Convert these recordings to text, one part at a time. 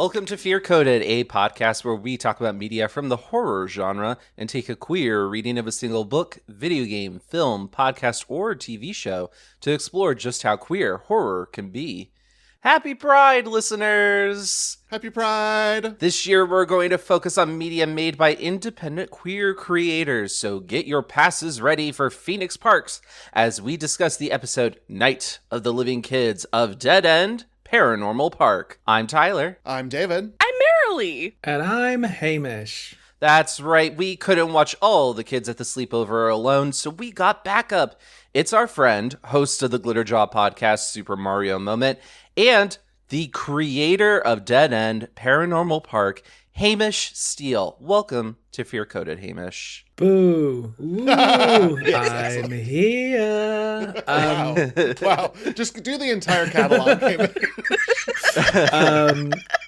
Welcome to Fear Coded, a podcast where we talk about media from the horror genre and take a queer reading of a single book, video game, film, podcast, or TV show to explore just how queer horror can be. Happy Pride, listeners! Happy Pride! This year we're going to focus on media made by independent queer creators, so get your passes ready for Phoenix Parks as we discuss the episode Night of the Living Kids of Dead End Paranormal Park. I'm Tyler. I'm David. I'm Marilee. And I'm Hamish. That's right, we couldn't watch all the kids at the sleepover alone, so we got backup. It's our friend, host of the Glitterjaw podcast, Super Mario Moment, and the creator of Dead End Paranormal Park, Hamish Steele. Welcome to Fear Coded, Hamish. Boo. Ooh, I'm here. Wow. Just do the entire catalog, Hamish.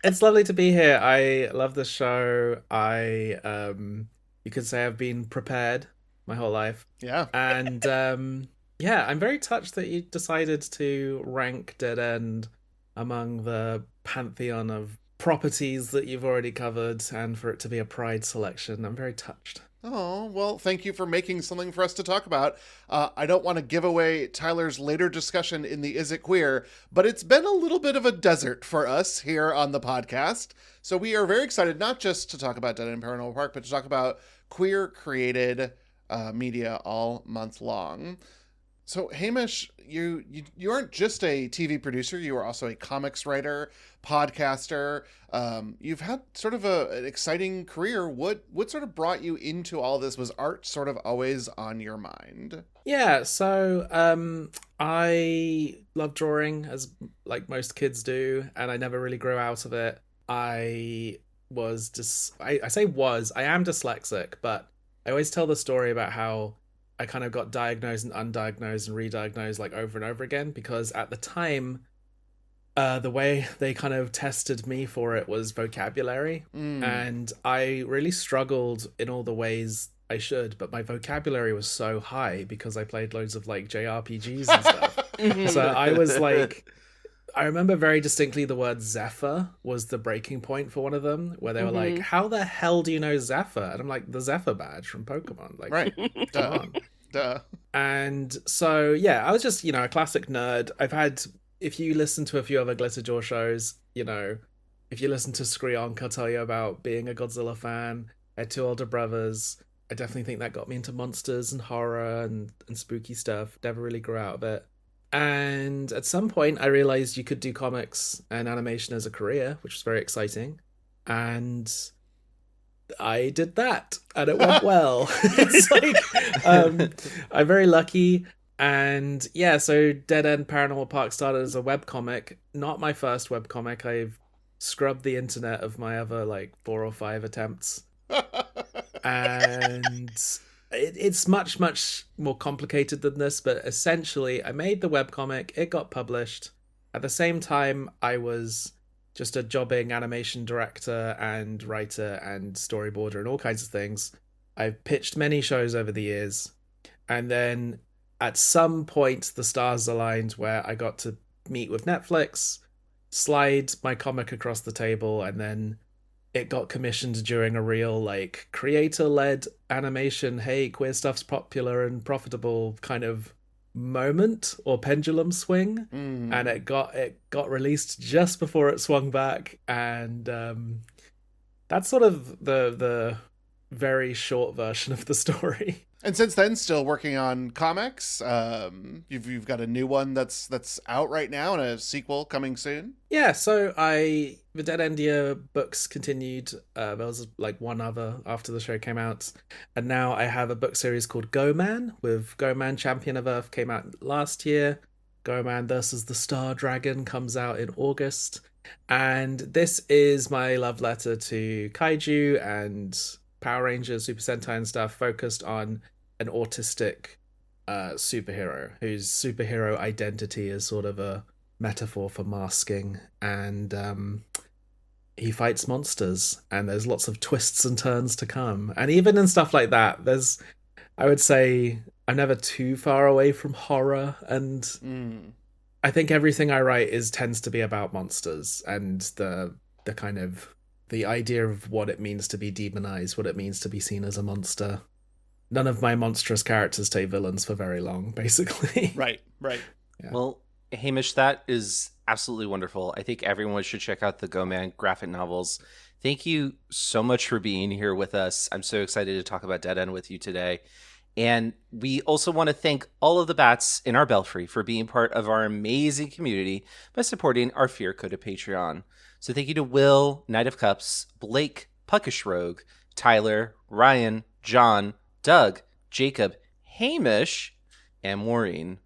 It's lovely to be here. I love the show. You could say I've been prepared my whole life. Yeah. And I'm very touched that you decided to rank Dead End among the pantheon of properties that you've already covered and for it to be a Pride selection. I'm very touched. Oh, well, thank you for making something for us to talk about. I don't want to give away Tyler's later discussion in the Is It Queer, but it's been a little bit of a desert for us here on the podcast. So we are very excited not just to talk about Dead End Paranormal Park, but to talk about queer created media all month long. So Hamish, you aren't just a TV producer, you are also a comics writer, podcaster. You've had sort of an exciting career. What sort of brought you into all this? Was art sort of always on your mind? Yeah, so I love drawing, as like most kids do, and I never really grew out of it. I am dyslexic, but I always tell the story about how I kind of got diagnosed and undiagnosed and re-diagnosed like over and over again, because at the time, the way they kind of tested me for it was vocabulary. And I really struggled in all the ways I should, but my vocabulary was so high because I played loads of like JRPGs and stuff. So I was like, I remember very distinctly the word Zephyr was the breaking point for one of them, where they were like, how the hell do you know Zephyr? And I'm like, the Zephyr badge from Pokemon. Like, right. Duh. And so, yeah, I was just, a classic nerd. If you listen to a few other Glitterjaw shows, if you listen to Skreonk, I'll tell you about being a Godzilla fan. I had two older brothers. I definitely think that got me into monsters and horror and spooky stuff. Never really grew out of it. And at some point, I realized you could do comics and animation as a career, which was very exciting. And I did that, and it went well. It's like, I'm very lucky. And yeah, so Dead End Paranormal Park started as a webcomic. Not my first webcomic. I've scrubbed the internet of my other, 4 or 5 attempts. And it's much, much more complicated than this, but essentially I made the webcomic, it got published. At the same time, I was just a jobbing animation director and writer and storyboarder and all kinds of things. I've pitched many shows over the years. And then at some point, the stars aligned where I got to meet with Netflix, slide my comic across the table, and then it got commissioned during a real creator-led animation, hey, queer stuff's popular and profitable kind of moment or pendulum swing. And it got released just before it swung back, and that's sort of the very short version of the story. And since then, still working on comics. You've got a new one that's out right now and a sequel coming soon. Yeah, so the Dead Endia books continued. There was one other after the show came out, and now I have a book series called Go Man, with Go Man Champion of Earth came out last year. Go Man versus the Star Dragon comes out in August, and this is my love letter to kaiju and Power Rangers, Super Sentai and stuff, focused on an autistic superhero whose superhero identity is sort of a metaphor for masking, and he fights monsters, and there's lots of twists and turns to come. And even in stuff like that, I would say I'm never too far away from horror, and I think everything I write tends to be about monsters and the the idea of what it means to be demonized, what it means to be seen as a monster. None of my monstrous characters stay villains for very long, basically. Right. Yeah. Well, Hamish, that is absolutely wonderful. I think everyone should check out the Go Man graphic novels. Thank you so much for being here with us. I'm so excited to talk about Dead End with you today. And we also want to thank all of the bats in our belfry for being part of our amazing community by supporting our Fear Coded Patreon. So thank you to Will, Knight of Cups, Blake, Puckish Rogue, Tyler, Ryan, John, Doug, Jacob, Hamish, and Maureen.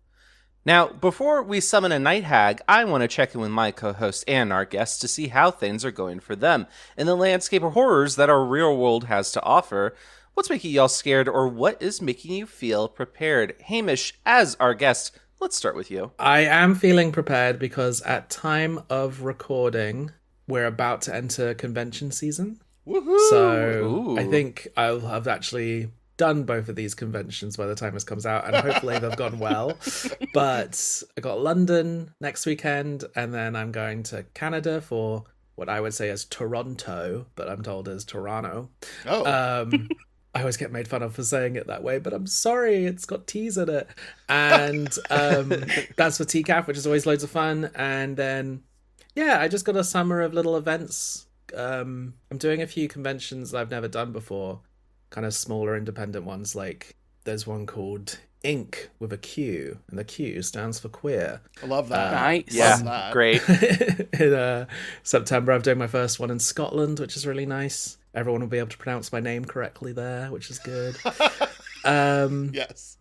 Now, before we summon a night hag, I want to check in with my co-host and our guests to see how things are going for them in the landscape of horrors that our real world has to offer. What's making y'all scared, or what is making you feel prepared? Hamish, as our guest, let's start with you. I am feeling prepared because at time of recording, we're about to enter convention season. Woohoo! So I think I'll have actually done both of these conventions by the time this comes out, and hopefully they've gone well. But I got London next weekend, and then I'm going to Canada for what I would say is Toronto, but I'm told is Toronto. I always get made fun of for saying it that way, but I'm sorry, it's got T's in it. And that's for TCAF, which is always loads of fun. And then, I just got a summer of little events. I'm doing a few conventions that I've never done before, kind of smaller independent ones. Like there's one called Ink with a Q, and the Q stands for queer. I love that. Nice. Yeah, Love that. great. In September, I'm doing my first one in Scotland, which is really nice. Everyone will be able to pronounce my name correctly there, which is good. Yes.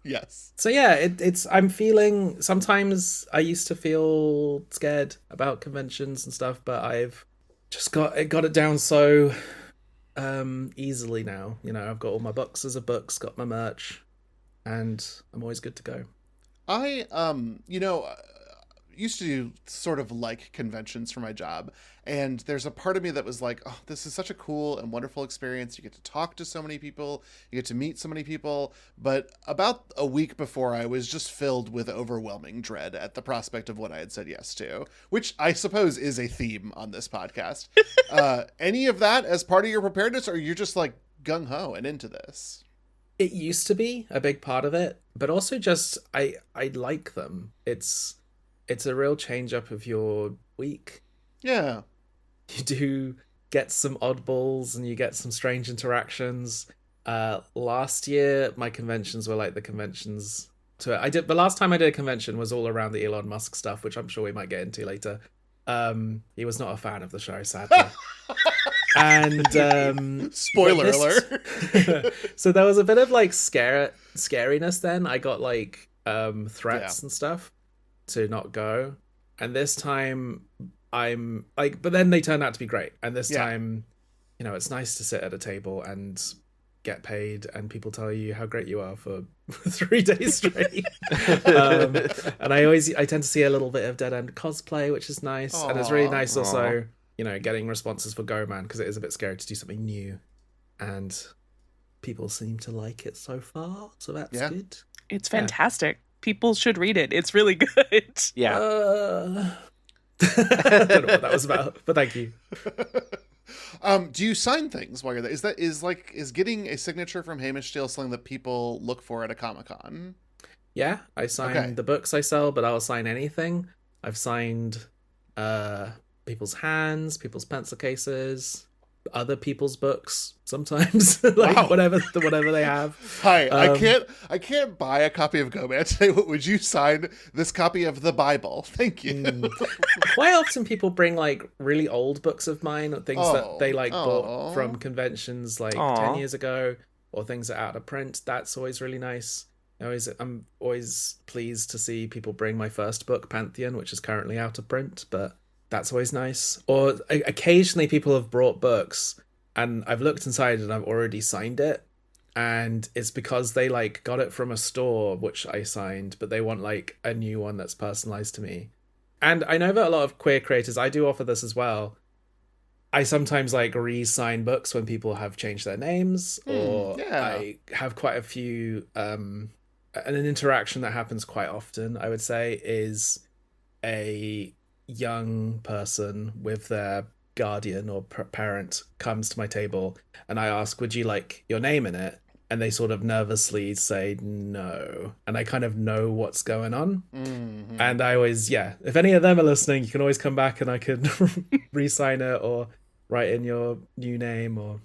So it's I'm feeling, sometimes I used to feel scared about conventions and stuff, but I've just got it down so easily now. I've got all my boxes of books, got my merch, and I'm always good to go. I used to sort of like conventions for my job, and there's a part of me that was like, oh, this is such a cool and wonderful experience. You get to talk to so many people, you get to meet so many people. But about a week before, I was just filled with overwhelming dread at the prospect of what I had said yes to, which I suppose is a theme on this podcast. Any of that as part of your preparedness, or you're just like gung-ho and into this? It used to be a big part of it, but also just I like them. It's a real change up of your week. Yeah. You do get some oddballs and you get some strange interactions. Last year, my conventions were like the conventions the last time I did a convention was all around the Elon Musk stuff, which I'm sure we might get into later. He was not a fan of the show, sadly. And spoiler alert. So there was a bit of like scariness then. I got like threats and stuff to not go, and this time I'm like, but then they turned out to be great, and this time it's nice to sit at a table and get paid and people tell you how great you are for 3 days straight. And I tend to see a little bit of Dead End cosplay, which is nice. Aww, and it's really nice also getting responses for Go Man, because it is a bit scary to do something new, and people seem to like it so far, so that's good. It's fantastic. People should read it. It's really good. Yeah. I don't know what that was about, but thank you. Do you sign things while you're there? Is getting a signature from Hamish Steele something that people look for at a Comic-Con? Yeah, I sign the books I sell, but I'll sign anything. I've signed people's hands, people's pencil cases, other people's books sometimes. Whatever they have. Hi, I can't buy a copy of Go Man today. Would you sign this copy of the Bible? Thank you. Quite often people bring like really old books of mine, or things that they bought from conventions 10 years ago, or things that are out of print. That's always really nice. I'm always pleased to see people bring my first book, Pantheon, which is currently out of print, but that's always nice. Or occasionally people have brought books and I've looked inside and I've already signed it, and it's because they got it from a store which I signed, but they want a new one that's personalized to me. And I know that a lot of queer creators, I do offer this as well. I sometimes re-sign books when people have changed their names, or I have quite a few and an interaction that happens quite often, I would say, is a young person with their guardian or parent comes to my table and I ask, would you like your name in it? And they sort of nervously say no. And I kind of know what's going on. Mm-hmm. And I always, if any of them are listening, you can always come back and I could re-sign it or write in your new name or,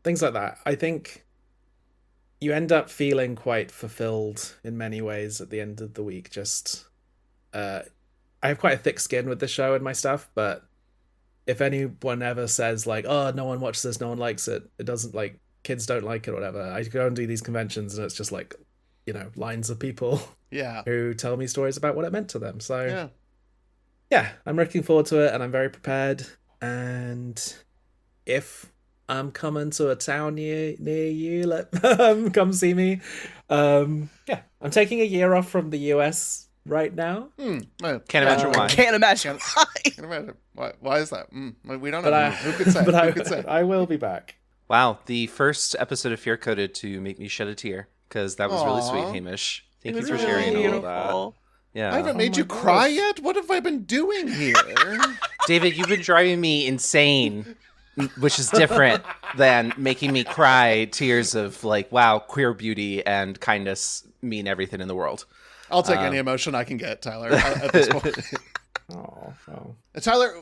things like that. I think you end up feeling quite fulfilled in many ways at the end of the week. Just, I have quite a thick skin with the show and my stuff, but if anyone ever says like, oh, no one watches this, no one likes it, it doesn't like, kids don't like it or whatever, I go and do these conventions and it's just like, lines of people who tell me stories about what it meant to them. So yeah, I'm looking forward to it and I'm very prepared. And if I'm coming to a town near you, come see me. I'm taking a year off from the US right now. Can't imagine why. Can't imagine why. Can't imagine. Why is that? We don't know. Who could say? But Who could say? I will be back. Wow, the first episode of Fear Coded to make me shed a tear, because that was really sweet, Hamish. Thank you for sharing all of that. Yeah. I haven't made you cry yet? What have I been doing here? David, you've been driving me insane, which is different than making me cry tears of like, wow, queer beauty and kindness mean everything in the world. I'll take any emotion I can get, Tyler, at this point. Oh. Tyler,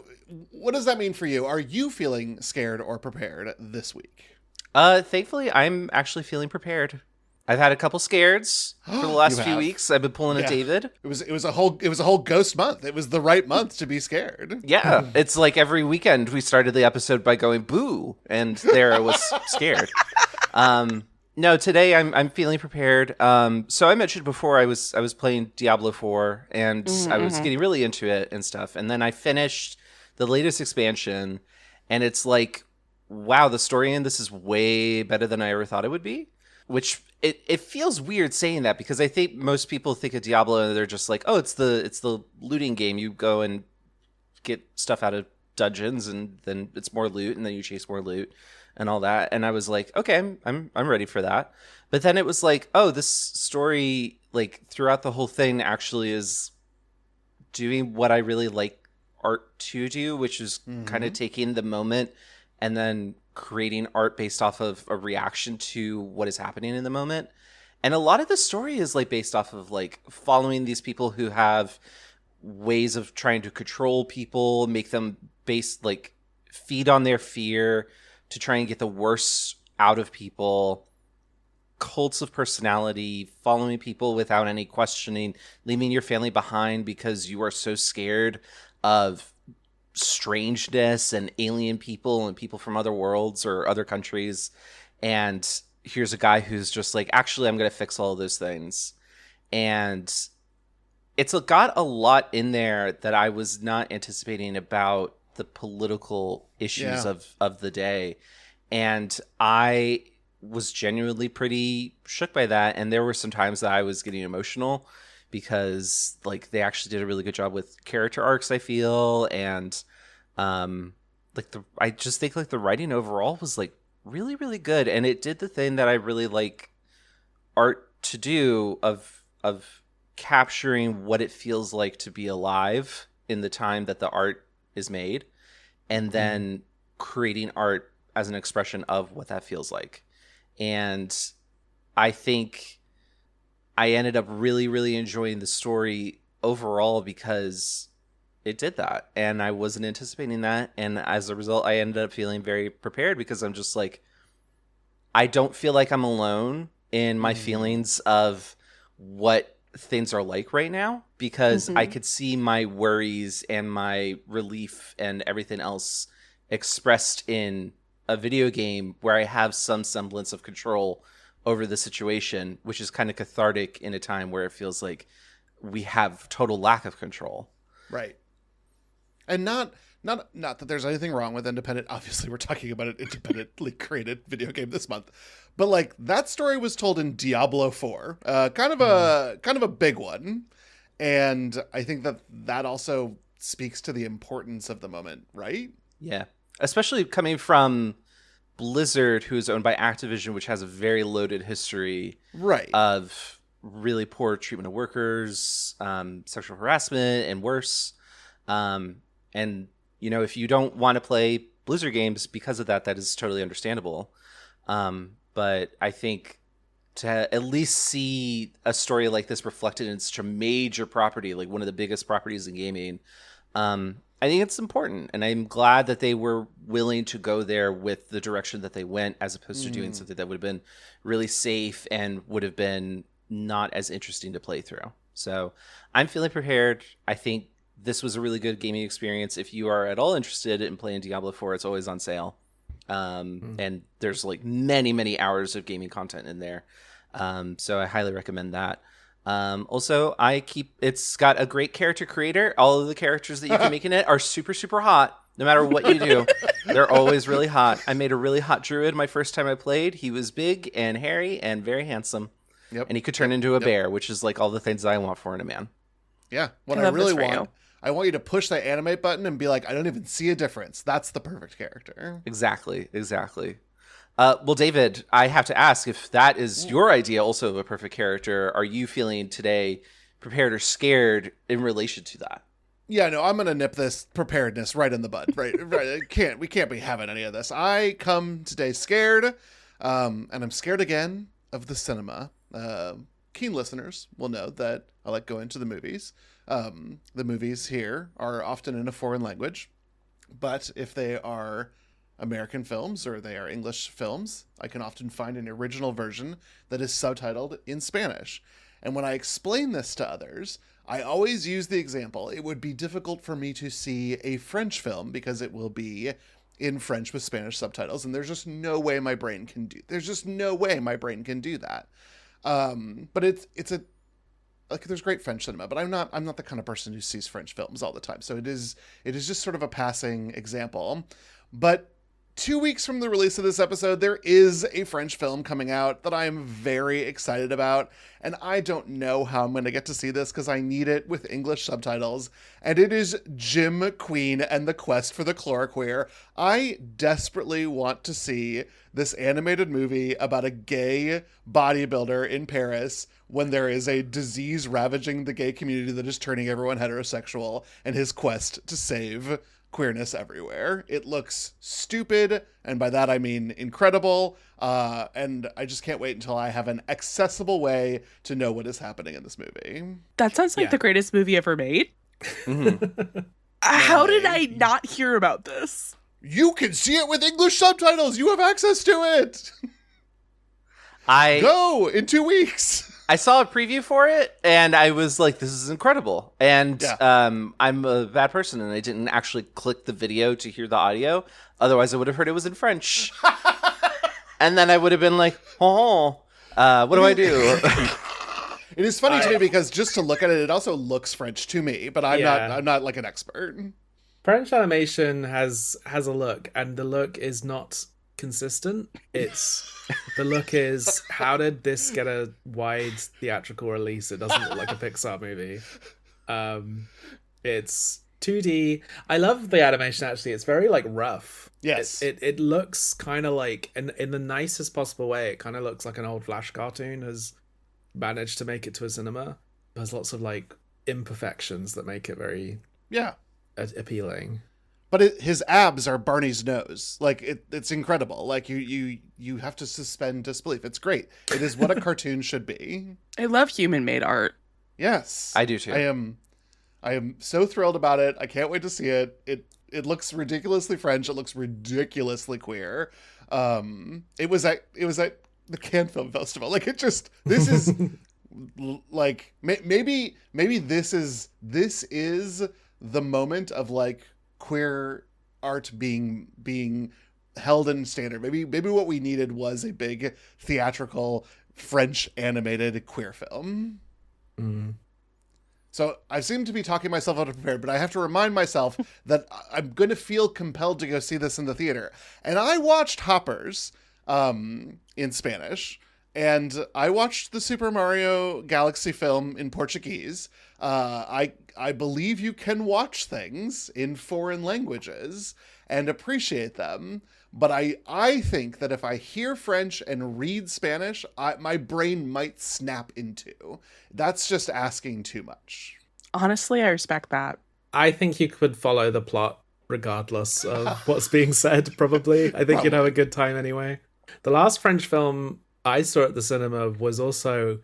what does that mean for you? Are you feeling scared or prepared this week? Thankfully, I'm actually feeling prepared. I've had a couple scares for the last few weeks. I've been pulling a David. It was a whole ghost month. It was the right month to be scared. Yeah, it's like every weekend we started the episode by going boo, and there I was scared. No, today I'm feeling prepared. So I mentioned before I was playing Diablo 4 and I was getting really into it and stuff. And then I finished the latest expansion and it's like, wow, the story in this is way better than I ever thought it would be. Which it feels weird saying that because I think most people think of Diablo and they're just like, oh, it's the looting game. You go and get stuff out of dungeons and then it's more loot and then you chase more loot and all that. And I was like, okay, I'm ready for that. But then it was like, oh, this story, like throughout the whole thing actually is doing what I really like art to do, which is kind of taking the moment and then creating art based off of a reaction to what is happening in the moment. And a lot of the story is like based off of like following these people who have ways of trying to control people, make them feed on their fear to try and get the worst out of people, cults of personality, following people without any questioning, leaving your family behind because you are so scared of strangeness and alien people and people from other worlds or other countries. And here's a guy who's just like, actually, I'm going to fix all of those things. And it's got a lot in there that I was not anticipating about the political issues of the day. And I was genuinely pretty shook by that. And there were some times that I was getting emotional because like they actually did a really good job with character arcs, I feel. And I just think like the writing overall was like really, really good. And it did the thing that I really like art to do of capturing what it feels like to be alive in the time that the art is made, and then creating art as an expression of what that feels like. And I think I ended up really, really enjoying the story overall because it did that. And I wasn't anticipating that. And as a result, I ended up feeling very prepared because I'm just like, I don't feel like I'm alone in my feelings of what things are like right now, because I could see my worries and my relief and everything else expressed in a video game where I have some semblance of control over the situation, which is kind of cathartic in a time where it feels like we have total lack of control. Right. And not that there's anything wrong with independent. Obviously, we're talking about an independently created video game this month, but like that story was told in Diablo 4, kind of a big one, and I think that also speaks to the importance of the moment, right? Yeah, especially coming from Blizzard, who's owned by Activision, which has a very loaded history, right, of really poor treatment of workers, sexual harassment, and worse, and if you don't want to play Blizzard games because of that, that is totally understandable. But I think to at least see a story like this reflected in such a major property, like one of the biggest properties in gaming, I think it's important. And I'm glad that they were willing to go there with the direction that they went, as opposed to doing something that would have been really safe and would have been not as interesting to play through. So I'm feeling prepared. I think this was a really good gaming experience. If you are at all interested in playing Diablo 4, it's always on sale. And there's like many hours of gaming content in there. So I highly recommend that. Also, it's got a great character creator. All of the characters that you can make in it are super hot. No matter what you do, they're always really hot. I made a really hot druid my first time I played. He was big and hairy and very handsome. Yep. And he could turn into a bear, which is like all the things that I want for in a man. Yeah. What I really want, I want you to push that animate button and be like, I don't even see a difference. That's the perfect character. Exactly. Well, David, I have to ask, if that is your idea also of a perfect character, are you feeling today prepared or scared in relation to that? Yeah, no, I'm going to nip this preparedness right in the bud. Right. We can't be having any of this. I come today scared, and I'm scared again of the cinema. Keen listeners will know that I like going to the movies. The movies here are often in a foreign language, but if they are American films or they are English films, I can often find an original version that is subtitled in Spanish. And when I explain this to others, I always use the example, it would be difficult for me to see a French film because it will be in French with Spanish subtitles, and there's just no way my brain can do that. But it's a there's great French cinema, but I'm not the kind of person who sees French films all the time. So it is just sort of a passing example. But 2 weeks from the release of this episode, there is a French film coming out that I am very excited about. And I don't know how I'm going to get to see this because I need it with English subtitles. And it is Jim Queen and the Quest for the Chloroqueer. I desperately want to see this animated movie about a gay bodybuilder in Paris when there is a disease ravaging the gay community that is turning everyone heterosexual, and his quest to save queerness everywhere. It looks stupid, and by that I mean incredible, and I just can't wait until I have an accessible way to know what is happening in this movie. That sounds like the greatest movie ever made. Mm-hmm. How did I not hear about this? You can see it with English subtitles. You have access to it. Go in 2 weeks. I saw a preview for it, and I was like, this is incredible. And I'm a bad person, and I didn't actually click the video to hear the audio. Otherwise, I would have heard it was in French. And then I would have been like, what do I do? It is funny to me because just to look at it, it also looks French to me, but I'm not like an expert. French animation has a look, and the look is not consistent. The look is, how did this get a wide theatrical release? It doesn't look like a Pixar movie. It's 2D. I love the animation, actually. It's very like rough. Yes. It looks kind of like, in the nicest possible way, it kind of looks like an old Flash cartoon has managed to make it to a cinema. There's lots of like imperfections that make it very appealing. But his abs are Barney's nose. Like it's incredible. Like you have to suspend disbelief. It's great. It is what a cartoon should be. I love human-made art. Yes, I do too. I am so thrilled about it. I can't wait to see it. It looks ridiculously French. It looks ridiculously queer. It was at the Cannes Film Festival. Like this is like maybe this is the moment of like queer art being held in standard. Maybe what we needed was a big theatrical French animated queer film. Mm. So I seem to be talking myself out of prepared, but I have to remind myself that I'm going to feel compelled to go see this in the theater. And I watched Hoppers in Spanish, and I watched the Super Mario Galaxy film in Portuguese. I believe you can watch things in foreign languages and appreciate them. But I think that if I hear French and read Spanish, my brain might snap into. That's just asking too much. Honestly, I respect that. I think you could follow the plot regardless of what's being said, probably. I think you'd have a good time anyway. The last French film I saw at the cinema was also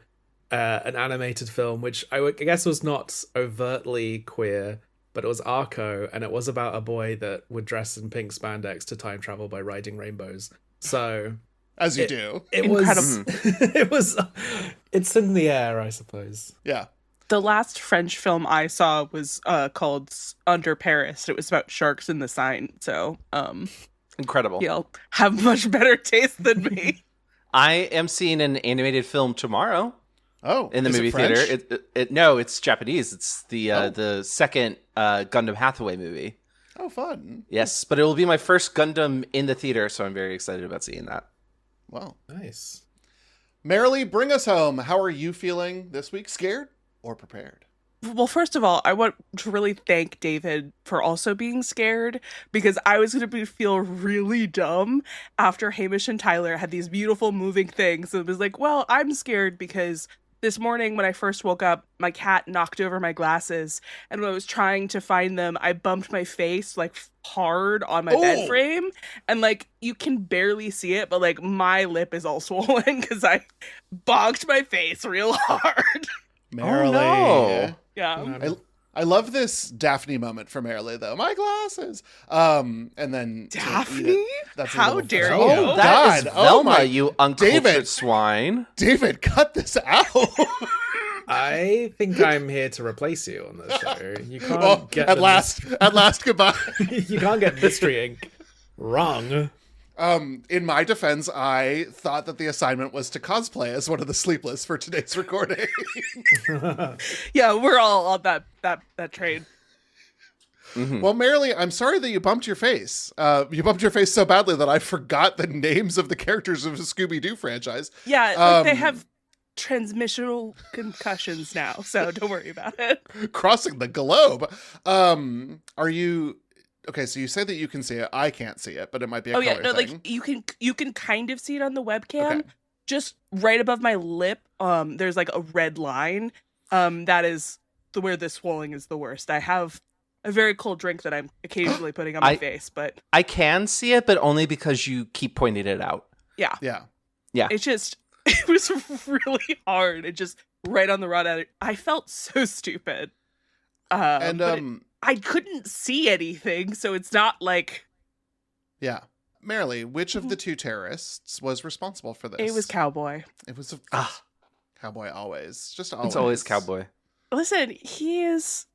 an animated film, which I guess was not overtly queer, but it was Arco, and it was about a boy that would dress in pink spandex to time travel by riding rainbows. So... As you do. It was... It's in the air, I suppose. Yeah. The last French film I saw was called Under Paris. It was about sharks in the Seine. So, Incredible. you'll have much better taste than me. I am seeing an animated film tomorrow. Oh, in the is movie it French? theater. No, it's Japanese. It's the second Gundam Hathaway movie. Oh, fun. Yes, but it will be my first Gundam in the theater, so I'm very excited about seeing that. Wow. Nice. Marilee, bring us home. How are you feeling this week? Scared or prepared? Well, first of all, I want to really thank David for also being scared, because I was going to feel really dumb after Hamish and Tyler had these beautiful moving things. It was like, well, I'm scared because this morning when I first woke up, my cat knocked over my glasses, and when I was trying to find them, I bumped my face like hard on my bed frame, and like you can barely see it, but like my lip is all swollen because I bonked my face real hard. Marilee. Oh, no. Yeah. I love this Daphne moment for Marilee, though. My glasses. And then Daphne? How dare you? Oh, That is God. Velma, Oh, my. you uncultured David. swine. David, cut this out. I think I'm here to replace you on this show. You can't Well, get at last, goodbye. You can't get Mystery Inc. wrong. In my defense, I thought that the assignment was to cosplay as one of the Sleepless for today's recording. Yeah, we're all on that train. Mm-hmm. Well, Marilee, I'm sorry that you bumped your face. You bumped your face so badly that I forgot the names of the characters of the Scooby-Doo franchise. Yeah, like they have transmissional concussions now, so don't worry about it. Crossing the globe. Are you... Okay, so you say that you can see it. I can't see it, but it might be a color thing. Like you can kind of see it on the webcam. Okay. Just right above my lip, there's like a red line. That is where the swelling is the worst. I have a very cold drink that I'm occasionally putting on my face, but I can see it, but only because you keep pointing it out. yeah. Yeah. It's just it was really hard. It just right on the rod. I felt so stupid. I couldn't see anything, so it's not like... Yeah. Marilee, which of the two terrorists was responsible for this? It was Cowboy. It was Cowboy always. Just always. It's always Cowboy. Listen, he is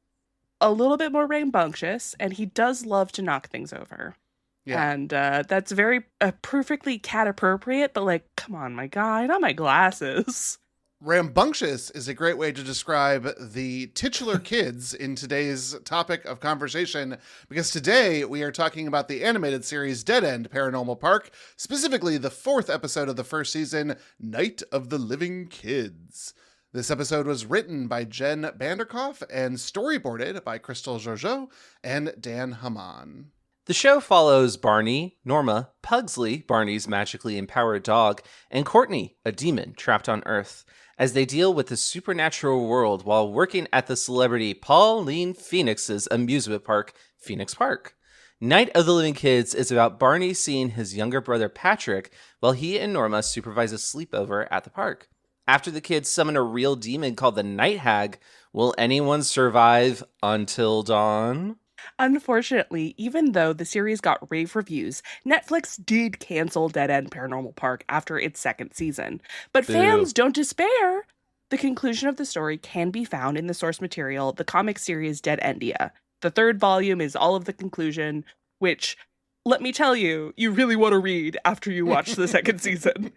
a little bit more rambunctious, and he does love to knock things over. Yeah. And that's very perfectly cat appropriate, but like, come on, my guy, not my glasses. Rambunctious is a great way to describe the titular kids in today's topic of conversation, because today we are talking about the animated series Dead End Paranormal Park, specifically the 4th episode of the first season, Night of the Living Kids. This episode was written by Jen Banderkoff and storyboarded by Crystal Jojo and Dan Haman. The show follows Barney, Norma, Pugsley, Barney's magically empowered dog, and Courtney, a demon trapped on Earth, as they deal with the supernatural world while working at the celebrity Pauline Phoenix's amusement park, Phoenix Park. Night of the Living Kids is about Barney seeing his younger brother Patrick while he and Norma supervise a sleepover at the park. After the kids summon a real demon called the Night Hag, will anyone survive until dawn? Unfortunately, even though the series got rave reviews, Netflix did cancel Dead End Paranormal Park after its 2nd season. But fans don't despair. The conclusion of the story can be found in the source material, the comic series Dead Endia. The 3rd volume is all of the conclusion, which, let me tell you, you really want to read after you watch the 2nd season.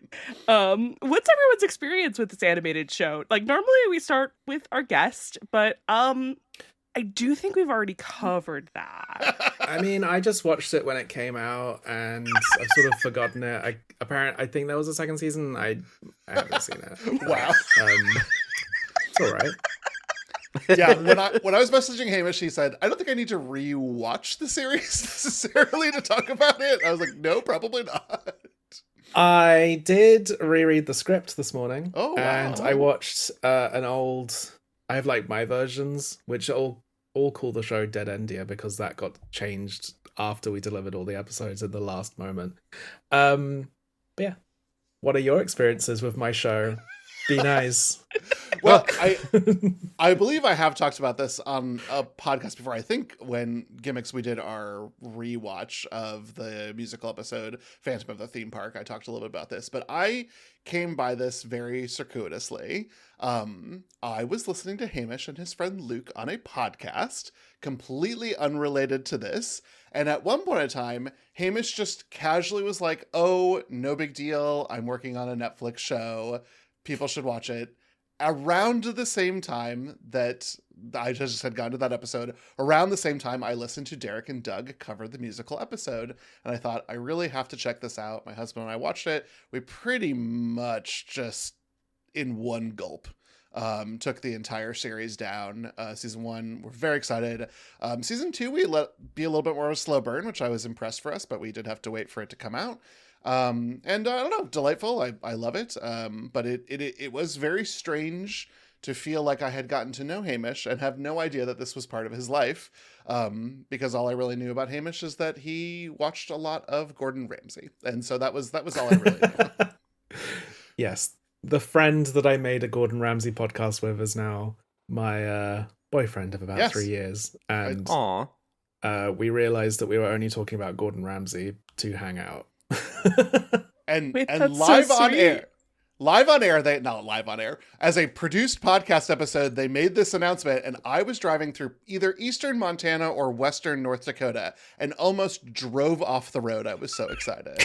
What's everyone's experience with this animated show? Like, normally we start with our guest, but I do think we've already covered that. I mean, I just watched it when it came out, and I've sort of forgotten it. I think there was a 2nd season. I haven't seen it. Wow. It's all right. Yeah, when I was messaging Hamish, he said, I don't think I need to re-watch the series necessarily to talk about it. I was like, no, probably not. I did reread the script this morning. Oh, wow. And I watched an old... I have my versions, which all call the show Dead Endia because that got changed after we delivered all the episodes in the last moment. But yeah, what are your experiences with my show? Be nice. Well, I believe I have talked about this on a podcast before. I think when Gimmicks we did our rewatch of the musical episode Phantom of the Theme Park, I talked a little bit about this, but I came by this very circuitously. I was listening to Hamish and his friend Luke on a podcast, completely unrelated to this. And at one point in time, Hamish just casually was like, "Oh, no big deal. I'm working on a Netflix show. People should watch it." Around the same time that I just had gone to that episode, around the same time I listened to Derek and Doug cover the musical episode, and I thought, I really have to check this out. My husband and I watched it. We pretty much just, in one gulp, took the entire series down. Season 1, we're very excited. Season 2, we let be a little bit more of a slow burn, which I was impressed for us, but we did have to wait for it to come out. And I don't know, delightful. I love it. But it was very strange to feel like I had gotten to know Hamish and have no idea that this was part of his life. Because all I really knew about Hamish is that he watched a lot of Gordon Ramsay. And so that was all I really knew. Yes. The friend that I made a Gordon Ramsay podcast with is now my boyfriend of about 3 years. And we realized that we were only talking about Gordon Ramsay to hang out. and Wait, live on air. Not live on air. As a produced podcast episode, they made this announcement, and I was driving through either eastern Montana or western North Dakota and almost drove off the road. I was so excited.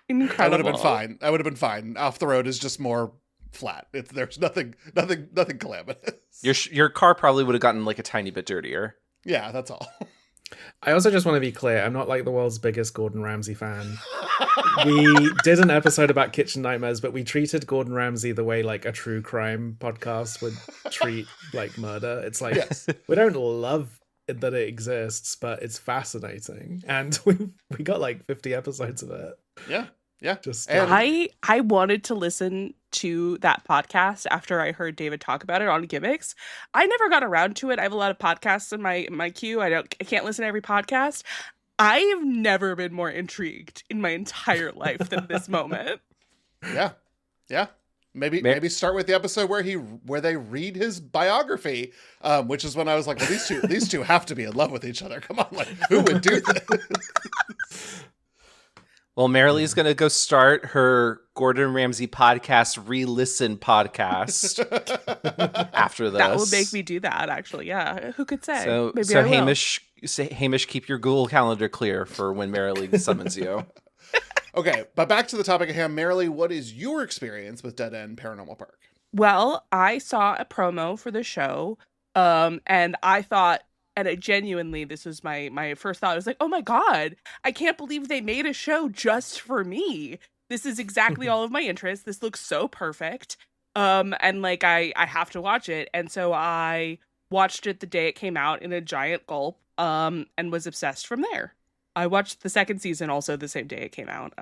Incredible. I would have been fine. Off the road is just more flat. There's nothing calamitous. Your car probably would have gotten like a tiny bit dirtier. Yeah, that's all. I also just want to be clear, I'm not like the world's biggest Gordon Ramsay fan. We did an episode about kitchen nightmares, but we treated Gordon Ramsay the way like a true crime podcast would treat like murder. It's like, we don't love it that it exists, but it's fascinating. And we got like 50 episodes of it. Yeah. Just I wanted to listen to that podcast after I heard David talk about it on Gimmicks. I never got around to it. I have a lot of podcasts in my queue. I can't listen to every podcast. I have never been more intrigued in my entire life than this moment. Yeah. Maybe start with the episode where they read his biography, which is when I was like, well, these two have to be in love with each other. Come on, like who would do this? Well, Marilee's going to go start her Gordon Ramsay podcast, re-listen podcast after this. That will make me do that, actually. Yeah. Who could say? So Hamish, keep your Google Calendar clear for when Marilee summons you. Okay, but back to the topic at hand. Marilee, what is your experience with Dead End Paranormal Park? Well, I saw a promo for the show, and I thought, and I genuinely, this was my first thought. I was like, oh my God, I can't believe they made a show just for me. This is exactly all of my interests. This looks so perfect. And like, I have to watch it. And so I watched it the day it came out in a giant gulp, and was obsessed from there. I watched the second season also the same day it came out.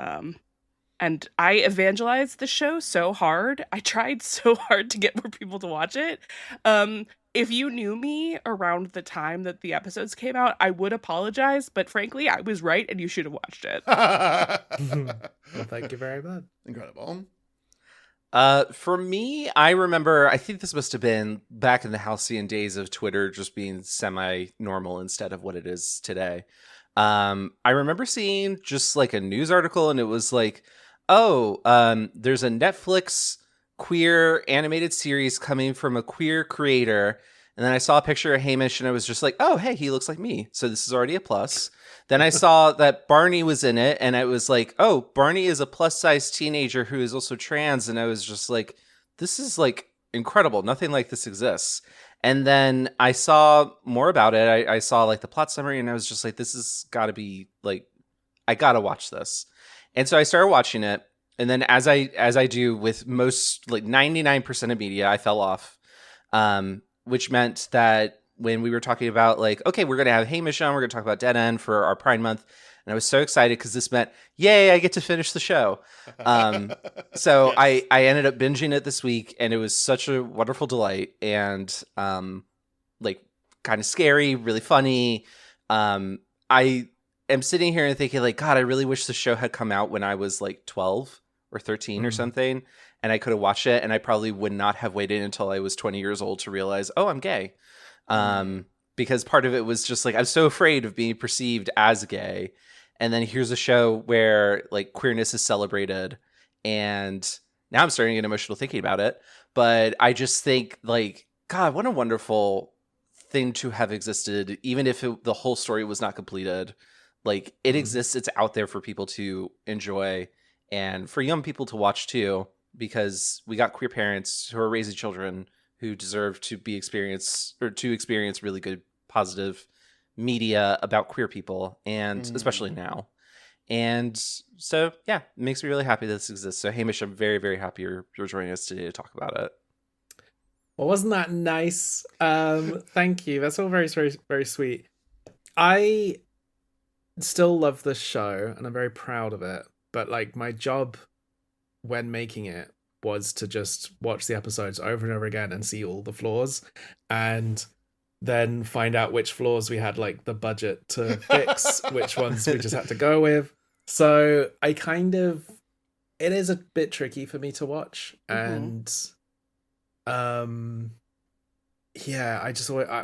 And I evangelized the show so hard. I tried so hard to get more people to watch it. If you knew me around the time that the episodes came out, I would apologize. But frankly, I was right and you should have watched it. Well, thank you very much. Incredible. For me, I remember, I think this must have been back in the halcyon days of Twitter just being semi-normal instead of what it is today. I remember seeing just like a news article and it was like, there's a Netflix queer animated series coming from a queer creator. And then I saw a picture of Hamish and I was just like, oh, hey, he looks like me. So this is already a plus. Then I saw that Barney was in it and I was like, oh, Barney is a plus size teenager who is also trans. And I was just like, this is like incredible. Nothing like this exists. And then I saw more about it. I saw like the plot summary and I was just like, this has got to be like, I got to watch this. And so I started watching it. And then as I do with most, like 99% of media, I fell off, which meant that when we were talking about like, okay, we're going to have Hamish on, we're going to talk about Dead End for our Pride Month. And I was so excited because this meant, yay, I get to finish the show. So I ended up binging it this week and it was such a wonderful delight and like kind of scary, really funny. I am sitting here and thinking like, God, I really wish the show had come out when I was like 12 or 13 or something, and I could have watched it, and I probably would not have waited until I was 20 years old to realize, oh, I'm gay. Because part of it was just like, I'm so afraid of being perceived as gay. And then here's a show where like queerness is celebrated. And now I'm starting to get emotional thinking about it. But I just think like, God, what a wonderful thing to have existed, even if the whole story was not completed. Like it exists, it's out there for people to enjoy and for young people to watch too, because we got queer parents who are raising children who deserve to experience really good, positive media about queer people, and especially now. And so, yeah, it makes me really happy that this exists. So, Hamish, I'm very, very happy you're joining us today to talk about it. Well, wasn't that nice? Thank you. That's all very, very, very sweet. I still love this show, and I'm very proud of it. But like, my job when making it was to just watch the episodes over and over again and see all the flaws, and then find out which flaws we had like the budget to fix, which ones we just had to go with. So I it is a bit tricky for me to watch. And yeah,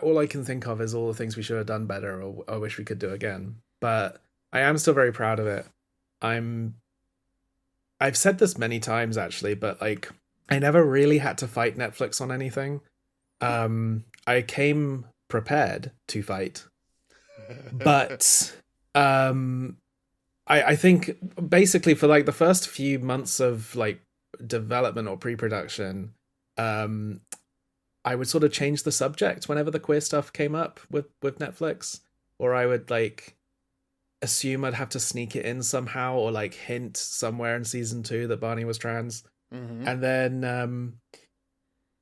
all I can think of is all the things we should have done better, or I wish we could do again. But I am still very proud of it. I've said this many times actually, but like I never really had to fight Netflix on anything. I came prepared to fight, but I think basically for like the first few months of like development or pre-production, I would sort of change the subject whenever the queer stuff came up with Netflix, or I would like assume I'd have to sneak it in somehow, or like hint somewhere in season 2 that Barney was trans. And then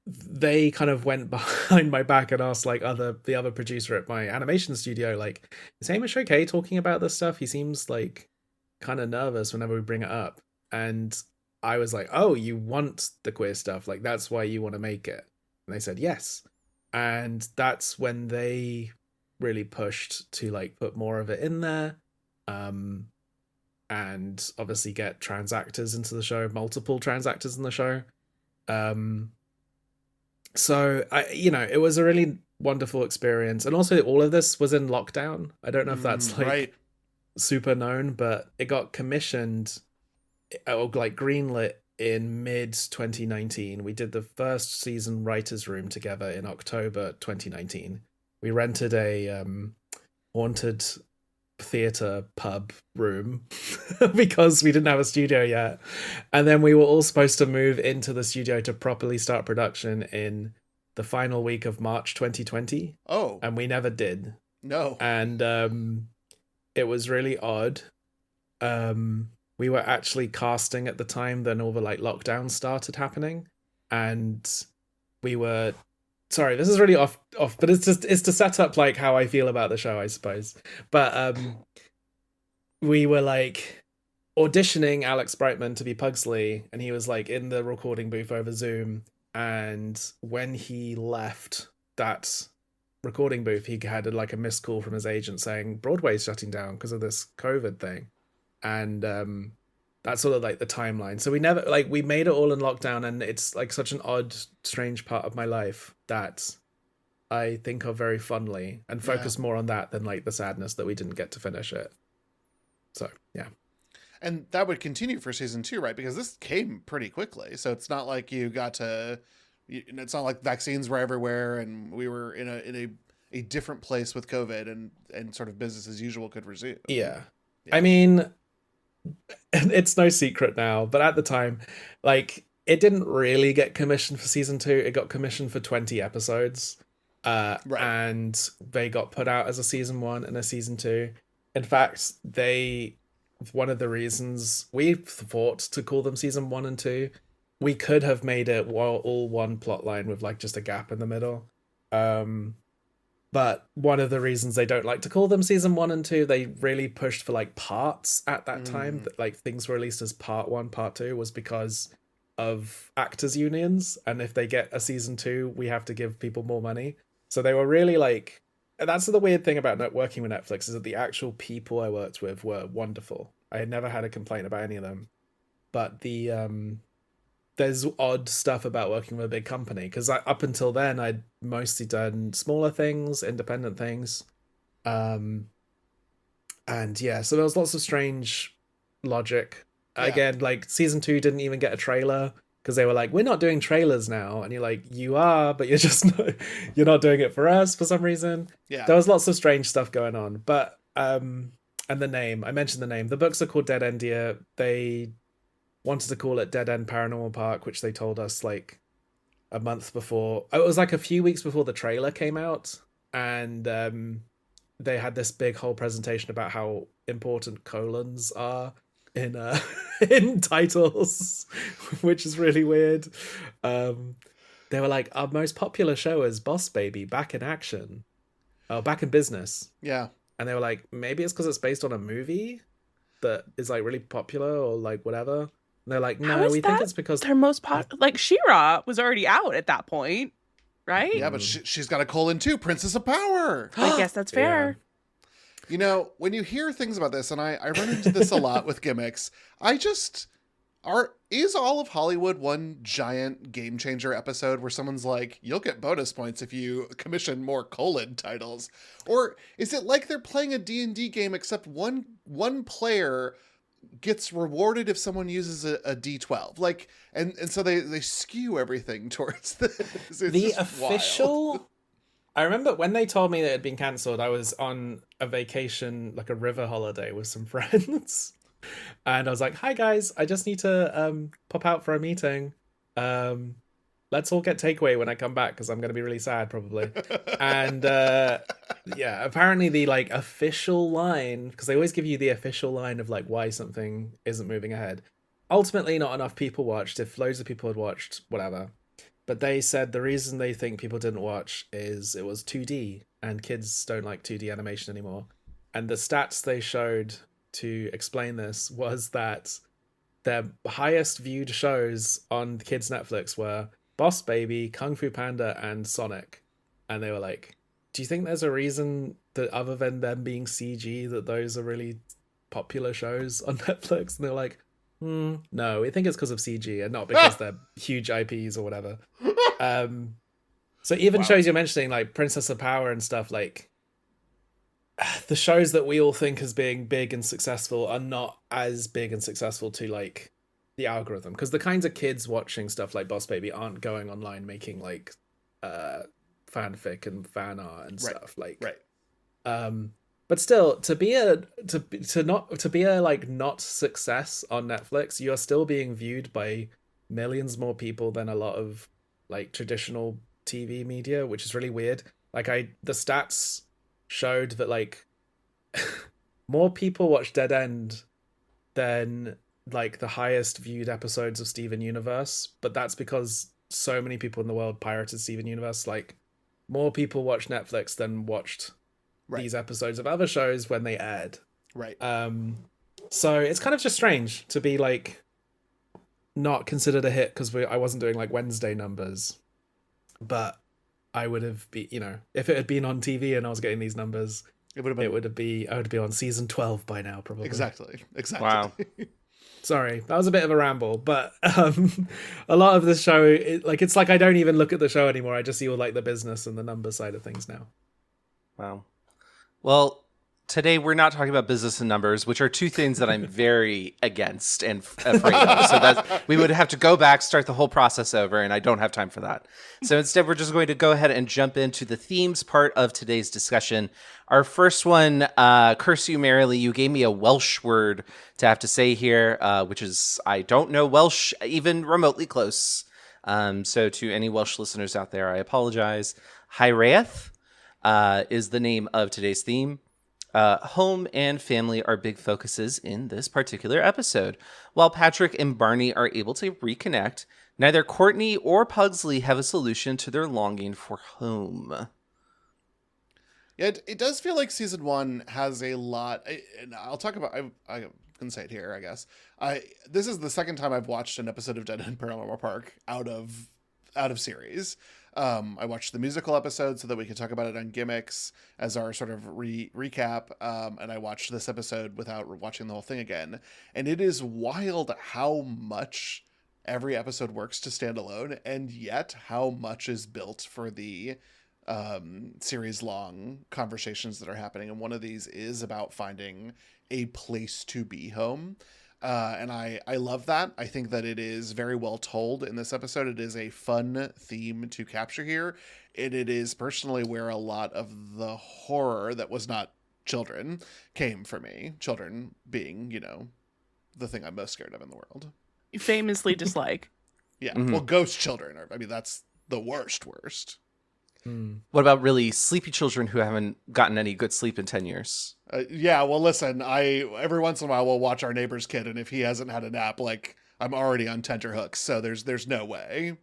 they kind of went behind my back and asked like the other producer at my animation studio, like, is Hamish okay talking about this stuff? He seems like kind of nervous whenever we bring it up. And I was like, oh, you want the queer stuff, like that's why you want to make it? And they said yes. And that's when they really pushed to like put more of it in there, and obviously get trans actors into the show, multiple trans actors in the show. So it was a really wonderful experience. And also all of this was in lockdown. I don't know if that's like super known, but it got commissioned or like greenlit in mid 2019. We did the first season writers room together in October 2019. We rented a haunted theater pub room because we didn't have a studio yet, and then we were all supposed to move into the studio to properly start production in the final week of March 2020. And we never did. And it was really odd. We were actually casting at the time then all the like lockdown started happening, and we were sorry, this is really off, but it's to set up like how I feel about the show, I suppose. But we were like auditioning Alex Brightman to be Pugsley, and he was like in the recording booth over Zoom. And when he left that recording booth, he had like a missed call from his agent saying Broadway's shutting down because of this COVID thing. And that's sort of like the timeline. So we made it all in lockdown, and it's like such an odd, strange part of my life that I think of very fondly and focus more on that than like the sadness that we didn't get to finish it. So, yeah. And that would continue for season 2, right? Because this came pretty quickly. So it's not like it's not like vaccines were everywhere and we were in a different place with COVID and sort of business as usual could resume. Yeah. I mean, it's no secret now, but at the time, like, it didn't really get commissioned for season 2. It got commissioned for 20 episodes. And they got put out as a season 1 and a season 2. In fact, one of the reasons we thought to call them season 1 and 2, we could have made it all one plot line with like just a gap in the middle. But one of the reasons they don't like to call them season 1 and 2, they really pushed for like parts at that time, that like things were released as part 1, part 2, was because of actors unions. And if they get a season 2, we have to give people more money. So they were really like that's the weird thing about working with Netflix, is that the actual people I worked with were wonderful. I had never had a complaint about any of them. But there's odd stuff about working with a big company, because up until then I'd mostly done smaller things, independent things. And yeah, so there was lots of strange logic. Yeah. Again, like season 2 didn't even get a trailer, because they were like, we're not doing trailers now, and you're like, you are, but you're not doing it for us for some reason. Yeah, there was lots of strange stuff going on. But and the name, I mentioned the name. The books are called Dead End Year. They wanted to call it Dead End Paranormal Park, which they told us like a month before. It was like a few weeks before the trailer came out, and they had this big whole presentation about how important colons are in in titles, which is really weird. They were like, our most popular show is Boss Baby back in action, back in business. Yeah, and they were like, maybe it's because it's based on a movie that is like really popular or like whatever. And they're like, no, we think it's because their most like She-Ra was already out at that point, right? Yeah, but she's got a colon too, Princess of Power. I guess that's fair. Yeah. You know, when you hear things about this, and I run into this a lot with gimmicks, is all of Hollywood one giant game changer episode where someone's like, you'll get bonus points if you commission more colon titles? Or is it like they're playing a D&D game, except one player gets rewarded if someone uses a D12? Like, and so they skew everything towards this. The official... Wild. I remember when they told me that it had been cancelled, I was on a vacation, like a river holiday with some friends. And I was like, hi guys, I just need to pop out for a meeting. Let's all get takeaway when I come back, because I'm going to be really sad probably. And yeah, apparently the like official line, because they always give you the official line of like why something isn't moving ahead. Ultimately, not enough people watched. If loads of people had watched, whatever. But they said the reason they think people didn't watch is it was 2D, and kids don't like 2D animation anymore. And the stats they showed to explain this was that their highest viewed shows on the kids' Netflix were Boss Baby, Kung Fu Panda, and Sonic. And they were like, do you think there's a reason that other than them being CG that those are really popular shows on Netflix? And they're like, no, we think it's because of CG and not because they're huge IPs or whatever. So even shows you're mentioning, like Princess of Power and stuff, like the shows that we all think as being big and successful are not as big and successful to like the algorithm, because the kinds of kids watching stuff like Boss Baby aren't going online making like fanfic and fan art and stuff. But still, to be a like not success on Netflix, you are still being viewed by millions more people than a lot of like traditional TV media, which is really weird. Like the stats showed that like more people watch Dead End than like the highest viewed episodes of Steven Universe, but that's because so many people in the world pirated Steven Universe. Like more people watched Netflix than watched these episodes of other shows when they aired. Right. So it's kind of just strange to be like not considered a hit because I wasn't doing like Wednesday numbers, but I would have been, if it had been on TV and I was getting these numbers, I would be on season 12 by now probably. Exactly. Wow. Sorry, that was a bit of a ramble, but a lot of this show, it's like I don't even look at the show anymore. I just see all like the business and the number side of things now. Wow. Well, today we're not talking about business and numbers, which are two things that I'm very against and afraid of. So we would have to go back, start the whole process over, and I don't have time for that. So instead, we're just going to go ahead and jump into the themes part of today's discussion. Our first one, curse you merrily. You gave me a Welsh word to have to say here, which is, I don't know Welsh even remotely close. So to any Welsh listeners out there, I apologize. Hiraeth is the name of today's theme. Home and family are big focuses in this particular episode. While Patrick and Barney are able to reconnect, neither Courtney or Pugsley have a solution to their longing for home. Yeah, it does feel like season 1 has a lot, and I'll talk about, I can say it here, I guess. This is the second time I've watched an episode of Dead End Paranormal Park out of series. I watched the musical episode so that we could talk about it on Gimmicks as our sort of recap. And I watched this episode without watching the whole thing again. And it is wild how much every episode works to stand alone, and yet how much is built for the series long conversations that are happening. And one of these is about finding a place to be home. And I love that. I think that it is very well told in this episode. It is a fun theme to capture here. And it is personally where a lot of the horror that was not children came for me. Children being, the thing I'm most scared of in the world. You famously dislike. Yeah. Mm-hmm. Well, ghost children that's the worst. What about really sleepy children who haven't gotten any good sleep in 10 years? Yeah, well, listen, I every once in a while will watch our neighbor's kid, and if he hasn't had a nap, I'm already on tenterhooks, so there's no way.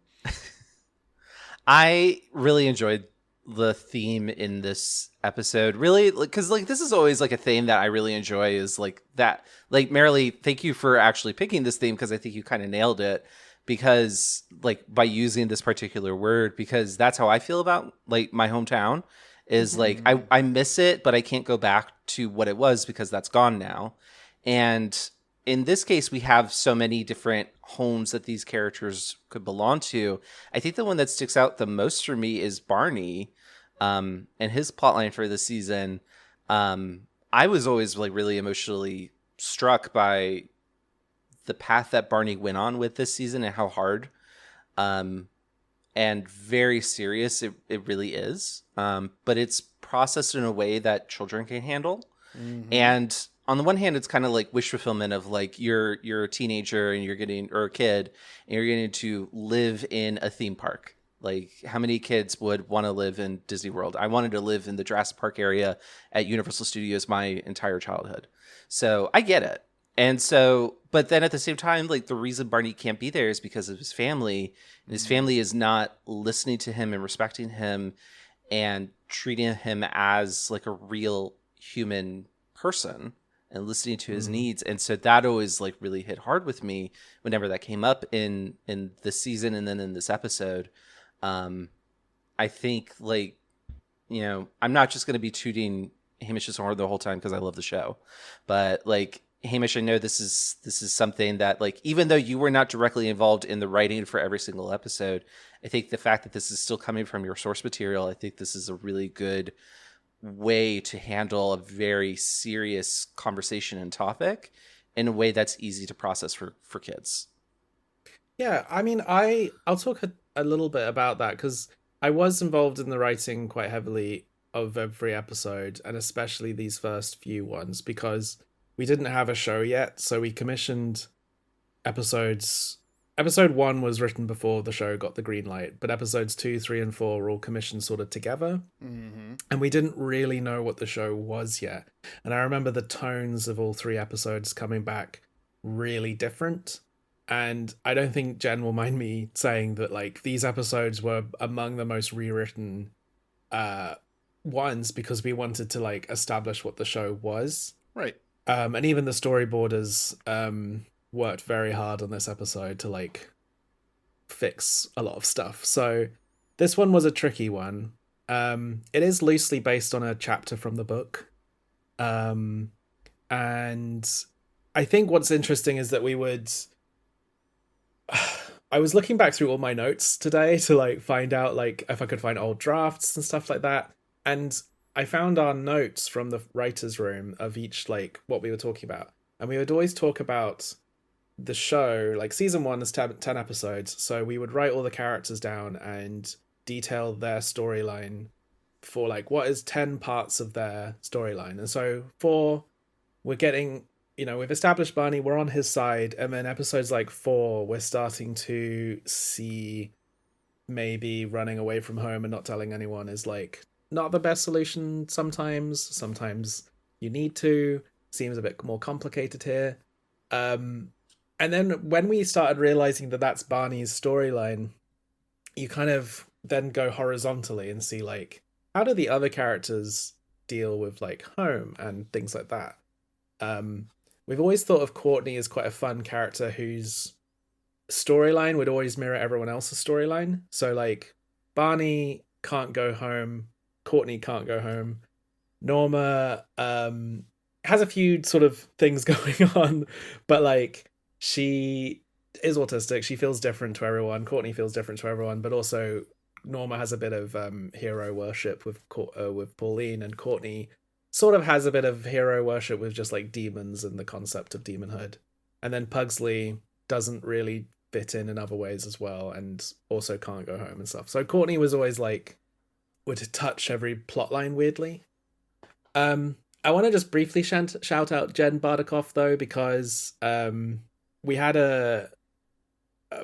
I really enjoyed the theme in this episode, really, because this is always a theme that I really enjoy, is that. Marilee, thank you for actually picking this theme, because I think you kind of nailed it. Because by using this particular word, because that's how I feel about my hometown is I miss it, but I can't go back to what it was because that's gone now. And in this case, we have so many different homes that these characters could belong to. I think the one that sticks out the most for me is Barney, and his plotline for this season. I was always really emotionally struck by the path that Barney went on with this season and how hard and very serious it really is. But it's processed in a way that children can handle. Mm-hmm. And on the one hand, it's kind of wish fulfillment of you're a teenager and or a kid and you're getting to live in a theme park. How many kids would want to live in Disney World? I wanted to live in the Jurassic Park area at Universal Studios my entire childhood. So I get it. And so, but then at the same time, the reason Barney can't be there is because of his family. And his family is not listening to him and respecting him and treating him as a real human person and listening to his needs. And so that always really hit hard with me whenever that came up in this season and then in this episode. I think I'm not just going to be tooting Hamish's horn the whole time because I love the show, but Hamish, I know this is something that even though you were not directly involved in the writing for every single episode, I think the fact that this is still coming from your source material, I think this is a really good way to handle a very serious conversation and topic in a way that's easy to process for kids. Yeah, I mean, I'll talk a little bit about that because I was involved in the writing quite heavily of every episode, and especially these first few ones, because we didn't have a show yet, so we commissioned episodes. Episode 1 was written before the show got the green light, but episodes 2, 3, and 4 were all commissioned sort of together. Mm-hmm. And we didn't really know what the show was yet. And I remember the tones of all 3 episodes coming back really different. And I don't think Jen will mind me saying that these episodes were among the most rewritten ones because we wanted to establish what the show was. Right. And even the storyboarders worked very hard on this episode to fix a lot of stuff. So this one was a tricky one. It is loosely based on a chapter from the book. And I think what's interesting is that I was looking back through all my notes today to find out if I could find old drafts and stuff like that. And I found our notes from the writer's room of each, what we were talking about. And we would always talk about the show, season 1 is 10 episodes. So we would write all the characters down and detail their storyline for, what is 10 parts of their storyline. And so we're getting, we've established Barney, we're on his side. And then episodes 4, we're starting to see maybe running away from home and not telling anyone is, not the best solution sometimes you need to. Seems a bit more complicated here. And then when we started realizing that that's Barney's storyline, you kind of then go horizontally and see how do the other characters deal with home and things like that. We've always thought of Courtney as quite a fun character whose storyline would always mirror everyone else's storyline. So Barney can't go home. Courtney can't go home. Norma has a few sort of things going on, but like she is autistic. She feels different to everyone. Courtney feels different to everyone, but also Norma has a bit of hero worship with Pauline, and Courtney sort of has a bit of hero worship with just like demons and the concept of demonhood. And then Pugsley doesn't really fit in other ways as well, and also can't go home and stuff. So Courtney was always like would touch every plot line weirdly. I want to just briefly shout out Jen Bardakoff though, because we had a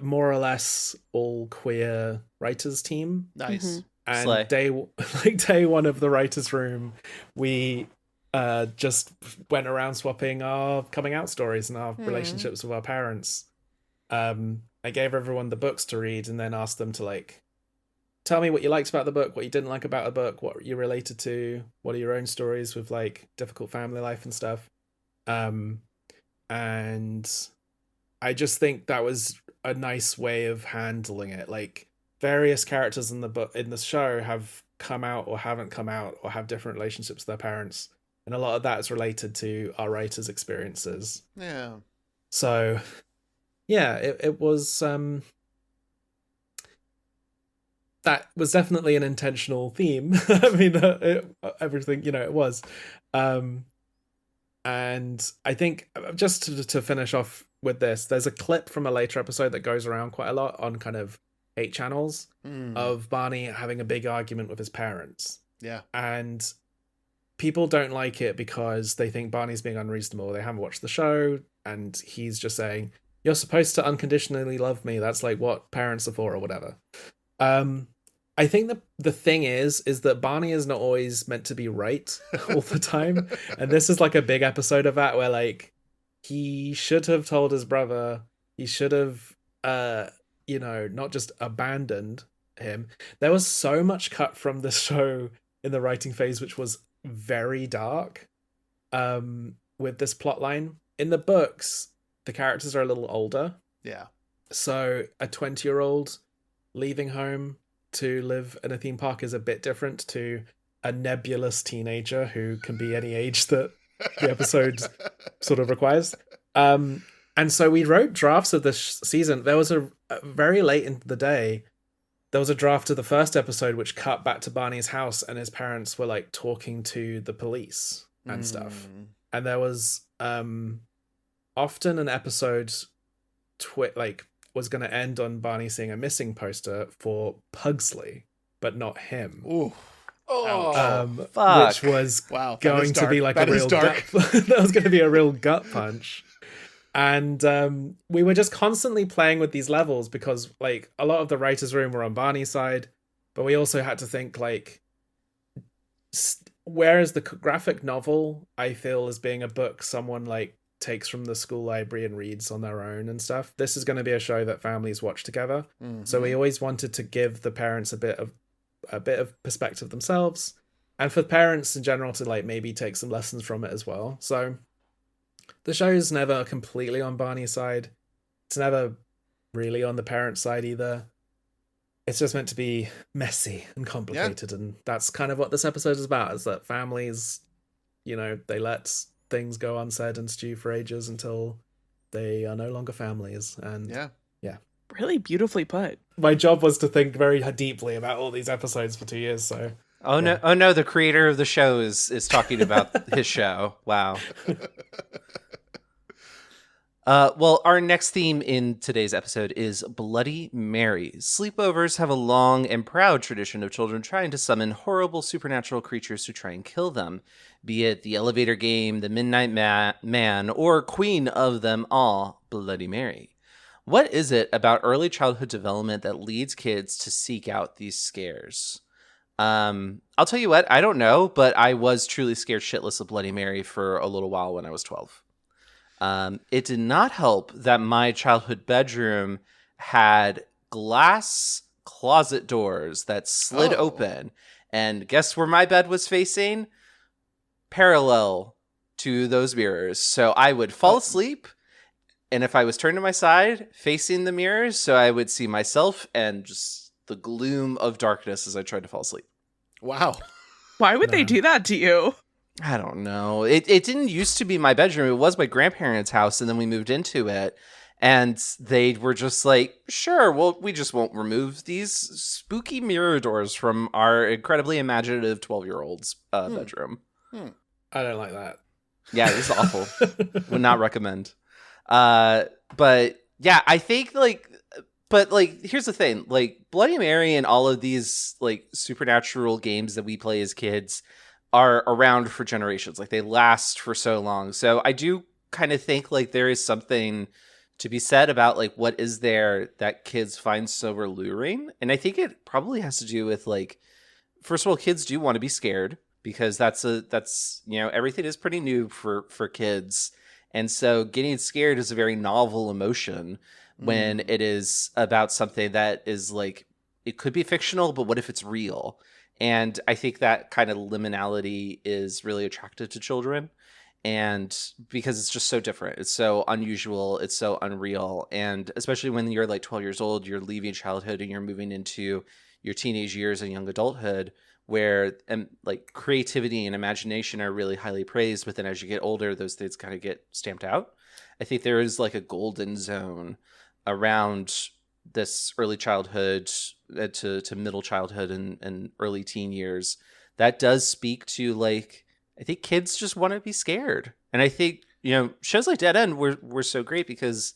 more or less all queer writers team. Nice. And Slay. day one of the writers room, we just went around swapping our coming out stories and our relationships with our parents. I gave everyone the books to read and then asked them to like tell me what you liked about the book, what you didn't like about the book, what you related to, what are your own stories with like difficult family life and stuff. And I just think that was a nice way of handling it. Like various characters in the book, in the show, have come out or haven't come out or have different relationships with their parents. And a lot of that is related to our writers' experiences. Yeah. So yeah, it was that was definitely an intentional theme. I mean, everything, it was. And I think just to finish off with this, there's a clip from a later episode that goes around quite a lot on kind of 8 channels of Barney having a big argument with his parents. Yeah. And people don't like it because they think Barney's being unreasonable. They haven't watched the show, and he's just saying, "You're supposed to unconditionally love me. That's like what parents are for," or whatever. I think the thing is that Barney is not always meant to be right all the time. And this is like a big episode of that where like he should have told his brother, he should have not just abandoned him. There was so much cut from the show in the writing phase which was very dark with this plot line. In the books, the characters are a little older. Yeah. So a 20-year-old leaving home to live in a theme park is a bit different to a nebulous teenager who can be any age that the episode sort of requires. And so we wrote drafts of this season. There was a very late in the day, there was a draft of the first episode which cut back to Barney's house, and his parents were like talking to the police and stuff. And there was often an episode was going to end on Barney seeing a missing poster for Pugsley, but not him. Ooh. Fuck. Which was Wow, going to be like that a real dark. that was going to be a real gut punch. And we were just constantly playing with these levels because like a lot of the writers' room were on Barney's side, but we also had to think like, whereas the graphic novel I feel as being a book someone like takes from the school library and reads on their own and stuff, this is going to be a show that families watch together. So we always wanted to give the parents a bit of perspective themselves, and for parents in general to like maybe take some lessons from it as well. So the show is never completely on Barney's side. It's never really on the parent side either. It's just meant to be messy and complicated. Yeah. And that's kind of what this episode is about, is that families, they let things go unsaid and stew for ages until they are no longer families. And yeah. Really beautifully put. My job was to think very deeply about all these episodes for 2 years. So no, the creator of the show is talking about his show. Wow. Well, our next theme in today's episode is Bloody Mary. Sleepovers have a long and proud tradition of children trying to summon horrible supernatural creatures to try and kill them, be it the elevator game, the Midnight Man, or queen of them all, Bloody Mary. What is it about early childhood development that leads kids to seek out these scares? I'll tell you what, I don't know, but I was truly scared shitless of Bloody Mary for a little while when I was 12. It did not help that my childhood bedroom had glass closet doors that slid open. And guess where my bed was facing? Parallel to those mirrors. So I would fall asleep, and if I was turned to my side, facing the mirrors, so I would see myself and just the gloom of darkness as I tried to fall asleep. Wow. Why would they do that to you? I don't know. It didn't used to be my bedroom. It was my grandparents' house, and then we moved into it. And they were just like, sure, well, we just won't remove these spooky mirror doors from our incredibly imaginative 12-year-old's bedroom. I don't like that. Yeah, it was awful. Would not recommend. But yeah, I think here's the thing, like Bloody Mary and all of these like supernatural games that we play as kids are around for generations. Like they last for so long. So I do kind of think like there is something to be said about like what is there that kids find so alluring. And I think it probably has to do with like, first of all, kids do want to be scared because that's everything is pretty new for kids. And so getting scared is a very novel emotion when it is about something that is like, it could be fictional, but what if it's real? And I think that kind of liminality is really attractive to children. And because it's just so different, it's so unusual, it's so unreal. And especially when you're like 12 years old, you're leaving childhood and you're moving into your teenage years and young adulthood, where like creativity and imagination are really highly praised. But then as you get older, those things kind of get stamped out. I think there is like a golden zone around this early childhood to middle childhood and early teen years that does speak to like, I think kids just want to be scared. And I think, shows like Dead End were so great because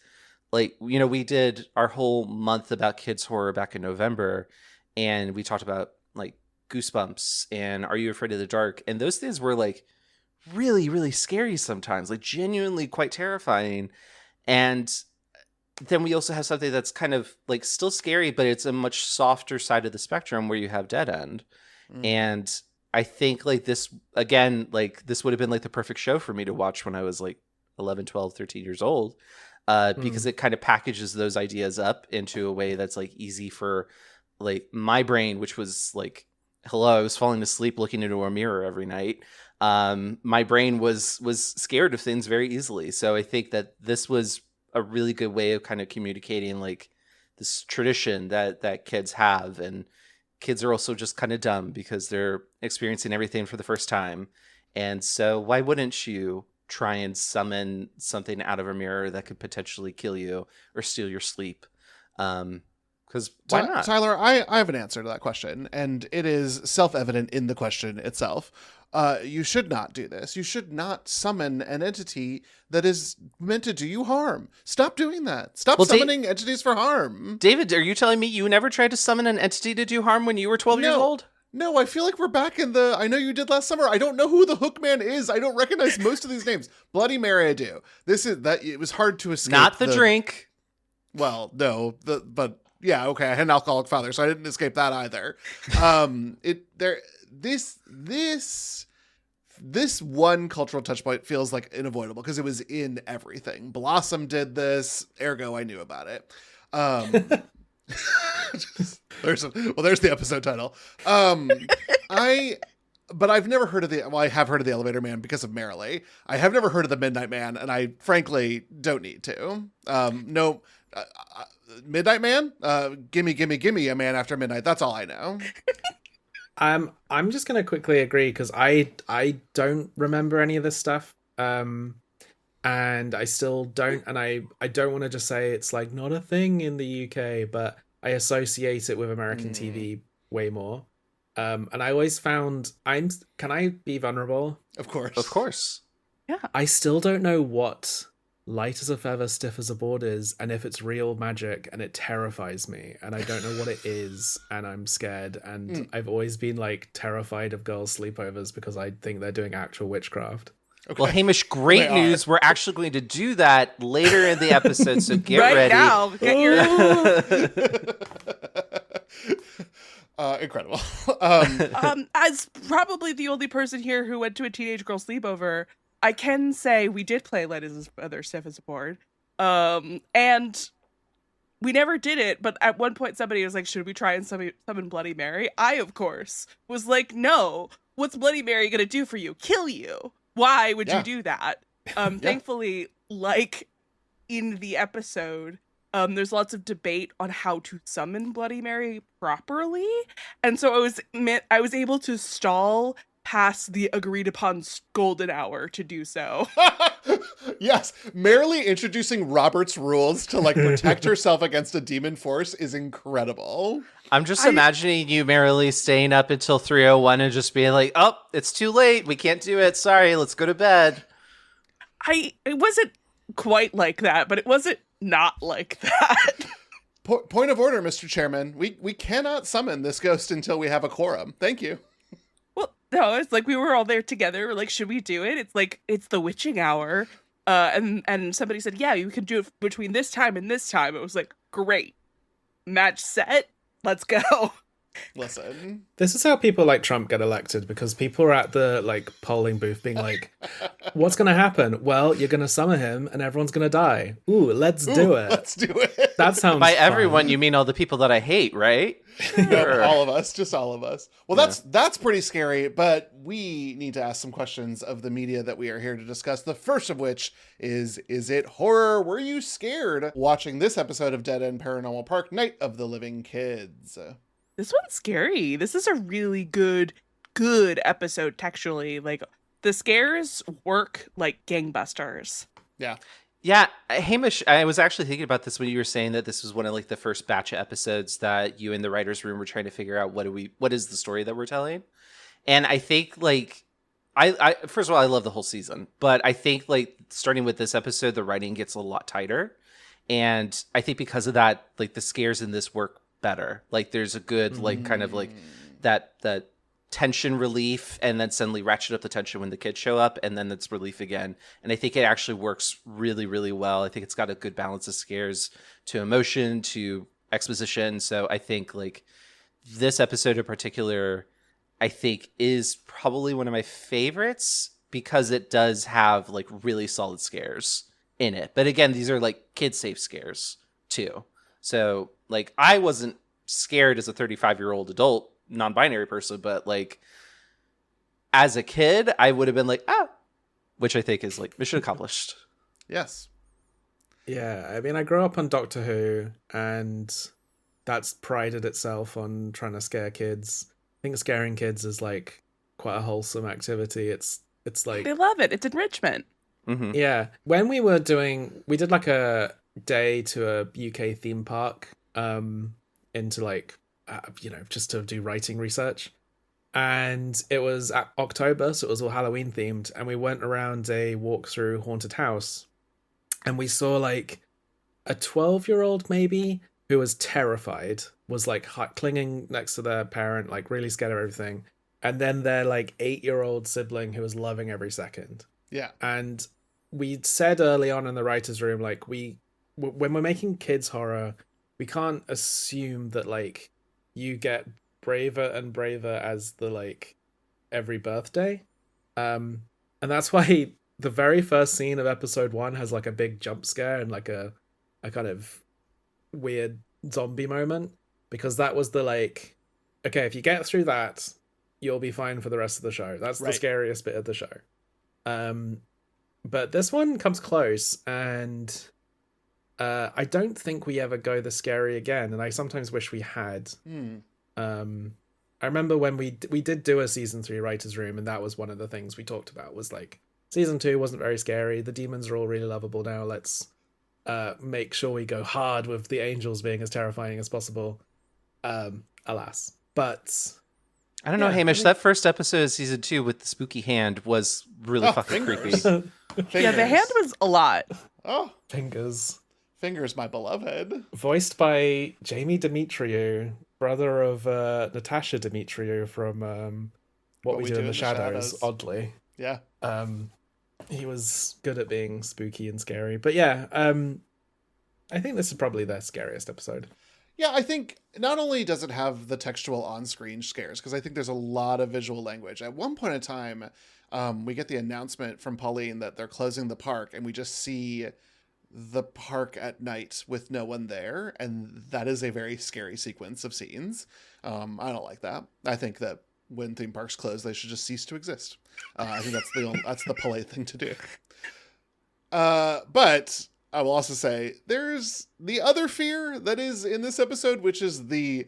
like, we did our whole month about kids horror back in November, and we talked about like Goosebumps and Are You Afraid of the Dark? And those things were like really, really scary sometimes, like genuinely quite terrifying. And then we also have something that's kind of like still scary, but it's a much softer side of the spectrum where you have Dead End. And I think like this, again, like this would have been like the perfect show for me to watch when I was like 11, 12, 13 years old, because it kind of packages those ideas up into a way that's like easy for like my brain, which was like, hello, I was falling asleep looking into a mirror every night. My brain was scared of things very easily. So I think that this was a really good way of kind of communicating like this tradition that kids have. And kids are also just kind of dumb because they're experiencing everything for the first time. And so why wouldn't you try and summon something out of a mirror that could potentially kill you or steal your sleep? Because why not? Tyler, I have an answer to that question, and it is self-evident in the question itself. You should not do this. You should not summon an entity that is meant to do you harm. Stop doing that. Stop summoning entities for harm. David, are you telling me you never tried to summon an entity to do harm when you were 12 years old? No, I feel like we're back in I know you did last summer. I don't know who the Hookman is. I don't recognize most of these names. Bloody Mary, I do. It was hard to escape. Not the drink. Well, no, but yeah, okay. I had an alcoholic father, so I didn't escape that either. This one cultural touch point feels like unavoidable because it was in everything. Blossom did this, ergo I knew about it. There's the episode title. But I've never heard of I have heard of the Elevator Man because of Marilee. I have never heard of the Midnight Man, and I frankly don't need to. No, Midnight Man? Gimme a man after midnight. That's all I know. I'm just gonna quickly agree because I don't remember any of this stuff, and I still don't, and I don't want to just say it's like not a thing in the UK, but I associate it with American TV way more, and I always found can I be vulnerable? Of course. Yeah. I still don't know what light as a feather, stiff as a board is, and if it's real magic, and it terrifies me, and I don't know what it is, and I'm scared, and I've always been like terrified of girls' sleepovers because I think they're doing actual witchcraft. Okay. Well, Hamish, great news. We're actually going to do that later in the episode, so get right ready. Now, get your... Incredible. As probably the only person here who went to a teenage girl sleepover, I can say we did play Light as a Feather, Stiff as a Board. And we never did it, but at one point somebody was like, should we try and summon Bloody Mary? I, of course, was like, no. What's Bloody Mary going to do for you? Kill you. Why would you do that? Thankfully, like in the episode, there's lots of debate on how to summon Bloody Mary properly. And so I was able to stall past the agreed upon golden hour to do so. Yes, merely introducing Robert's rules to like protect herself against a demon force is incredible. I'm just imagining you merrily staying up until 3:01 and just being like, "Oh, it's too late. We can't do it. Sorry, let's go to bed." It wasn't quite like that, but it wasn't not like that. Point of order, Mr. Chairman. We cannot summon this ghost until we have a quorum. Thank you. Well, no, it's like we were all there together. We're like, should we do it? It's like, it's the witching hour. And somebody said, yeah, you can do it between this time and this time. It was like, great. Match set. Let's go. Listen. This is how people like Trump get elected, because people are at the like polling booth being like, what's going to happen? Well, you're going to summon him and everyone's going to die. Ooh, let's do it. Let's do it. That sounds By fun. everyone, you mean all the people that I hate, right? No, all of us, just all of us. Well, that's pretty scary, but we need to ask some questions of the media that we are here to discuss. The first of which is it horror? Were you scared watching this episode of Dead End Paranormal Park, Night of the Living Kids? This one's scary. This is a really good episode textually. Like, the scares work like gangbusters. Yeah. Yeah, Hamish, I was actually thinking about this when you were saying that this was one of like the first batch of episodes that you in the writer's room were trying to figure out what is the story that we're telling. And I think like I first of all, I love the whole season, but I think like starting with this episode, the writing gets a lot tighter. And I think because of that, like the scares in this work better. Like there's a good like kind of like that tension relief, and then suddenly ratchet up the tension when the kids show up, and then it's relief again. And I think it actually works really, really well. I think it's got a good balance of scares to emotion to exposition. So I think like this episode in particular, I think is probably one of my favorites because it does have like really solid scares in it. But again, these are like kid safe scares too. So like I wasn't scared as a 35-year-old adult non-binary person, but like as a kid I would have been like, which I think is like mission accomplished. Yes. Yeah, I mean, I grew up on Doctor Who, and that's prided itself on trying to scare kids. I think scaring kids is like quite a wholesome activity. It's like They love it. It's enrichment. Mm-hmm. Yeah, when we did like a day to a UK theme park into like just to do writing research, and it was at October, so it was all Halloween themed, and we went around a walk through haunted house, and we saw like a 12-year-old maybe who was terrified, was like clinging next to their parent, like really scared of everything, and then their like 8-year-old sibling who was loving every second. Yeah. And we said early on in the writer's room, like when we're making kids horror, we can't assume that like you get braver and braver as the like every birthday. And that's why the very first scene of episode 1 has like a big jump scare and like a kind of weird zombie moment, because that was the like, okay, if you get through that, you'll be fine for the rest of the show. That's right. The scariest bit of the show. But this one comes close, and I don't think we ever go the scary again, and I sometimes wish we had. I remember when we did do a season 3 writers room, and that was one of the things we talked about, was like season 2 wasn't very scary. The demons are all really lovable now. Let's make sure we go hard with the angels being as terrifying as possible. Alas, but I don't know, Hamish. That first episode of season 2 with the spooky hand was really fucking creepy. Yeah, the hand was a lot. Oh, Fingers, my beloved. voiced by Jamie Demetriou, brother of Natasha Demetriou from What We Do in the Shadows. Oddly, yeah. He was good at being spooky and scary. But yeah, I think this is probably their scariest episode. Yeah, I think not only does it have the textual on-screen scares, because I think there's a lot of visual language. At one point in time, we get the announcement from Pauline that they're closing the park, and we just see the park at night with no one there, and that is a very scary sequence of scenes. I don't like that. I think that when theme parks close, they should just cease to exist. I think that's the polite thing to do. But I will also say there's the other fear that is in this episode, which is the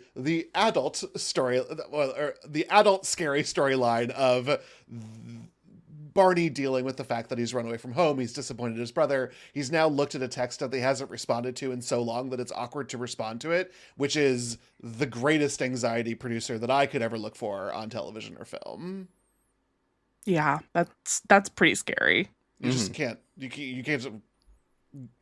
adult story, or the adult scary storyline of Barney dealing with the fact that he's run away from home. He's disappointed his brother. He's now looked at a text that he hasn't responded to in so long that it's awkward to respond to it, which is the greatest anxiety producer that I could ever look for on television or film. Yeah, that's pretty scary. You just can't. You can't.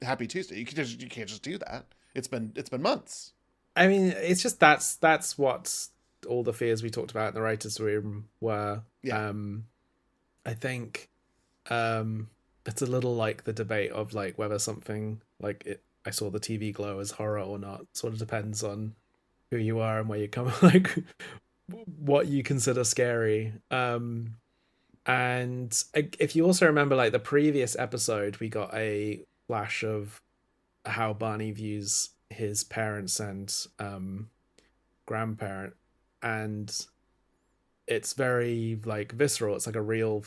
Happy Tuesday. You can't just do that. It's been months. I mean, it's just that's what all the fears we talked about in the writers' room were. Yeah. I think it's a little like the debate of like whether something like I saw the TV glow as horror or not. Sort of depends on who you are and where you come, like what you consider scary. And if you also remember, like the previous episode, we got a flash of how Barney views his parents and grandparent, and it's very like visceral. It's like a real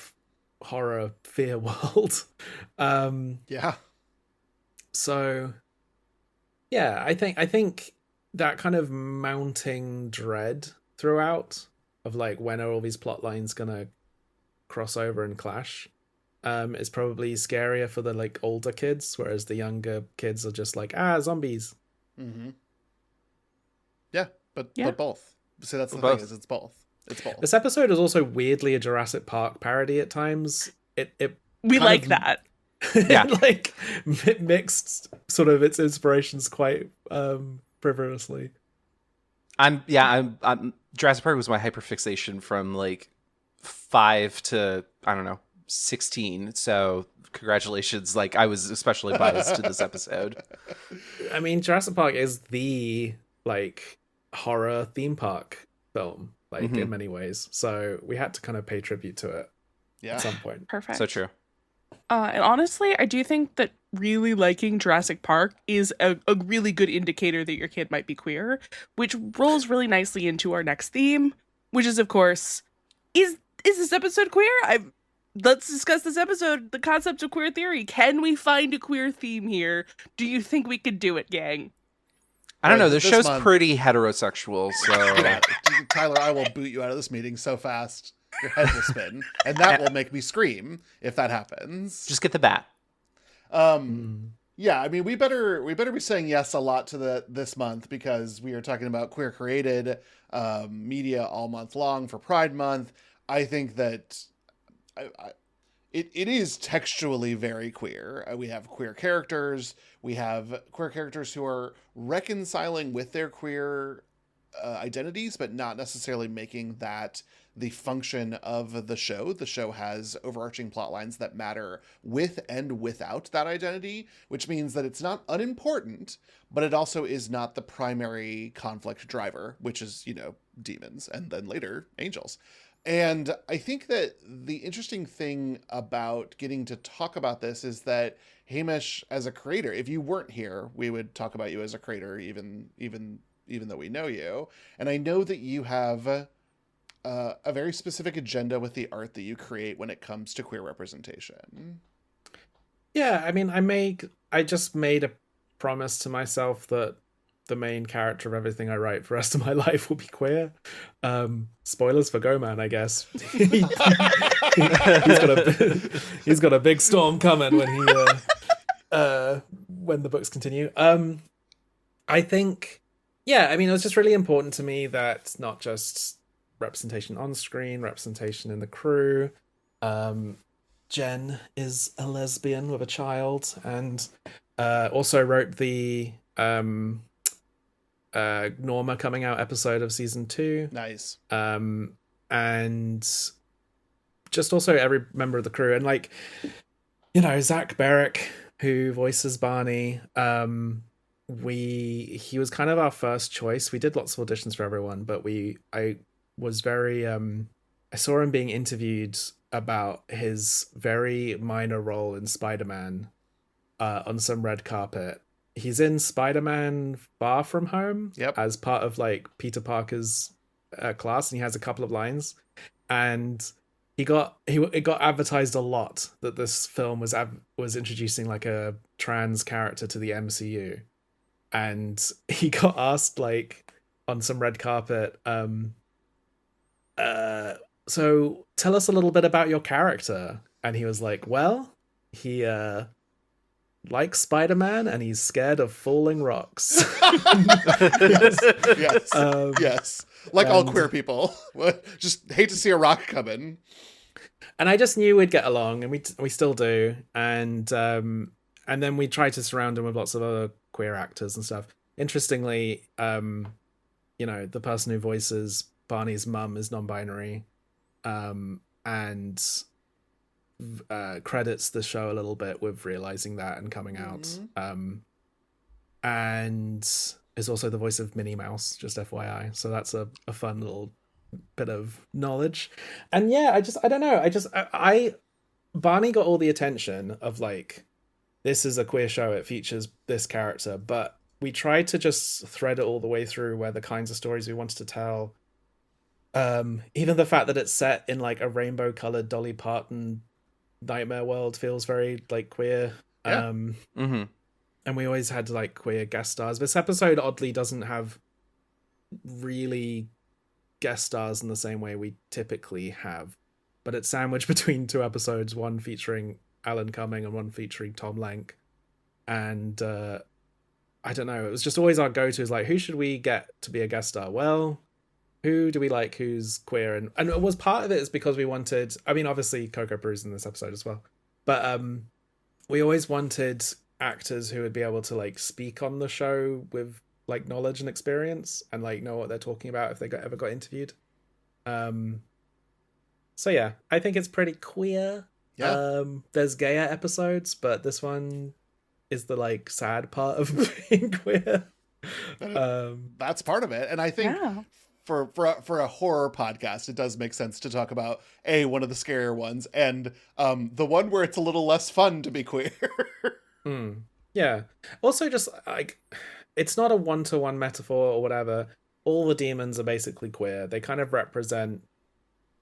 horror fear world. Yeah. So yeah, I think that kind of mounting dread throughout of like when are all these plot lines gonna cross over and clash is probably scarier for the like older kids, whereas the younger kids are just like zombies. Mm-hmm. Yeah, but both. So that's the both. thing, is it's both. It's both. This episode is also weirdly a Jurassic Park parody at times. We like that. Yeah. Like mixed sort of its inspirations quite frivolously. I'm Jurassic Park was my hyperfixation from like 5 to, I don't know, 16. So congratulations. Like I was especially biased to this episode. I mean, Jurassic Park is the like horror theme park film, like in many ways. So we had to kind of pay tribute to it at some point. Perfect. So true. And honestly, I do think that really liking Jurassic Park is a really good indicator that your kid might be queer, which rolls really nicely into our next theme, which is, of course, is this episode queer? Let's discuss this episode, the concept of queer theory. Can we find a queer theme here? Do you think we could do it, gang? I don't know. This show's month, pretty heterosexual, so yeah, Tyler, I will boot you out of this meeting so fast your head will spin, and that will make me scream if that happens. just get the bat. Yeah, I mean, we better be saying yes a lot to this month, because we are talking about queer created media all month long for Pride Month. I think that it is textually very queer. We have queer characters. We have queer characters who are reconciling with their queer identities, but not necessarily making that the function of the show. The show has overarching plot lines that matter with and without that identity, which means that it's not unimportant, but it also is not the primary conflict driver, which is, demons and then later angels. And I think that the interesting thing about getting to talk about this is that Hamish, as a creator, if you weren't here, we would talk about you as a creator, even though we know you. And I know that you have a very specific agenda with the art that you create when it comes to queer representation. Yeah, I mean, I just made a promise to myself that the main character of everything I write for the rest of my life will be queer. Spoilers for Go Man, I guess. he's got a big storm coming when the books continue. I think, yeah, I mean, it was just really important to me that not just representation on screen, representation in the crew. Jen is a lesbian with a child, and also wrote the Norma coming out episode of season 2. Nice. And just also every member of the crew, and like, Zach Barrick, who voices Barney, he was kind of our first choice. We did lots of auditions for everyone, but I was very I saw him being interviewed about his very minor role in Spider-Man on some red carpet. He's in Spider-Man Far From Home as part of like Peter Parker's class, and he has a couple of lines, and it got advertised a lot that this film was introducing like a trans character to the MCU, and he got asked like on some red carpet, so tell us a little bit about your character, and he was like, well, he likes Spider-Man and he's scared of falling rocks. Yes. Like all queer people, just hate to see a rock coming. And I just knew we'd get along, and we still do. And then we try to surround him with lots of other queer actors and stuff. Interestingly, the person who voices Barney's mum is non-binary, and credits the show a little bit with realizing that and coming out. And is also the voice of Minnie Mouse, just FYI. So that's a fun little bit of knowledge. And yeah, I don't know. Barney got all the attention of like, this is a queer show, it features this character, but we tried to just thread it all the way through where the kinds of stories we wanted to tell. Even the fact that it's set in like a rainbow colored Dolly Parton nightmare world feels very like queer. Yeah. And we always had like queer guest stars. This episode oddly doesn't have really guest stars in the same way we typically have, but it's sandwiched between two episodes, one featuring Alan Cumming and one featuring Tom Lenk. And I don't know, it was just always our go-to is like, who should we get to be a guest star? Well, who do we like who's queer? And it was part of it is because we wanted, I mean, obviously Coco Peru's in this episode as well, but we always wanted actors who would be able to like speak on the show with like knowledge and experience and like know what they're talking about if they ever got interviewed. So yeah, I think it's pretty queer. There's gayer episodes, but this one is the like sad part of being queer. That's part of it. And I think for a horror podcast, it does make sense to talk about one of the scarier ones and the one where it's a little less fun to be queer. Yeah. Also, just like, it's not a one-to-one metaphor or whatever. All the demons are basically queer. They kind of represent,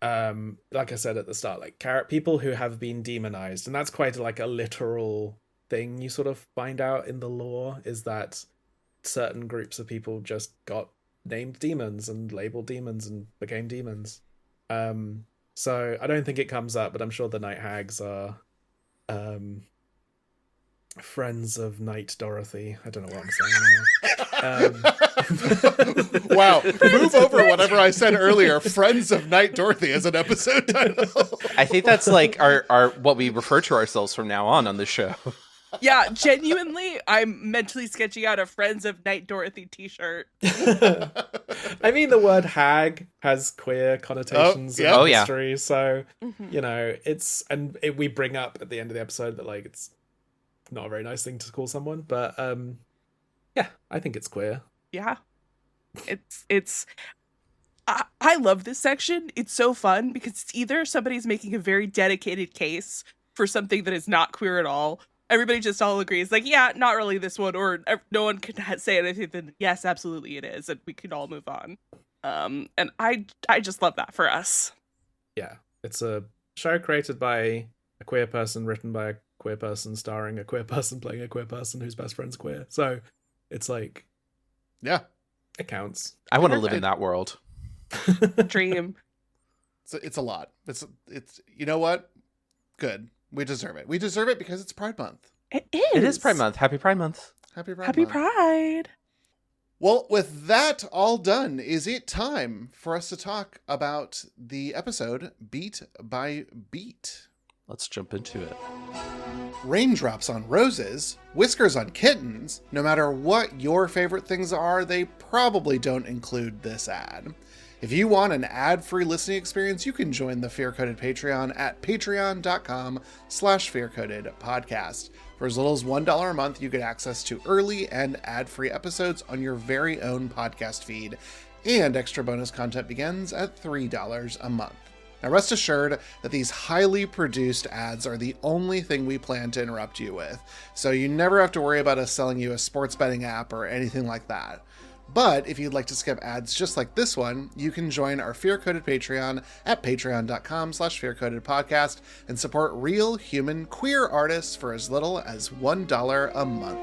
like I said at the start, like people who have been demonized, and that's quite like a literal thing you sort of find out in the lore, is that certain groups of people just got named demons and labeled demons and became demons. So I don't think it comes up, but I'm sure the Night Hags are friends of Night Dorothy. I don't know what I'm saying anymore. Wow. Move over whatever I said earlier. Friends of Night Dorothy as an episode title. I think that's like our what we refer to ourselves from now on the show. Yeah, genuinely, I'm mentally sketching out a Friends of Night Dorothy t-shirt. I mean, the word hag has queer connotations in history, so, you know, we bring up at the end of the episode that, like, it's not a very nice thing to call someone, but, yeah, I think it's queer. Yeah. I love this section. It's so fun because it's either somebody's making a very dedicated case for something that is not queer at all. Everybody just all agrees, like, yeah, not really this one, or no one can say anything, then yes, absolutely it is, and we can all move on. And I just love that for us. Yeah, it's a show created by a queer person, written by a queer person, starring a queer person, playing a queer person whose best friend's queer. So it's like, yeah, it counts. I want to live in that world. Dream. It's a lot. It's you know what? Good. We deserve it. We deserve it because it's Pride Month. It is. It is Pride Month. Happy Pride Month. Happy Pride Happy Month. Pride. Well, with that all done, is it time for us to talk about the episode Beat by Beat? Let's jump into it. Raindrops on roses, whiskers on kittens. No matter what your favorite things are, they probably don't include this ad. If you want an ad-free listening experience, you can join the Fear-Coded Patreon at patreon.com/fearcodedpodcast. For as little as $1 a month, you get access to early and ad-free episodes on your very own podcast feed, and extra bonus content begins at $3 a month. Now rest assured that these highly produced ads are the only thing we plan to interrupt you with, so you never have to worry about us selling you a sports betting app or anything like that. But if you'd like to skip ads just like this one, you can join our Fear-Coded Patreon at patreon.com/fearcodedpodcast and support real, human, queer artists for as little as $1 a month.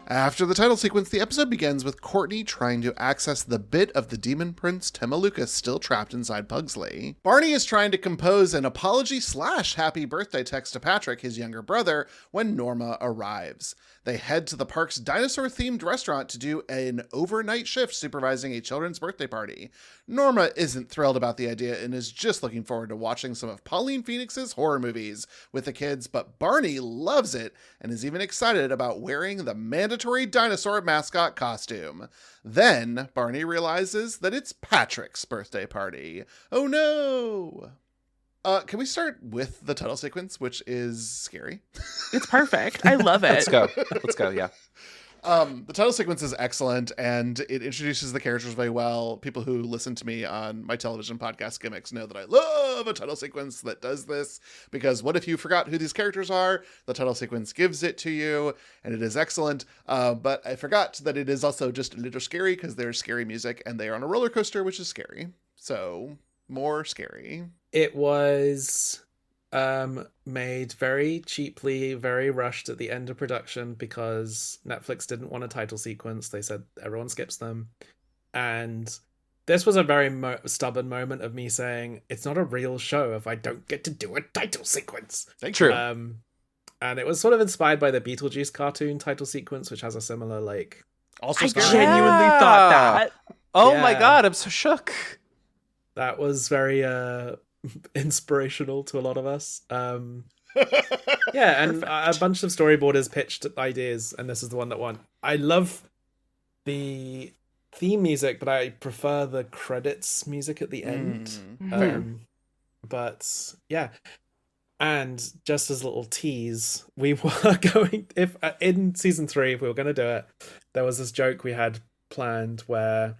After the title sequence, the episode begins with Courtney trying to access the bit of the demon prince Temaluka still trapped inside Pugsley. Barney is trying to compose an apology/happy birthday text to Patrick, his younger brother, when Norma arrives. They head to the park's dinosaur-themed restaurant to do an overnight shift supervising a children's birthday party. Norma isn't thrilled about the idea and is just looking forward to watching some of Pauline Phoenix's horror movies with the kids, but Barney loves it and is even excited about wearing the mandatory dinosaur mascot costume. Then Barney realizes that it's Patrick's birthday party. Oh no! Can we start with the title sequence, which is scary? It's perfect. I love it. Let's go, yeah. The title sequence is excellent, and it introduces the characters very well. People who listen to me on my television podcast gimmicks know that I love a title sequence that does this, because what if you forgot who these characters are? The title sequence gives it to you, and it is excellent. But I forgot that it is also just a little scary, because there's scary music, and they are on a roller coaster, which is scary. So, more scary. It was made very cheaply, very rushed at the end of production because Netflix didn't want a title sequence. They said everyone skips them. And this was a very stubborn moment of me saying, it's not a real show if I don't get to do a title sequence. True. And it was sort of inspired by the Beetlejuice cartoon title sequence, which has a similar, like... Also, I scary. genuinely thought that. Oh Yeah. my god, I'm so shook. That was very inspirational to a lot of us. Yeah, and a bunch of storyboarders pitched ideas, and this is the one that won. I love the theme music, but I prefer the credits music at the end. But yeah, and just as a little tease, we were going, if in season 3, if we were going to do it, there was this joke we had planned where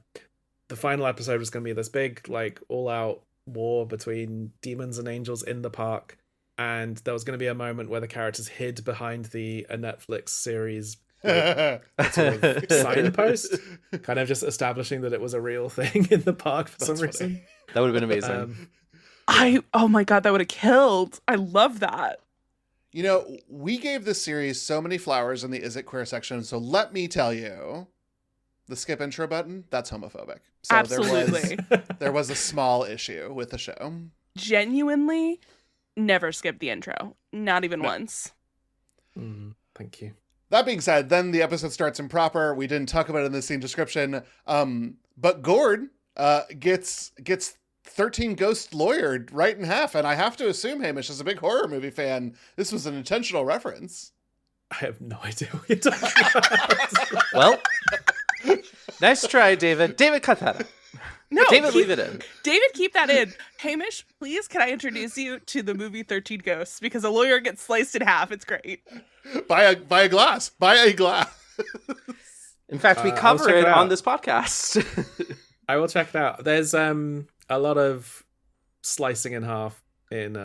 the final episode was going to be this big, like, all-out war between demons and angels in the park, and there was going to be a moment where the characters hid behind a Netflix series sort of signpost, kind of just establishing that it was a real thing in the park for some reason. That would have been amazing. Oh my god, that would have killed. I love that. You know, we gave this series so many flowers in the Is It Queer section, so let me tell you, the skip intro button, that's homophobic. So Absolutely. there was a small issue with the show. Genuinely, never skip the intro. Not even once. Thank you. That being said, then the episode starts in proper. We didn't talk about it in the scene description. But Gord gets 13 Ghost lawyered right in half. And I have to assume, Hamish, as a big horror movie fan, this was an intentional reference. I have no idea what you're talking about. Well, nice try, David. David, cut that out. No, David, leave it in. David, keep that in. Hamish, please, can I introduce you to the movie 13 Ghosts? Because a lawyer gets sliced in half. It's great. Buy a glass. Buy a glass. In fact, we cover it on this podcast. I will check it out. There's a lot of slicing in half in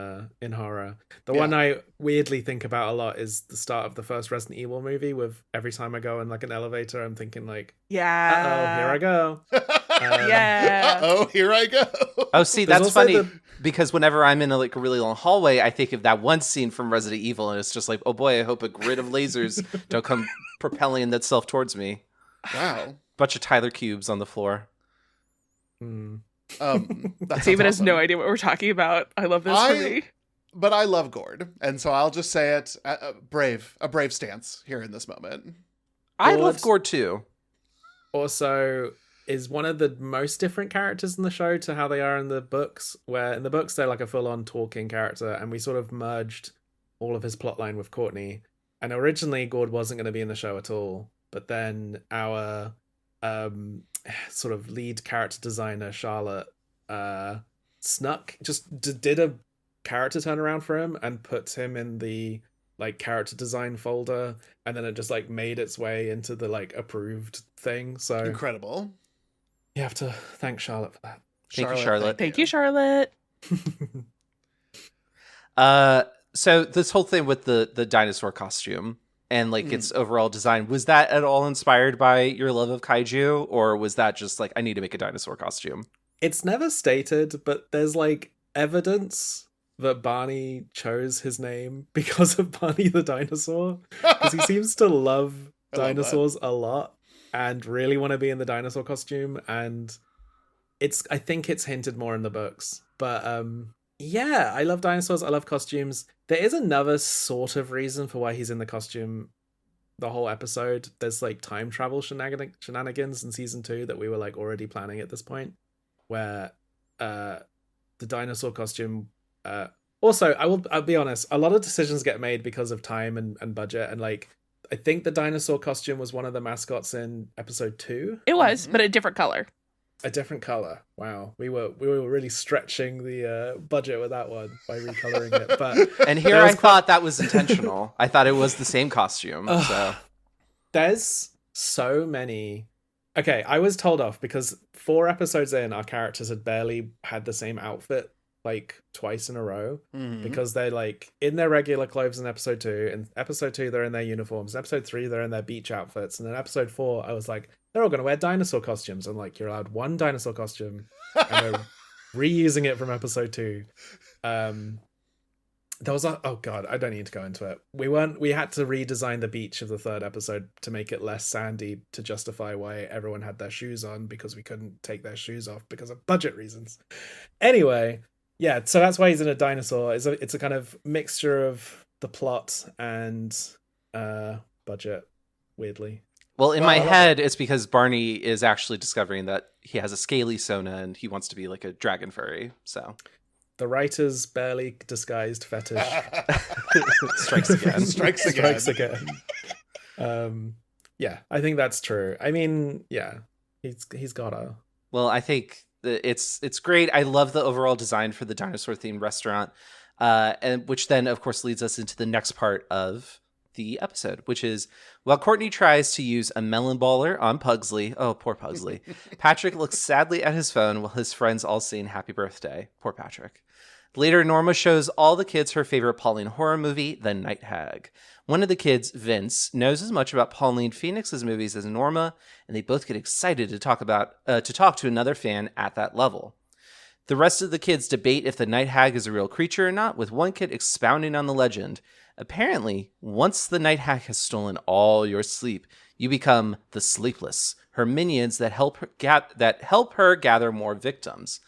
horror. The one I weirdly think about a lot is the start of the first Resident Evil movie, with every time I go in like an elevator, I'm thinking like, yeah, here I go. Yeah. Here I go. Oh, see, that's funny because whenever I'm in a really long hallway, I think of that one scene from Resident Evil, and it's just like, oh boy, I hope a grid of lasers don't come propelling itself towards me. Wow. Bunch of Tyler cubes on the floor. David has no idea what we're talking about. I love this for me. But I love Gord, and so I'll just say it: a brave stance here in this moment. I love Gord too. Also, is one of the most different characters in the show to how they are in the books. Where in the books they're like a full-on talking character, and we sort of merged all of his plotline with Courtney. And originally, Gord wasn't going to be in the show at all, but then our sort of lead character designer Charlotte did a character turnaround for him and put him in the like character design folder, and then it just like made its way into the like approved thing. So incredible. You have to thank Charlotte for that. Thank you, Charlotte. Thank you, Charlotte. So this whole thing with the dinosaur costume, and like its overall design. Was that at all inspired by your love of kaiju, or was that just like, I need to make a dinosaur costume? It's never stated, but there's like evidence that Barney chose his name because of Barney the dinosaur, because he seems to love dinosaurs a lot and really want to be in the dinosaur costume. And I think it's hinted more in the books, but yeah, I love dinosaurs. I love costumes. There is another sort of reason for why he's in the costume the whole episode. There's like time travel shenanigans in season 2 that we were like already planning at this point, where the dinosaur costume also, I'll be honest, a lot of decisions get made because of time and budget, and like I think the dinosaur costume was one of the mascots in episode 2. It was, but a different color. A different color. Wow, we were really stretching the budget with that one by recoloring it. But and here I thought that was intentional. I thought it was the same costume. So there's so many. Okay, I was told off because 4 episodes in, our characters had barely had the same outfit like twice in a row, because they're like in their regular clothes in episode 2. In episode 2, they're in their uniforms. In episode 3, they're in their beach outfits. And in episode 4, I was like, they're all going to wear dinosaur costumes. I'm like, you're allowed one dinosaur costume, and they're reusing it from episode 2. There was oh god, I don't need to go into it. We had to redesign the beach of the 3rd episode to make it less sandy to justify why everyone had their shoes on, because we couldn't take their shoes off because of budget reasons. Anyway, yeah, so that's why he's in a dinosaur. It's a kind of mixture of the plot and budget, weirdly. Well, in my head, it's because Barney is actually discovering that he has a scaly Sona and he wants to be like a dragon furry. So the writer's barely disguised fetish strikes again. Strikes again. Yeah, I think that's true. I mean, yeah, he's gotta. Well, I think it's great. I love the overall design for the dinosaur themed restaurant, and which then of course leads us into the next part of the episode, which is while Courtney tries to use a melon baller on Pugsley. Oh, poor Pugsley. Patrick looks sadly at his phone while his friends all sing happy birthday. Poor Patrick. Later, Norma shows all the kids her favorite Pauline horror movie, The Night Hag. One of the kids, Vince, knows as much about Pauline Phoenix's movies as Norma, and they both get excited to talk to another fan at that level. The rest of the kids debate if the Night Hag is a real creature or not, with one kid expounding on the legend. Apparently, once the Night Hag has stolen all your sleep, you become the Sleepless, her minions that help her gather more victims.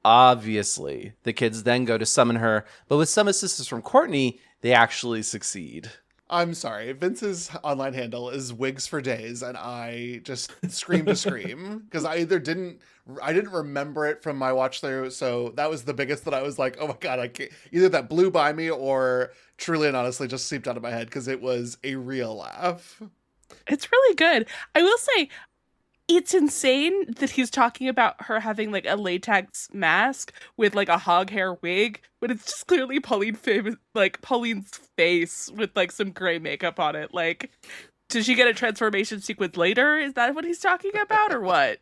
Obviously, the kids then go to summon her, but with some assistance from Courtney, they actually succeed. I'm sorry, Vince's online handle is Wigs for Days, and I just scream to scream because I didn't remember it from my watch through, so that was the biggest that I was like, oh my god, I can't. Either that blew by me or truly and honestly just seeped out of my head because it was a real laugh. It's really good. I will say, it's insane that he's talking about her having like a latex mask with like a hog hair wig, but it's just clearly Pauline's face with like some gray makeup on it. Like, did she get a transformation sequence later? Is that what he's talking about, or what?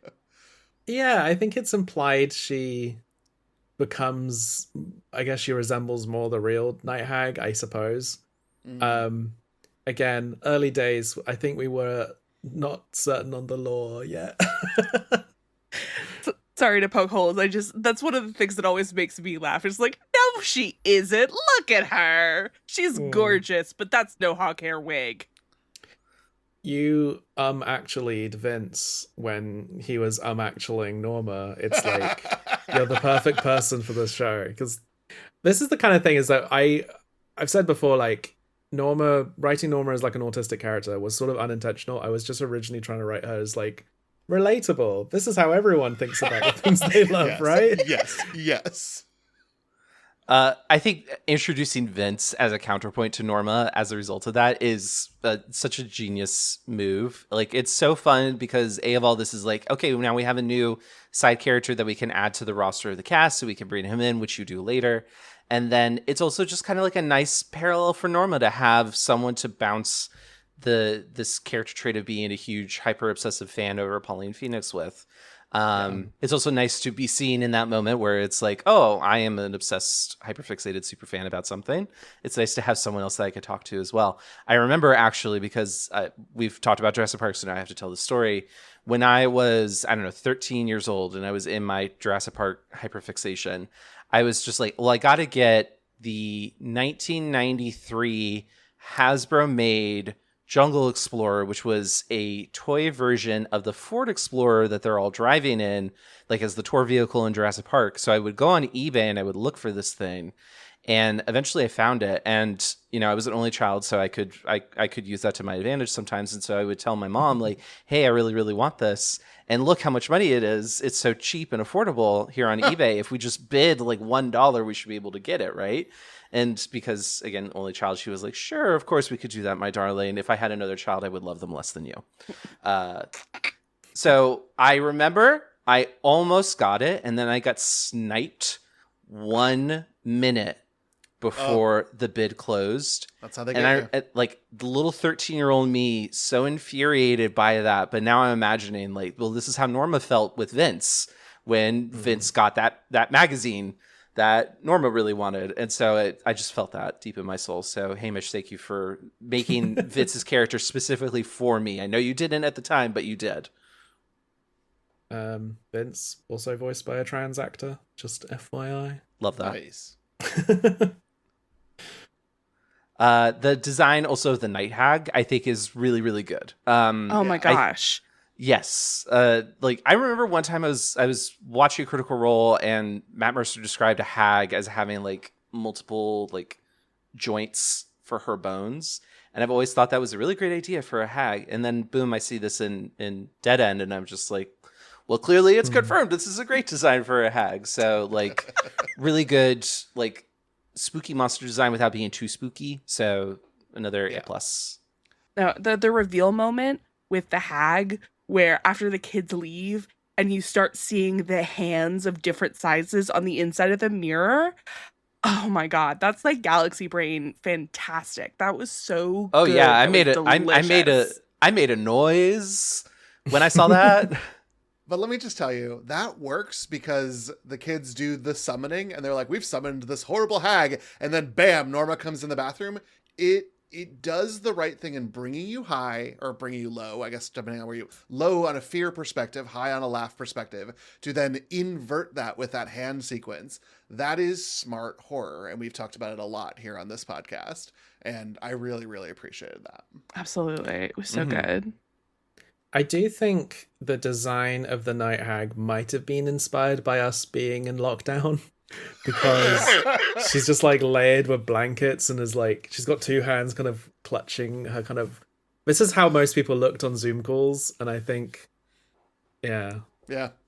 Yeah, I think it's implied she becomes, I guess she resembles more the real Night Hag, I suppose. Again, early days, I think we were not certain on the lore yet. Sorry to poke holes. That's one of the things that always makes me laugh. It's like, no, she isn't. Look at her. She's gorgeous, but that's no hog hair wig. You actually Vince when he was actuallying Norma. It's like you're the perfect person for this show, because this is the kind of thing is that I've said before, like, writing Norma as like an autistic character was sort of unintentional. I was just originally trying to write her as like relatable. This is how everyone thinks about the things they love, yes, right? Yes. I think introducing Vince as a counterpoint to Norma as a result of that is such a genius move. Like, it's so fun because of all this is like, okay, now we have a new side character that we can add to the roster of the cast, so we can bring him in, which you do later. And then it's also just kind of like a nice parallel for Norma to have someone to bounce this character trait of being a huge hyper obsessive fan over Pauline Phoenix with. It's also nice to be seen in that moment where it's like, oh, I am an obsessed, hyperfixated super fan about something. It's nice to have someone else that I could talk to as well. I remember actually, because we've talked about Jurassic Park, so now I have to tell the story. When I was, 13 years old and I was in my Jurassic Park hyperfixation, I was just like, well, I got to get the 1993 Hasbro made Jungle Explorer, which was a toy version of the Ford Explorer that they're all driving in, like as the tour vehicle in Jurassic Park. So I would go on eBay and I would look for this thing, and eventually I found it. And I was an only child, so I could use that to my advantage sometimes. And so I would tell my mom, like, "Hey, I really, really want this, and look how much money it is. It's so cheap and affordable here on eBay. If we just bid like $1, we should be able to get it, right?" And because, again, only child, she was like, sure, of course we could do that, my darling. If I had another child, I would love them less than you. So I remember I almost got it, and then I got sniped 1 minute before the bid closed. That's how they get you. And like the little 13-year-old me, so infuriated by that. But now I'm imagining, like, well, this is how Norma felt with Vince when Vince got that magazine that Norma really wanted. And so I just felt that deep in my soul. So Hamish, thank you for making Vince's character specifically for me. I know you didn't at the time, but you did. Vince, also voiced by a trans actor, just FYI. Love that. Nice. The design also of the Night Hag, I think, is really, really good. Oh my gosh. Yes. Like I remember one time I was watching Critical Role, and Matt Mercer described a hag as having like multiple like joints for her bones. And I've always thought that was a really great idea for a hag. And then boom, I see this in Dead End, and I'm just like, well, clearly it's confirmed. This is a great design for a hag. So like really good like spooky monster design without being too spooky. So another A+. No, the reveal moment with the hag, where after the kids leave and you start seeing the hands of different sizes on the inside of the mirror. Oh my god, that's like Galaxy Brain fantastic. That was so good. Yeah, I made a noise when I saw that. But let me just tell you, that works because the kids do the summoning and they're like, we've summoned this horrible hag, and then bam, Norma comes in the bathroom. It does the right thing in bringing you high, or bringing you low, I guess, depending on where you... Low on a fear perspective, high on a laugh perspective, to then invert that with that hand sequence. That is smart horror, and we've talked about it a lot here on this podcast, and I really, really appreciated that. Absolutely. It was so good. I do think the design of the Night Hag might have been inspired by us being in lockdown. Because she's just like layered with blankets and is like, she's got two hands kind of clutching her kind of... This is how most people looked on Zoom calls, and I think, yeah.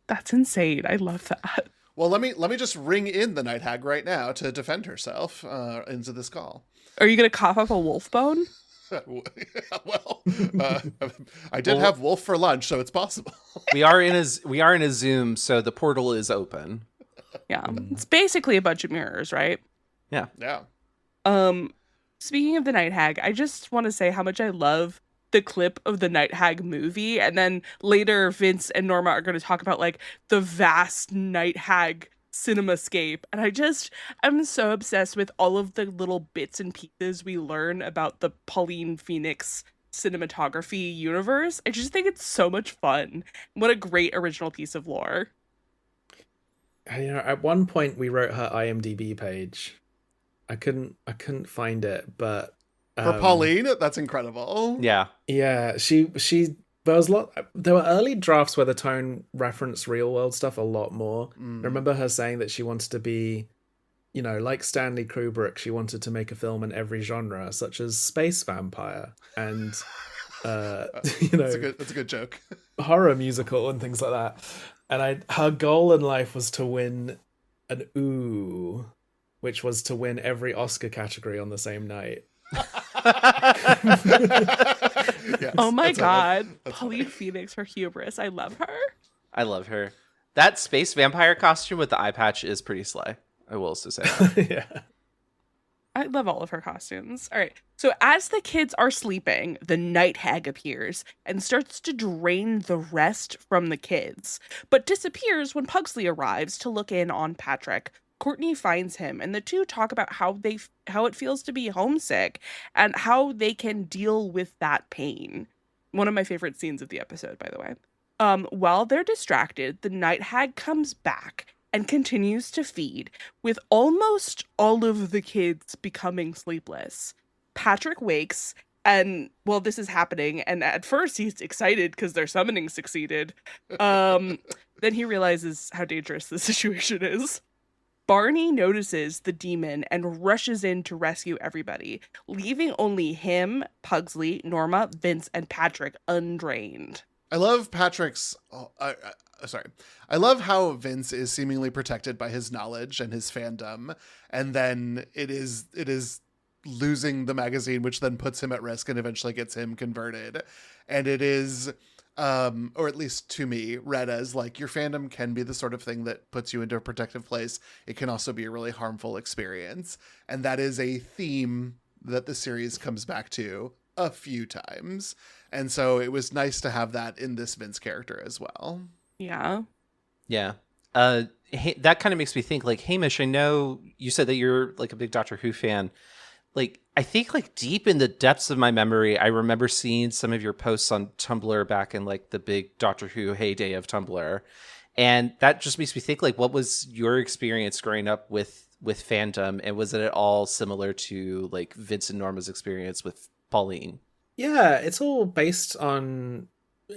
That's insane. I love that. Well, let me just ring in the Night Hag right now to defend herself into this call. Are you gonna cough up a wolf bone? Well, I did have wolf for lunch, so it's possible. we are in a Zoom, so the portal is open. Yeah, it's basically a bunch of mirrors, right? Yeah. Speaking of the Night Hag, I just want to say how much I love the clip of the Night Hag movie, and then later Vince and Norma are going to talk about like the vast Night Hag cinemascape, and I'm so obsessed with all of the little bits and pieces we learn about the Pauline Phoenix cinematography universe. I just think it's so much fun. What a great original piece of lore. You know, at one point we wrote her IMDb page. I couldn't find it, but for Pauline, that's incredible. Yeah, she there were early drafts where the tone referenced real world stuff a lot more. I remember her saying that she wanted to be, you know, like Stanley Kubrick, she wanted to make a film in every genre, such as space vampire and you know, that's a good joke. Horror musical and things like that. And her goal in life was to win an OO, which was to win every Oscar category on the same night. Yes, oh my god, Pauline Phoenix, her hubris. I love her. That space vampire costume with the eye patch is pretty slay. I will also say that. Yeah. I love all of her costumes. All right. So as the kids are sleeping, the night hag appears and starts to drain the rest from the kids, but disappears when Pugsley arrives to look in on Patrick. Courtney finds him, and the two talk about how it feels to be homesick and how they can deal with that pain. One of my favorite scenes of the episode, by the way. While they're distracted, the night hag comes back and continues to feed, with almost all of the kids becoming sleepless. Patrick wakes, and, well, this is happening, and at first he's excited because their summoning succeeded. Then he realizes how dangerous the situation is. Barney notices the demon and rushes in to rescue everybody, leaving only him, Pugsley, Norma, Vince, and Patrick undrained. I love Patrick's... I love how Vince is seemingly protected by his knowledge and his fandom, and then it is losing the magazine, which then puts him at risk and eventually gets him converted. And it is, or at least to me, read as like, your fandom can be the sort of thing that puts you into a protective place. It can also be a really harmful experience. And that is a theme that the series comes back to a few times. And so it was nice to have that in this Vince character as well. Yeah. Yeah. That kind of makes me think, like, Hamish, I know you said that you're like a big Doctor Who fan. Like, I think like deep in the depths of my memory, I remember seeing some of your posts on Tumblr back in like the big Doctor Who heyday of Tumblr. And that just makes me think, like, what was your experience growing up with fandom? And was it at all similar to like Vince and Norma's experience with Pauline? Yeah, it's all based on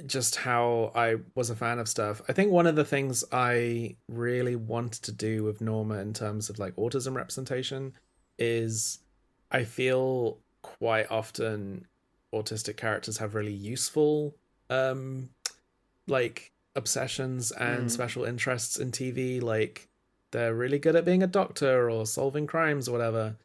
just how I was a fan of stuff. I think one of the things I really wanted to do with Norma in terms of like autism representation is I feel quite often autistic characters have really useful like obsessions and special interests in TV. Like they're really good at being a doctor or solving crimes or whatever.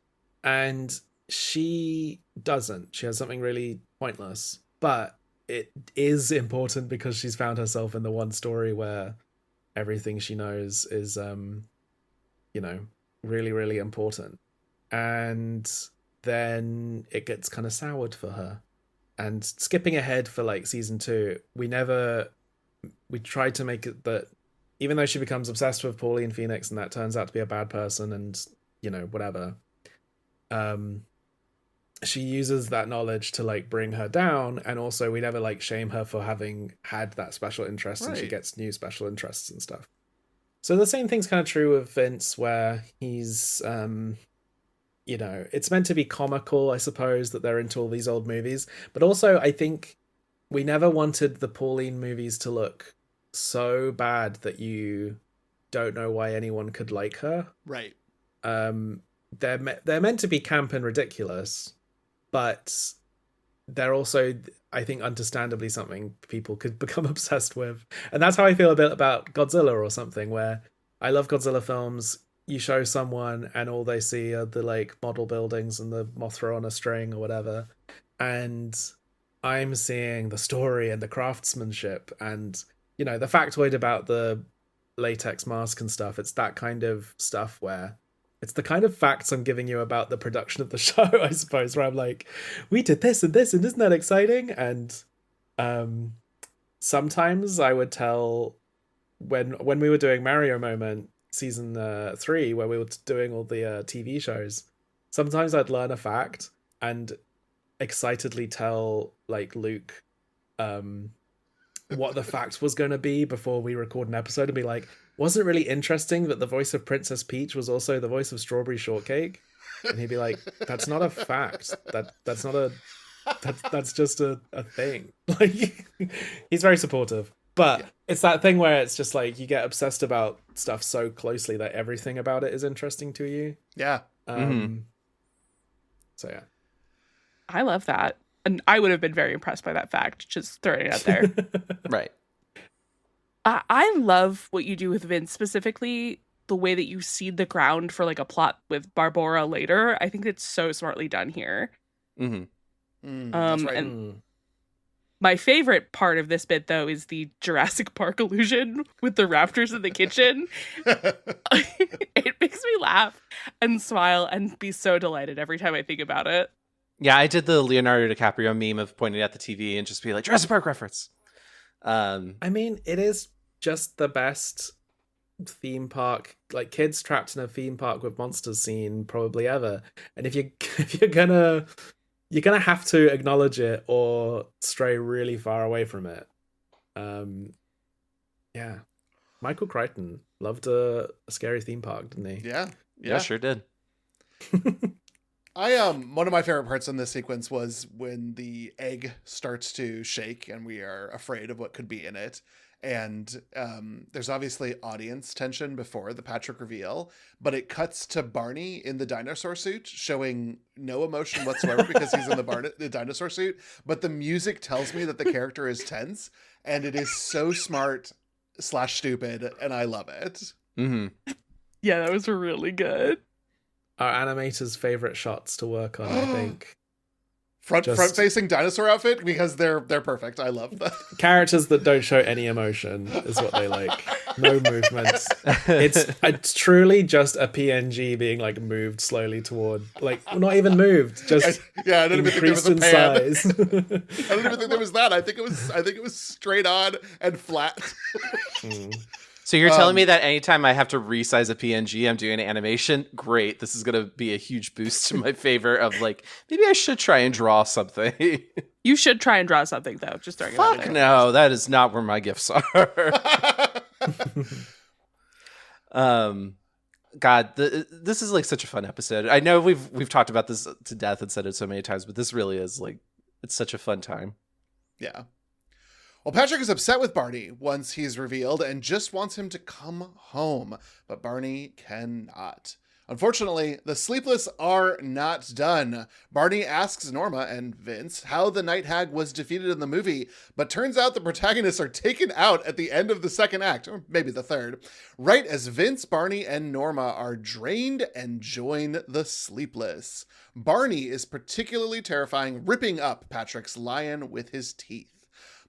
And she doesn't. She has something really pointless. But it is important because she's found herself in the one story where everything she knows is, really, really important. And then it gets kind of soured for her. And skipping ahead for like season 2, we tried to make it that even though she becomes obsessed with Pauline Phoenix and that turns out to be a bad person and, whatever, she uses that knowledge to like bring her down, and also we never like shame her for having had that special interest, right. And she gets new special interests and stuff. So the same thing's kind of true with Vince, where he's it's meant to be comical, I suppose, that they're into all these old movies, but also I think we never wanted the Pauline movies to look so bad that you don't know why anyone could like her. Right. They're meant to be camp and ridiculous, but they're also, I think, understandably something people could become obsessed with. And that's how I feel a bit about Godzilla or something, where I love Godzilla films. You show someone and all they see are the like model buildings and the Mothra on a string or whatever. And I'm seeing the story and the craftsmanship and, the factoid about the latex mask and stuff. It's that kind of stuff where it's the kind of facts I'm giving you about the production of the show, I suppose, where I'm like, we did this and this, and isn't that exciting? And sometimes I would tell, when we were doing Mario Moment season 3, where we were doing all the TV shows, sometimes I'd learn a fact and excitedly tell like Luke what the fact was going to be before we record an episode, and be like, wasn't it really interesting that the voice of Princess Peach was also the voice of Strawberry Shortcake? And he'd be like, that's not a fact. That's just a thing. Like, he's very supportive. But it's that thing where it's just like you get obsessed about stuff so closely that everything about it is interesting to you. Yeah. So yeah. I love that. And I would have been very impressed by that fact, just throwing it out there. Right. I love what you do with Vince, specifically the way that you seed the ground for like a plot with Barbara later. I think it's so smartly done here. That's right. My favorite part of this bit, though, is the Jurassic Park illusion with the raptors in the kitchen. It makes me laugh and smile and be so delighted every time I think about it. Yeah, I did the Leonardo DiCaprio meme of pointing at the TV and just be like, Jurassic Park reference. I mean, it is just the best theme park, like kids trapped in a theme park with monsters scene probably ever. And if you're gonna have to acknowledge it or stray really far away from it. Yeah. Michael Crichton loved a scary theme park, didn't he? Yeah, sure did. One of my favorite parts in this sequence was when the egg starts to shake and we are afraid of what could be in it. And there's obviously audience tension before the Patrick reveal, but it cuts to Barney in the dinosaur suit, showing no emotion whatsoever because he's in the dinosaur suit. But the music tells me that the character is tense, and it is so smart / stupid, and I love it. Mm-hmm. Yeah, that was really good. Our animator's favorite shots to work on, I think. Front facing dinosaur outfit, because they're perfect. I love them. Characters that don't show any emotion is what they like. No movements. It's truly just a PNG being like moved slowly toward, like, not even moved, just I didn't even think there was increased in size. I didn't even think there was that. I think it was straight on and flat. So you're telling me that anytime I have to resize a PNG, I'm doing animation? Great. This is going to be a huge boost to my favor of like, maybe I should try and draw something. You should try and draw something, though. Just throwing it out there. No, that is not where my gifts are. God, this is like such a fun episode. I know we've talked about this to death and said it so many times, but this really is like, it's such a fun time. Yeah. Well, Patrick is upset with Barney once he's revealed and just wants him to come home, but Barney cannot. Unfortunately, the Sleepless are not done. Barney asks Norma and Vince how the Night Hag was defeated in the movie, but turns out the protagonists are taken out at the end of the second act, or maybe the third, right as Vince, Barney, and Norma are drained and join the Sleepless. Barney is particularly terrifying, ripping up Patrick's lion with his teeth.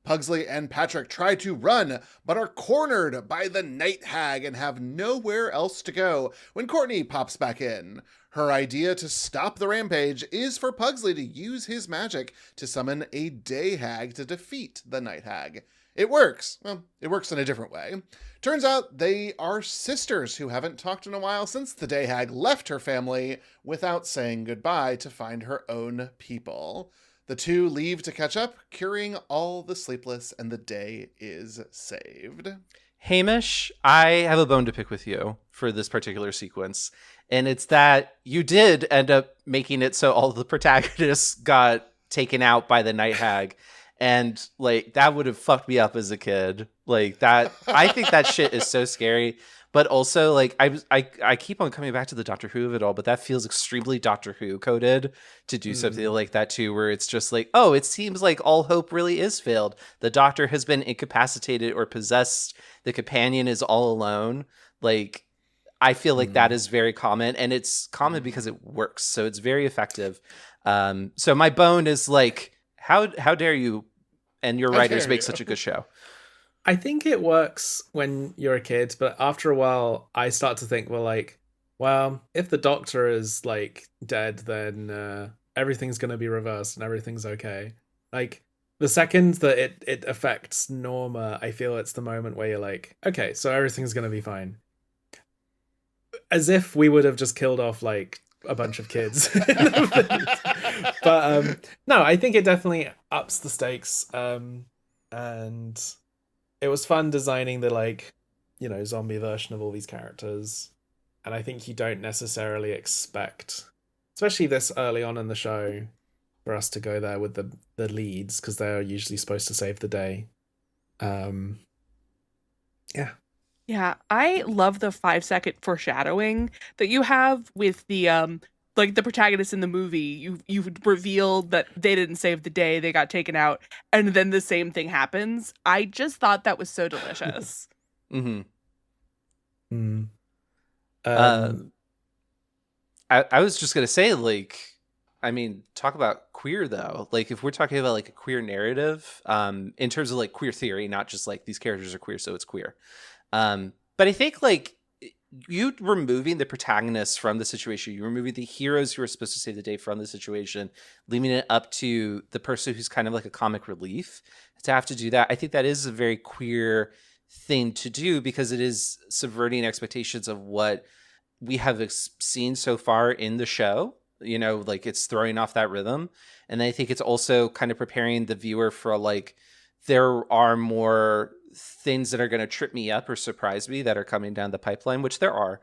Pugsley and Patrick try to run, but are cornered by the Night Hag and have nowhere else to go when Courtney pops back in. Her idea to stop the rampage is for Pugsley to use his magic to summon a Day Hag to defeat the Night Hag. It works. Well, it works in a different way. Turns out they are sisters who haven't talked in a while since the Day Hag left her family without saying goodbye to find her own people. The two leave to catch up, curing all the Sleepless, and the day is saved. Hamish, I have a bone to pick with you for this particular sequence. And it's that you did end up making it so all the protagonists got taken out by the Night Hag. And like, that would have fucked me up as a kid. Like that, I think that shit is so scary. But also, like, I keep on coming back to the Doctor Who of it all, but that feels extremely Doctor Who coded to do something like that too, where it's just like, oh, it seems like all hope really is failed. The Doctor has been incapacitated or possessed. The companion is all alone. Like, I feel like that is very common, and it's common because it works, so it's very effective. So my bone is like, how dare you and your writers make such a good show? I think it works when you're a kid, but after a while, I start to think, well, if the Doctor is like dead, then everything's going to be reversed and everything's okay. Like the second that it affects Norma, I feel it's the moment where you're like, okay, so everything's going to be fine. As if we would have just killed off like a bunch of kids. But no, I think it definitely ups the stakes. And it was fun designing the, like, you know, zombie version of all these characters. And I think you don't necessarily expect, especially this early on in the show, for us to go there with the leads, because they're usually supposed to save the day. Yeah. Yeah, I love the 5-second foreshadowing that you have with the like the protagonist in the movie. You revealed that they didn't save the day, they got taken out, and then the same thing happens. I just thought that was so delicious. I was just gonna say, like, I mean, talk about queer though. Like if we're talking about like a queer narrative, in terms of like queer theory, not just like these characters are queer, so it's queer. But I think like you removing the protagonists from the situation, you removing the heroes who are supposed to save the day from the situation, leaving it up to the person who's kind of like a comic relief to have to do that. I think that is a very queer thing to do because it is subverting expectations of what we have seen so far in the show. You know, like it's throwing off that rhythm. And I think it's also kind of preparing the viewer for like, there are more things that are going to trip me up or surprise me that are coming down the pipeline, which there are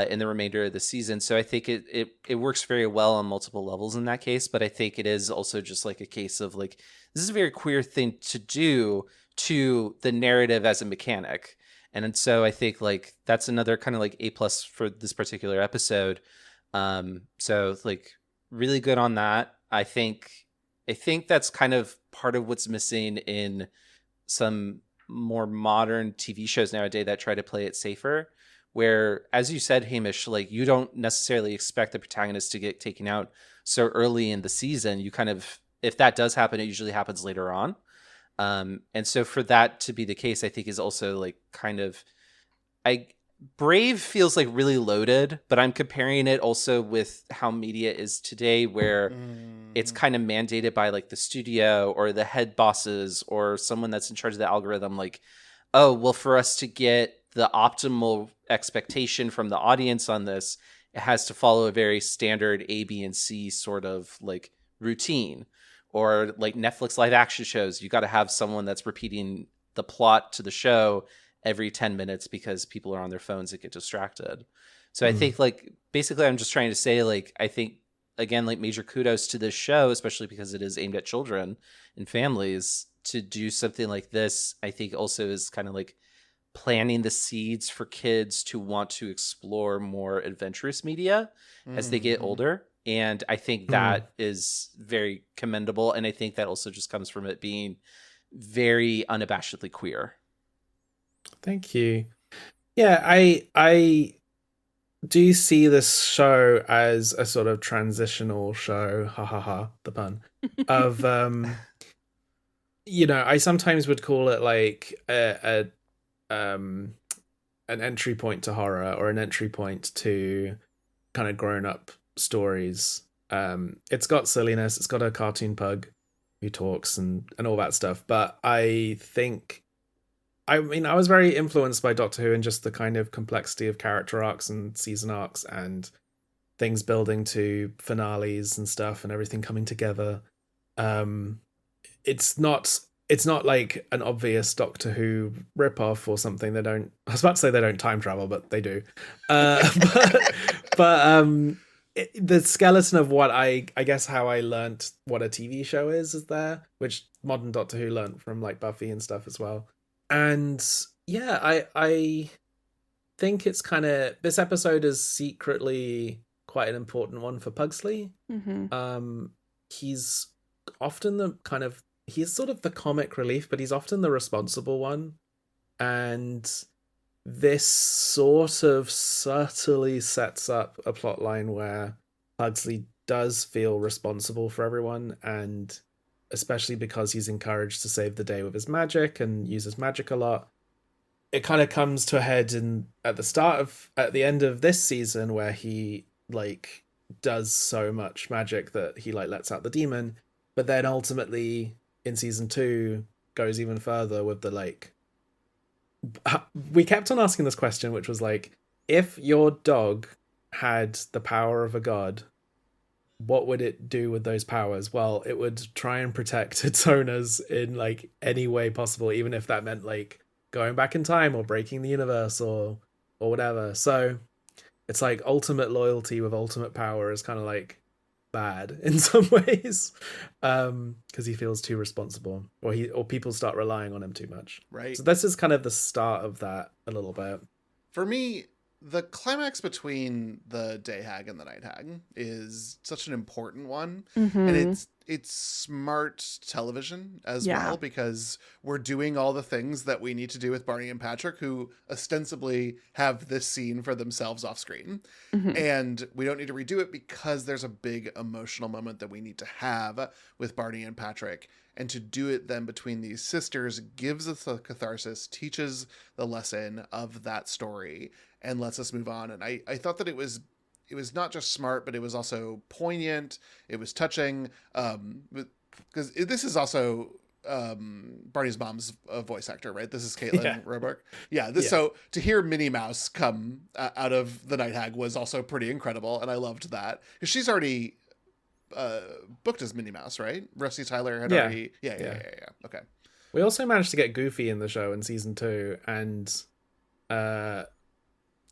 in the remainder of the season. So I think it works very well on multiple levels in that case. But I think it is also just like a case of like, this is a very queer thing to do to the narrative as a mechanic. And so I think like that's another kind of like A+ for this particular episode. So like really good on that. I think that's kind of part of what's missing in some more modern TV shows nowadays that try to play it safer, where, as you said, Hamish, like you don't necessarily expect the protagonist to get taken out so early in the season. You kind of, if that does happen, it usually happens later on. And so for that to be the case, I think is also like kind of, Brave feels like really loaded, but I'm comparing it also with how media is today, where it's kind of mandated by like the studio or the head bosses or someone that's in charge of the algorithm. Like, oh, well, for us to get the optimal expectation from the audience on this, it has to follow a very standard A, B, and C sort of like routine. Or like Netflix live action shows, you got to have someone that's repeating the plot to the show every 10 minutes because people are on their phones and get distracted. So I think like basically I'm just trying to say like I think again like major kudos to this show, especially because it is aimed at children and families, to do something like this. I think also is kind of like planting the seeds for kids to want to explore more adventurous media as they get older. And I think that is very commendable. And I think that also just comes from it being very unabashedly queer. Thank you. Yeah, I do see this show as a sort of transitional show, ha ha ha, the pun, of you know, I sometimes would call it like an entry point to horror or an entry point to kind of grown up stories. It's got silliness, it's got a cartoon pug who talks and all that stuff, but I think I mean, I was very influenced by Doctor Who and just the kind of complexity of character arcs and season arcs and things building to finales and stuff and everything coming together. It's not like an obvious Doctor Who ripoff or something. They don't. I was about to say they don't time travel, but they do. The skeleton of what I guess how I learnt what a TV show is there, which modern Doctor Who learnt from like Buffy and stuff as well. And yeah, I think it's kind of, this episode is secretly quite an important one for Pugsley. He's often he's sort of the comic relief, but he's often the responsible one. And this sort of subtly sets up a plot line where Pugsley does feel responsible for everyone, and especially because he's encouraged to save the day with his magic and uses magic a lot. It kind of comes to a head at the end of this season, where he like does so much magic that he like lets out the demon, but then ultimately in season 2 goes even further with the like, we kept on asking this question, which was like, if your dog had the power of a god, what would it do with those powers? Well, it would try and protect its owners in like any way possible, even if that meant like going back in time or breaking the universe or whatever. So it's like ultimate loyalty with ultimate power is kind of like bad in some ways, because he feels too responsible, or people start relying on him too much. Right. So this is kind of the start of that a little bit. For me, the climax between the day hag and the night hag is such an important one, and it's smart television as Yeah. well, because we're doing all the things that we need to do with Barney and Patrick, who ostensibly have this scene for themselves off screen. Mhm. And we don't need to redo it because there's a big emotional moment that we need to have with Barney and Patrick. And to do it then between these sisters gives us a catharsis, teaches the lesson of that story, and lets us move on. And I thought that it was not just smart, but it was also poignant. It was touching. Because this is also Barney's mom's voice actor, right? This is Caitlin Roebuck. Yeah. So to hear Minnie Mouse come out of the Night Hag was also pretty incredible, and I loved that, because she's already booked as Minnie Mouse, right? Rusty Tyler had already. Yeah. Okay. We also managed to get Goofy in the show in season 2, and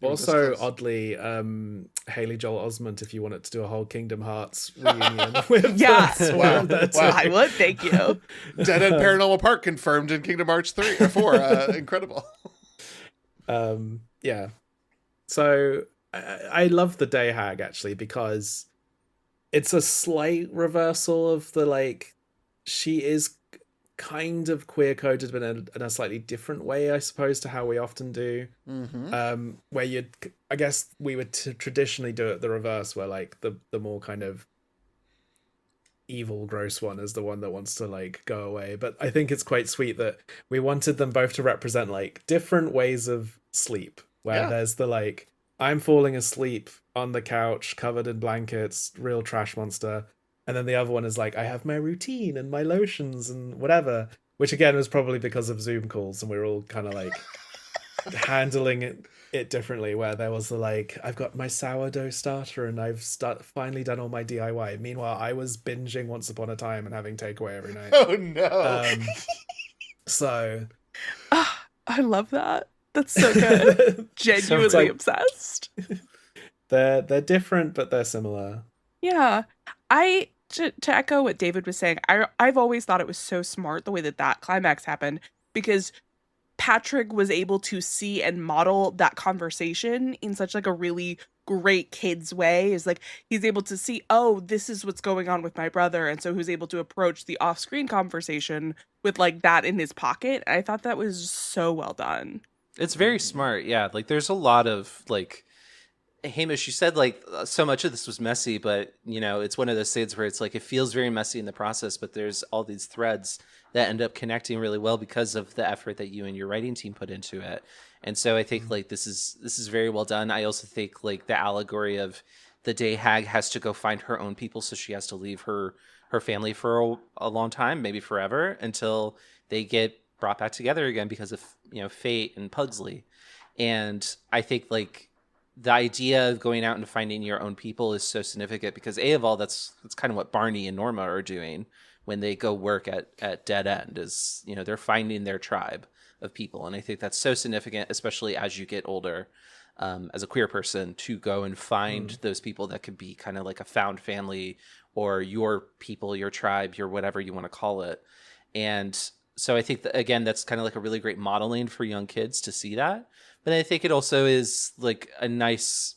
also oddly, Haley Joel Osment, if you wanted to do a whole Kingdom Hearts reunion with us. Wow. I would, thank you. Dead End Paranormal Park confirmed in Kingdom Hearts 3 or 4. Incredible. Yeah. So I love the Day Hag, actually, because it's a slight reversal of the, like, she is kind of queer coded, but in a slightly different way, I suppose, to how we often do. Mm-hmm. Where I guess we would traditionally do it the reverse, where like the more kind of evil, gross one is the one that wants to like go away. But I think it's quite sweet that we wanted them both to represent like different ways of sleep, where there's the like, I'm falling asleep on the couch covered in blankets, real trash monster. And then the other one is like, I have my routine and my lotions and whatever, which again was probably because of Zoom calls, and we were all kind of like handling it differently, where there was the like, I've got my sourdough starter and I've finally done all my DIY. Meanwhile, I was binging Once Upon a Time and having takeaway every night. Oh no. So I love that. That's so good. Genuinely like, obsessed. They're different, but they're similar. Yeah. To echo what David was saying, I've always thought it was so smart the way that climax happened, because Patrick was able to see and model that conversation in such like a really great kid's way. Is like, he's able to see, oh, this is what's going on with my brother, and so he's able to approach the off-screen conversation with like that in his pocket. And I thought that was so well done. It's very smart. Yeah. Like there's a lot of like, Hamish, you said like so much of this was messy, but you know, it's one of those things where it's like it feels very messy in the process, but there's all these threads that end up connecting really well because of the effort that you and your writing team put into it. And so I think like this is very well done. I also think like the allegory of the Day Hag has to go find her own people, so she has to leave her family for a long time, maybe forever, until they get brought back together again because of, you know, fate and Pugsley. And I think like the idea of going out and finding your own people is so significant, because that's kind of what Barney and Norma are doing when they go work at Dead End, is, you know, they're finding their tribe of people. And I think that's so significant, especially as you get older, as a queer person, to go and find those people that could be kind of like a found family, or your people, your tribe, your whatever you want to call it. And so I think that, again, that's kind of like a really great modeling for young kids to see that. But I think it also is like a nice,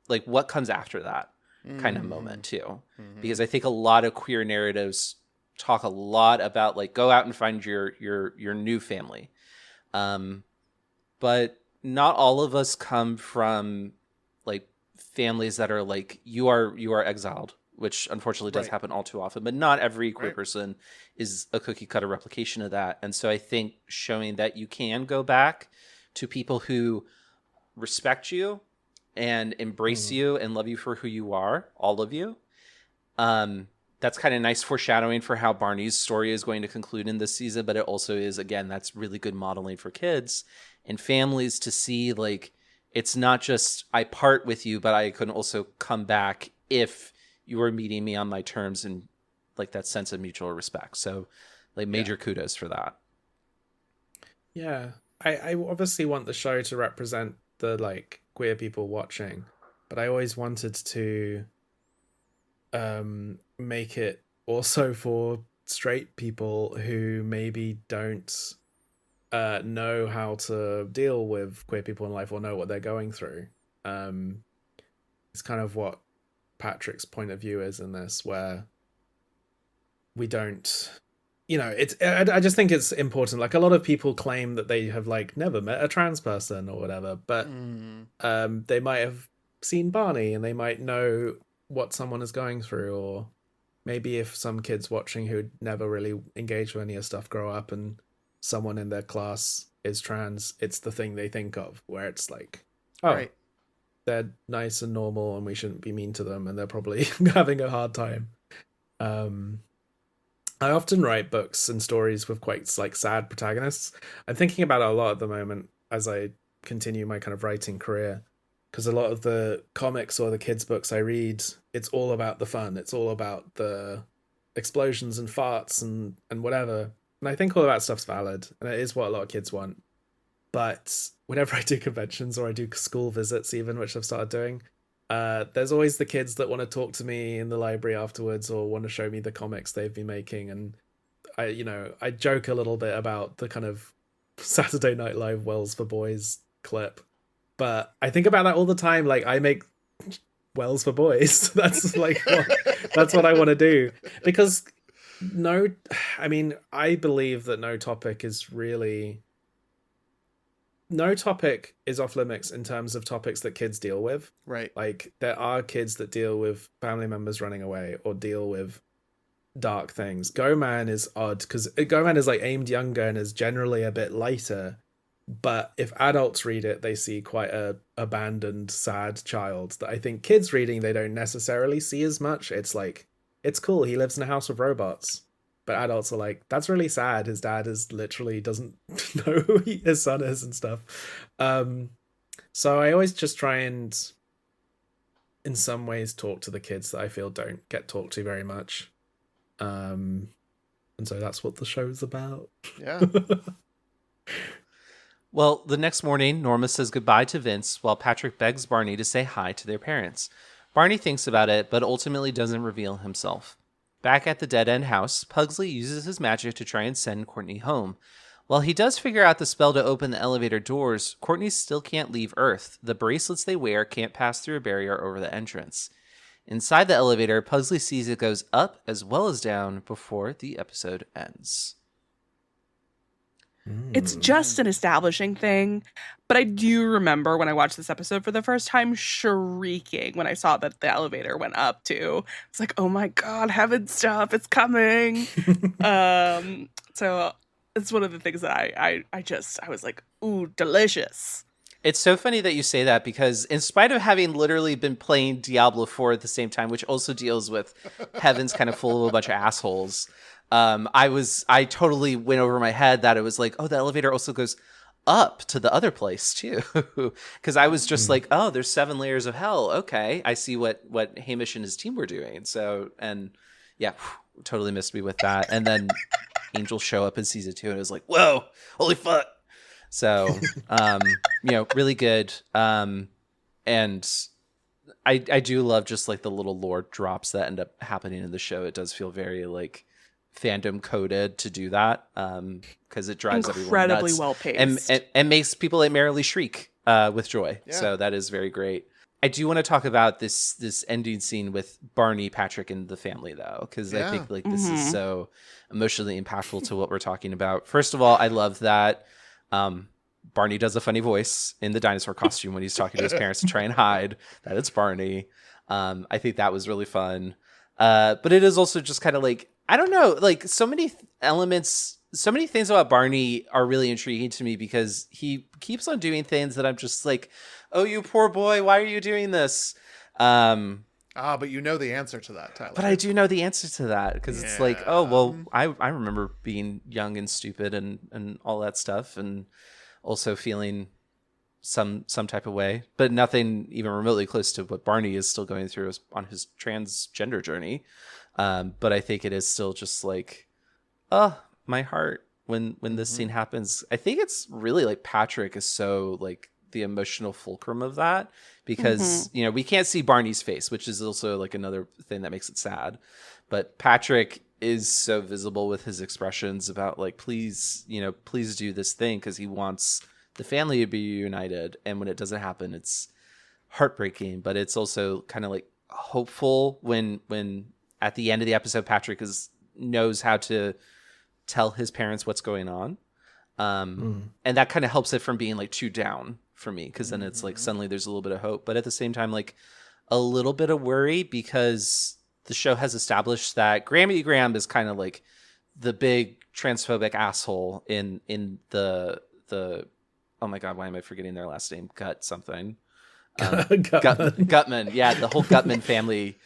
like what comes after that kind of moment too. Because I think a lot of queer narratives talk a lot about like, go out and find your new family. But not all of us come from like families that are like, you are exiled, which unfortunately does happen all too often, but not every queer person is a cookie cutter replication of that. And so I think showing that you can go back to people who respect you and embrace you and love you for who you are, all of you. That's kind of nice foreshadowing for how Barney's story is going to conclude in this season, but it also is, again, that's really good modeling for kids and families to see, like, it's not just I part with you, but I can also come back if you are meeting me on my terms, and like that sense of mutual respect. So like major kudos for that. Yeah. I obviously want the show to represent the like queer people watching, but I always wanted to make it also for straight people who maybe don't know how to deal with queer people in life or know what they're going through. It's kind of what Patrick's point of view is in this, where we don't, I just think it's important. Like, a lot of people claim that they have like never met a trans person or whatever, but they might have seen Barney and they might know what someone is going through, or maybe if some kids watching who never really engaged with any of stuff grow up and someone in their class is trans, it's the thing they think of, where it's like, oh, right, they're nice and normal and we shouldn't be mean to them and they're probably having a hard time. I often write books and stories with quite like sad protagonists. I'm thinking about it a lot at the moment as I continue my kind of writing career, because a lot of the comics or the kids' books I read, it's all about the fun. It's all about the explosions and farts and whatever. And I think all of that stuff's valid, and it is what a lot of kids want. But whenever I do conventions or I do school visits even, which I've started doing, there's always the kids that want to talk to me in the library afterwards or want to show me the comics they've been making. And I joke a little bit about the kind of Saturday Night Live Wells for Boys clip, but I think about that all the time. Like, I make Wells for Boys. That's like that's what I want to do, because I believe that no topic is off limits in terms of topics that kids deal with. Right. Like, there are kids that deal with family members running away or deal with dark things. Go Man is odd because Go Man is like aimed younger and is generally a bit lighter. But if adults read it, they see quite a abandoned, sad child that I think kids reading, they don't necessarily see as much. It's like, it's cool, he lives in a house with robots. But adults are like, that's really sad. His dad is literally doesn't know who his son is and stuff. So I always just try and, in some ways, talk to the kids that I feel don't get talked to very much. And so that's what the show's about. Yeah. Well, the next morning, Norma says goodbye to Vince while Patrick begs Barney to say hi to their parents. Barney thinks about it, but ultimately doesn't reveal himself. Back at the dead-end house, Pugsley uses his magic to try and send Courtney home. While he does figure out the spell to open the elevator doors, Courtney still can't leave Earth. The bracelets they wear can't pass through a barrier over the entrance. Inside the elevator, Pugsley sees it goes up as well as down before the episode ends. It's just an establishing thing, but I do remember when I watched this episode for the first time shrieking when I saw that the elevator went up too. It's like, oh my god, heaven stuff, it's coming. So it's one of the things that I was like, ooh, delicious. It's so funny that you say that, because in spite of having literally been playing Diablo 4 at the same time, which also deals with heaven's kind of full of a bunch of assholes, I totally went over my head that it was like, oh, the elevator also goes up to the other place too. Because I was just like, oh, there's 7 layers of hell. Okay, I see what Hamish and his team were doing. So, and yeah, totally missed me with that. And then angels show up in season 2 and it was like, whoa, holy fuck. So, really good. And I do love just like the little lore drops that end up happening in the show. It does feel very like fandom coded to do that, because it drives everyone nuts. Incredibly well paced. And makes people like merrily shriek with joy. Yeah. So that is very great. I do want to talk about this ending scene with Barney, Patrick, and the family, though, because I think like this is so emotionally impactful to what we're talking about. First of all, I love that Barney does a funny voice in the dinosaur costume when he's talking to his parents to try and hide that it's Barney. I think that was really fun. But it is also just kind of like, I don't know, like so many elements, so many things about Barney are really intriguing to me, because he keeps on doing things that I'm just like, oh, you poor boy, why are you doing this? But you know the answer to that, Tyler. But I do know the answer to that, because it's like, oh, well, I remember being young and stupid and all that stuff, and also feeling some type of way, but nothing even remotely close to what Barney is still going through on his transgender journey. But I think it is still just like, oh, my heart when this scene happens. I think it's really like Patrick is so like the emotional fulcrum of that, because we can't see Barney's face, which is also like another thing that makes it sad. But Patrick is so visible with his expressions about like, please do this thing, because he wants the family to be united, and when it doesn't happen, it's heartbreaking. But it's also kind of like hopeful when at the end of the episode, Patrick is knows how to tell his parents what's going on. And that kind of helps it from being like too down for me, because then it's like suddenly there's a little bit of hope, but at the same time like a little bit of worry, because the show has established that Grammy Graham is kind of like the big transphobic asshole in the oh my god, why am I forgetting their last name? Gutman. Gutman. Yeah, the whole Gutman family.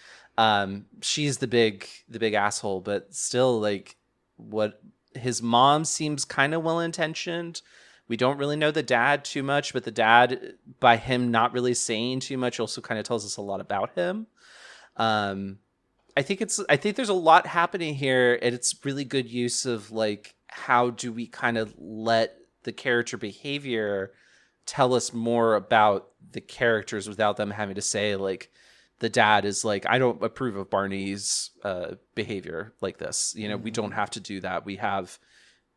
She's the big asshole, but still, like, what his mom seems kind of well intentioned. We don't really know the dad too much, but the dad, by him not really saying too much, also kind of tells us a lot about him. I think there's a lot happening here, and it's really good use of like, how do we kind of let the character behavior tell us more about the characters without them having to say, like, the dad is like, I don't approve of Barney's behavior like this. You know, we don't have to do that. We have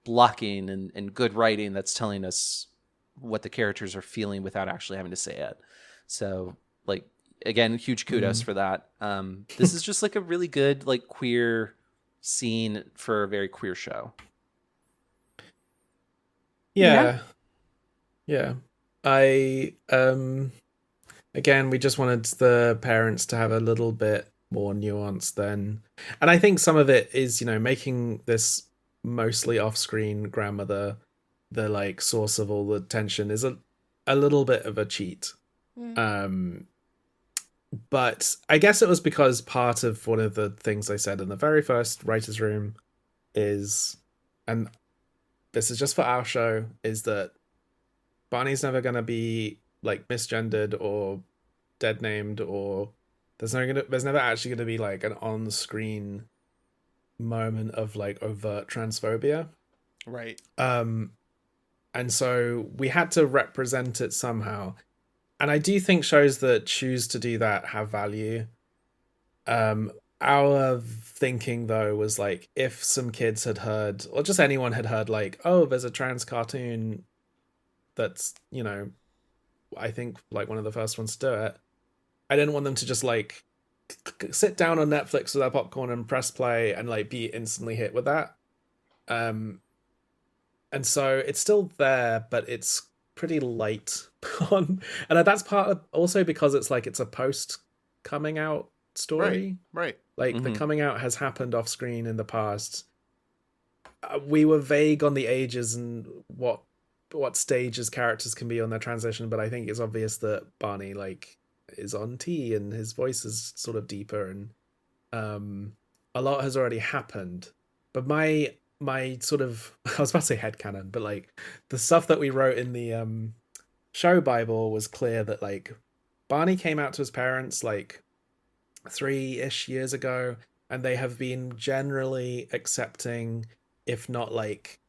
blocking and good writing that's telling us what the characters are feeling without actually having to say it. So, like, again, huge kudos for that. This is just like a really good, like, queer scene for a very queer show. Yeah. I again, we just wanted the parents to have a little bit more nuance then. And I think some of it is, you know, making this mostly off-screen grandmother the like source of all the tension is a little bit of a cheat. But I guess it was because part of one of the things I said in the very first writer's room is, and this is just for our show, is that Barney's never going to be like misgendered or dead named, or there's never actually going to be like an on-screen moment of like overt transphobia. Right. And so we had to represent it somehow. And I do think shows that choose to do that have value. Our thinking, though, was like, if some kids had heard, or just anyone had heard, like, oh, there's a trans cartoon that's, you know, I think like one of the first ones to do it, I didn't want them to just like sit down on Netflix with their popcorn and press play and like be instantly hit with that. And so it's still there, but it's pretty light on, and that's part of also because it's like it's a post coming out story, right? Like the coming out has happened off screen in the past. We were vague on the ages and what stages characters can be on their transition, but I think it's obvious that Barney like is on T and his voice is sort of deeper, and a lot has already happened. But my sort of, I was about to say headcanon, but like the stuff that we wrote in the show Bible was clear that like Barney came out to his parents like 3-ish years ago, and they have been generally accepting, if not like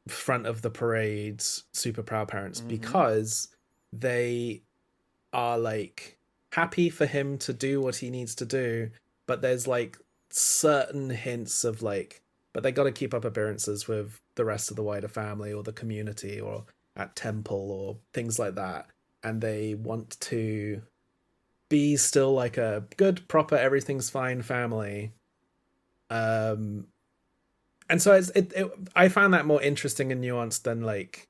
front of the parades, super proud parents, because they are like happy for him to do what he needs to do, but there's like certain hints of like, but they got to keep up appearances with the rest of the wider family or the community or at temple or things like that. And they want to be still like a good, proper, everything's fine family. And so I found that more interesting and nuanced than like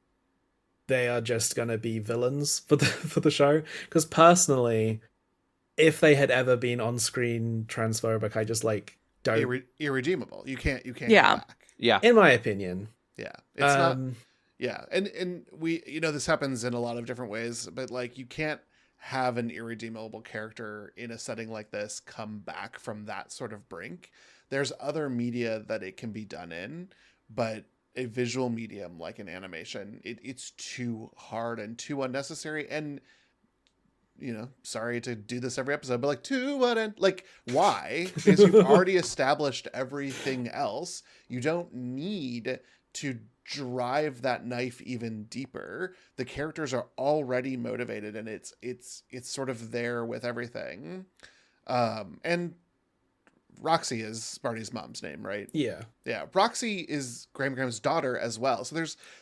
they are just going to be villains for the show. Because personally, if they had ever been on screen transphobic, I just like don't irredeemable. You can't go back. Yeah. In my opinion. Yeah. It's not. Yeah. And we, you know, this happens in a lot of different ways, but like you can't have an irredeemable character in a setting like this come back from that sort of brink. There's other media that it can be done in, but a visual medium like an animation, it's too hard and too unnecessary. And you know, sorry to do this every episode, but like, to what end? Like, why? Because you've already established everything else. You don't need to drive that knife even deeper. The characters are already motivated, and it's sort of there with everything. And Roxy is Barney's mom's name, right? Yeah. Yeah. Roxy is Graham Graham's daughter as well. So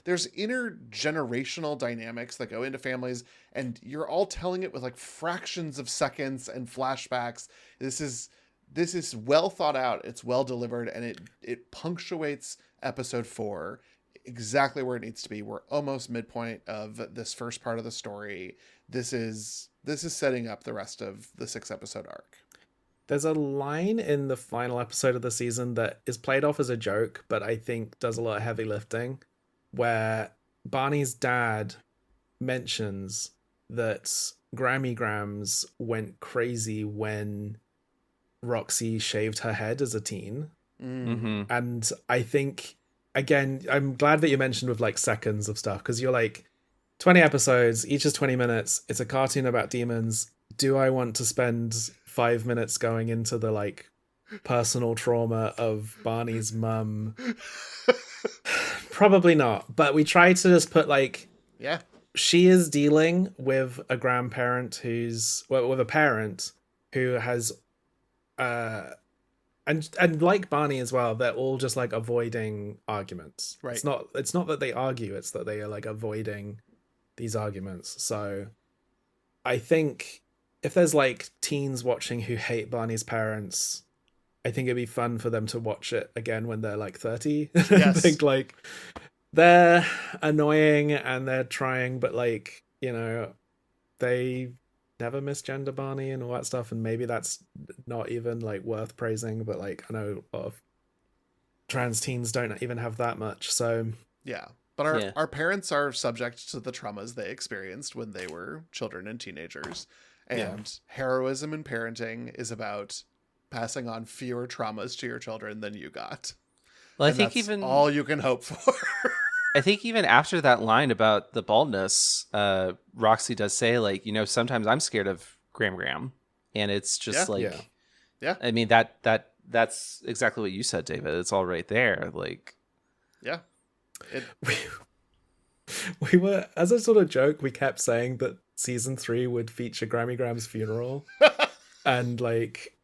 there's intergenerational dynamics that go into families, and you're all telling it with like fractions of seconds and flashbacks. This is this is well thought out, it's well delivered, and it punctuates episode 4 exactly where it needs to be. We're almost midpoint of this first part of the story. This is setting up the rest of the 6-episode arc. There's a line in the final episode of the season that is played off as a joke, but I think does a lot of heavy lifting, where Barney's dad mentions that Grammy Grams went crazy when Roxy shaved her head as a teen. Mm-hmm. And I think, again, I'm glad that you mentioned with like seconds of stuff, because you're like, 20 episodes, each is 20 minutes. It's a cartoon about demons. Do I want to spend 5 minutes going into the like personal trauma of Barney's mum? Probably not. But we try to just put like, yeah, she is dealing with a grandparent with a parent who has, and like Barney as well, they're all just like avoiding arguments. Right. It's not that they argue, it's that they are like avoiding these arguments. So I think if there's like teens watching who hate Barney's parents, I think it'd be fun for them to watch it again when they're like 30. Yes. I think like they're annoying and they're trying, but like, you know, they never misgender Barney and all that stuff, and maybe that's not even like worth praising, but like I know a lot of trans teens don't even have that much. So yeah. But our parents are subject to the traumas they experienced when they were children and teenagers. And heroism in parenting is about passing on fewer traumas to your children than you got. Well, and I think that's even all you can hope for. I think even after that line about the baldness, Roxy does say, like, you know, sometimes I'm scared of Gram. And it's just yeah. I mean, that's exactly what you said, David. It's all right there. Like, yeah. We were, as a sort of joke, we kept saying that season 3 would feature Grammy Graham's funeral. And like,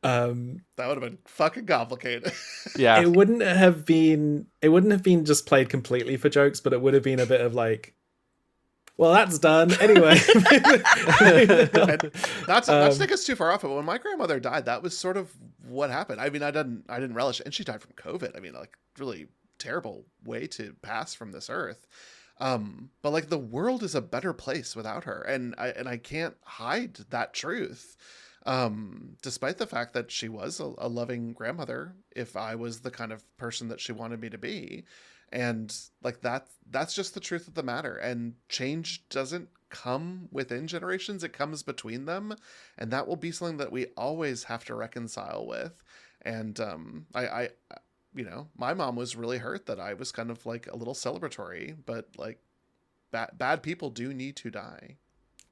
that would have been fucking complicated. yeah. It wouldn't have been just played completely for jokes, but it would have been a bit of like, well, that's done anyway. And not to take us too far off, but when my grandmother died, that was sort of what happened. I mean, I didn't relish it, and she died from COVID. I mean, like, really terrible way to pass from this earth. But like, the world is a better place without her, and I can't hide that truth. Despite the fact that she was a loving grandmother, if I was the kind of person that she wanted me to be. And like that's just the truth of the matter. And change doesn't come within generations, it comes between them. And that will be something that we always have to reconcile with. And I you know, my mom was really hurt that I was kind of like a little celebratory, but like bad people do need to die.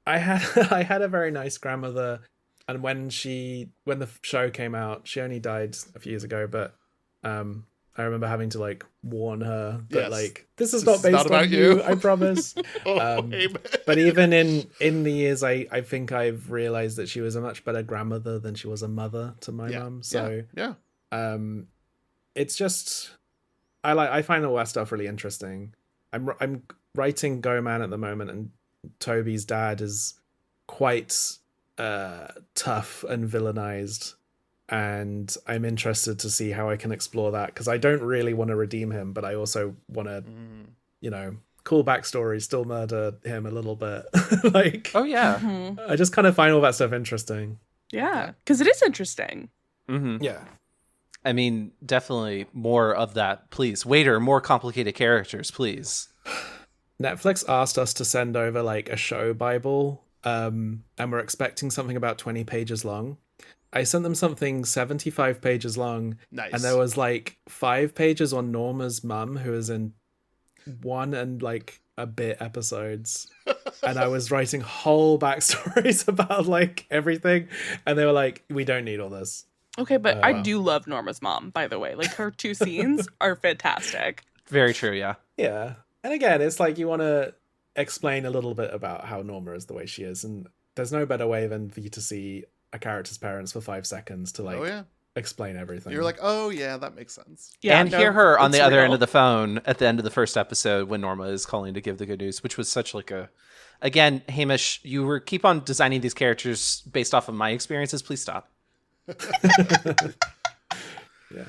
I had a very nice grandmother, and when the show came out, she only died a few years ago, but I remember having to like warn her that like, this is not based on you, I promise. But even in the years, I think I've realized that she was a much better grandmother than she was a mother to my mum. So it's just, I find all that stuff really interesting. I'm writing Go Man at the moment, and Toby's dad is quite tough and villainized, and I'm interested to see how I can explore that, because I don't really want to redeem him, but I also want to you know, cool backstory, still murder him a little bit. Like, oh yeah. I just kind of find all that stuff interesting. Yeah, because it is interesting. Yeah, I mean, definitely more of that, please. Waiter, more complicated characters, please. Netflix asked us to send over like a show Bible, and we're expecting something about 20 pages long. I sent them something 75 pages long. Nice. And there was like 5 pages on Norma's mum, who is in 1 and like a bit episodes. And I was writing whole backstories about like everything. And they were like, we don't need all this. Okay, but I do love Norma's mom, by the way. Like, her 2 scenes are fantastic. Very true, yeah. Yeah. And again, it's like you want to explain a little bit about how Norma is the way she is. And there's no better way than for you to see a character's parents for 5 seconds to like explain everything. You're like, oh yeah, that makes sense. Yeah, and hear her on the other end of the phone at the end of the first episode when Norma is calling to give the good news, which was such like a, again, Hamish, you keep on designing these characters based off of my experiences. Please stop. Yeah.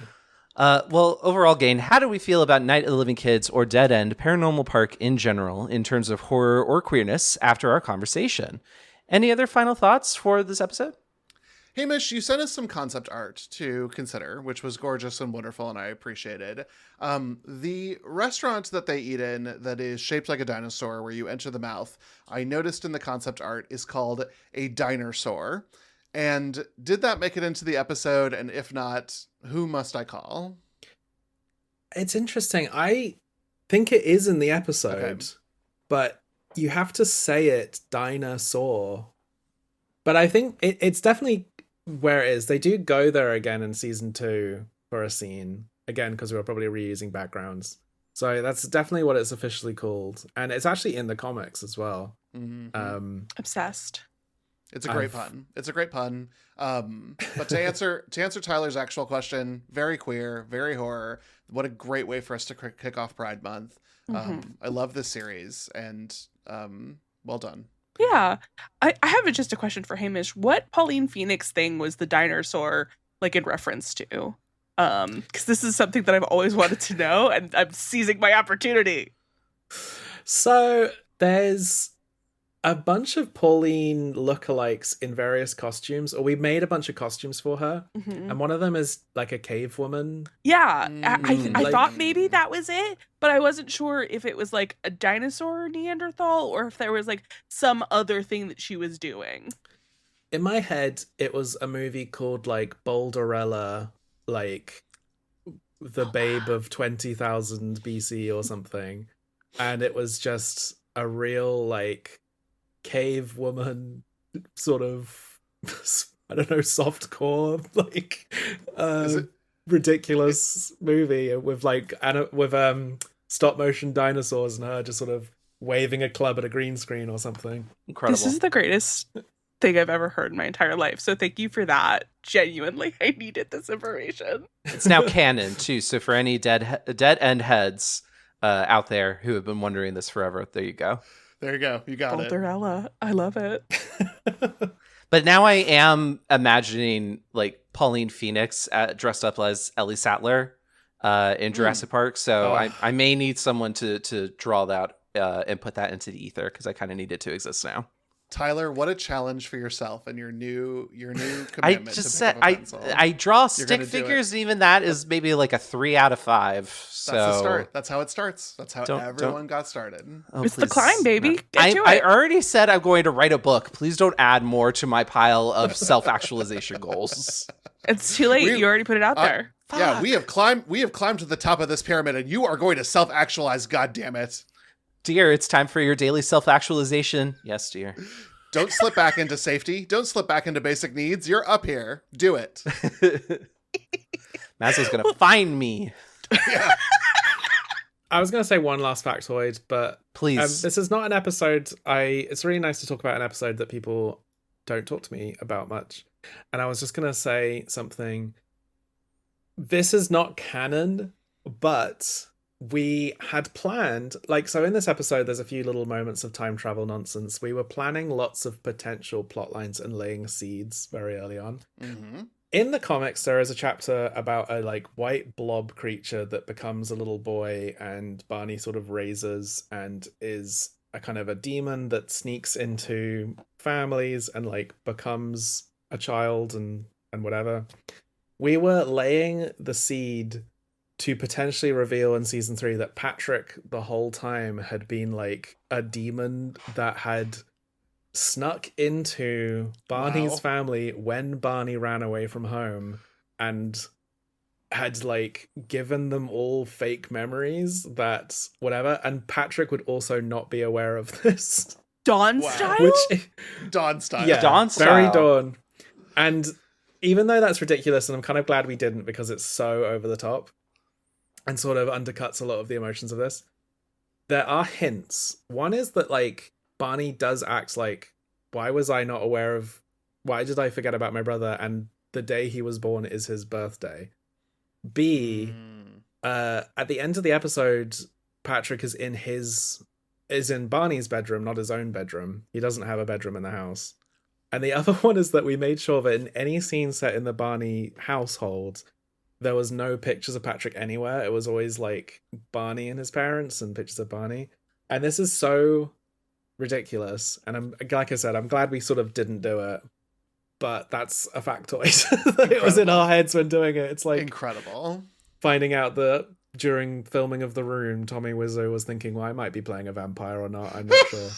Well, overall, Gain, how do we feel about Night of the Living Kids or Dead End Paranormal Park in general in terms of horror or queerness after our conversation? Any other final thoughts for this episode? Hamish, you sent us some concept art to consider, which was gorgeous and wonderful, and I appreciated. The restaurant that they eat in that is shaped like a dinosaur where you enter the mouth, I noticed in the concept art is called a dinosaur. And did that make it into the episode? And if not, who must I call? It's interesting. I think it is in the episode, but you have to say it dinosaur. But I think it's definitely where it is. They do go there again in season 2 for a scene. Again, because we were probably reusing backgrounds. So that's definitely what it's officially called. And it's actually in the comics as well. Mm-hmm. Obsessed. It's a great pun. It's a great pun. But to answer Tyler's actual question, very queer, very horror. What a great way for us to kick off Pride Month. I love this series, and well done. Yeah. I have just a question for Hamish. What Pauline Phoenix thing was the dinosaur like in reference to? Because this is something that I've always wanted to know, and I'm seizing my opportunity. So there's a bunch of Pauline lookalikes in various costumes, or we made a bunch of costumes for her, and one of them is like a cave woman. Yeah, I thought maybe that was it, but I wasn't sure if it was like a dinosaur Neanderthal or if there was like some other thing that she was doing. In my head, it was a movie called like Boulderella, like the Babe of 20,000 BC or something, and it was just a real like cave woman sort of, I don't know, softcore like ridiculous movie with like stop motion dinosaurs and her just sort of waving a club at a green screen or something. Incredible. This is the greatest thing I've ever heard in my entire life, so thank you for that. Genuinely, I needed this information. It's now canon too, so for any dead end heads out there who have been wondering this forever, there you go. There you go. You got Boulderella. I love it. But now I am imagining like Pauline Phoenix dressed up as Ellie Sattler in Jurassic Park. So I may need someone to draw that and put that into the ether because I kind of need it to exist now. Tyler, what a challenge for yourself and your new commitment. I just said I draw stick figures, and even that is maybe like a 3 out of 5. So that's the start. That's how it starts. That's how everyone got started. Oh, it's the climb, baby. No. I already said I'm going to write a book. Please don't add more to my pile of self-actualization goals. It's too late. You already put it out there. Yeah, we have climbed to the top of this pyramid, and you are going to self-actualize. God damn it. Dear, it's time for your daily self-actualization. Yes, dear. Don't slip back into safety. Don't slip back into basic needs. You're up here. Do it. Mazzo's going to find me. Yeah. I was going to say one last factoid, but please. This is not an episode. It's really nice to talk about an episode that people don't talk to me about much. And I was just going to say something. This is not canon, but we had planned, so in this episode, there's a few little moments of time travel nonsense. We were planning lots of potential plot lines and laying seeds very early on. Mm-hmm. In the comics, there is a chapter about a white blob creature that becomes a little boy, and Barney sort of raises and is a kind of a demon that sneaks into families and becomes a child and whatever. We were laying the seed to potentially reveal in season 3 that Patrick the whole time had been a demon that had snuck into Barney's family when Barney ran away from home and had given them all fake memories that whatever, and Patrick would also not be aware of this. Dawn style? Dawn style. Yeah, Dawn style. Very Dawn. And even though that's ridiculous, and I'm kind of glad we didn't because it's so over the top and sort of undercuts a lot of the emotions of this, there are hints. One is that Barney does act why was I not aware of, why did I forget about my brother, and the day he was born is his birthday. B, at the end of the episode, Patrick is in Barney's bedroom, not his own bedroom. He doesn't have a bedroom in the house. And the other one is that we made sure that in any scene set in the Barney household, there was no pictures of Patrick anywhere. It was always like Barney and his parents and pictures of Barney. And this is so ridiculous. And I'm like I said, I'm glad we sort of didn't do it. But that's a factoid. It was in our heads when doing it. It's like incredible. Finding out that during filming of The Room, Tommy Wiseau was thinking, well, I might be playing a vampire or not. I'm not sure.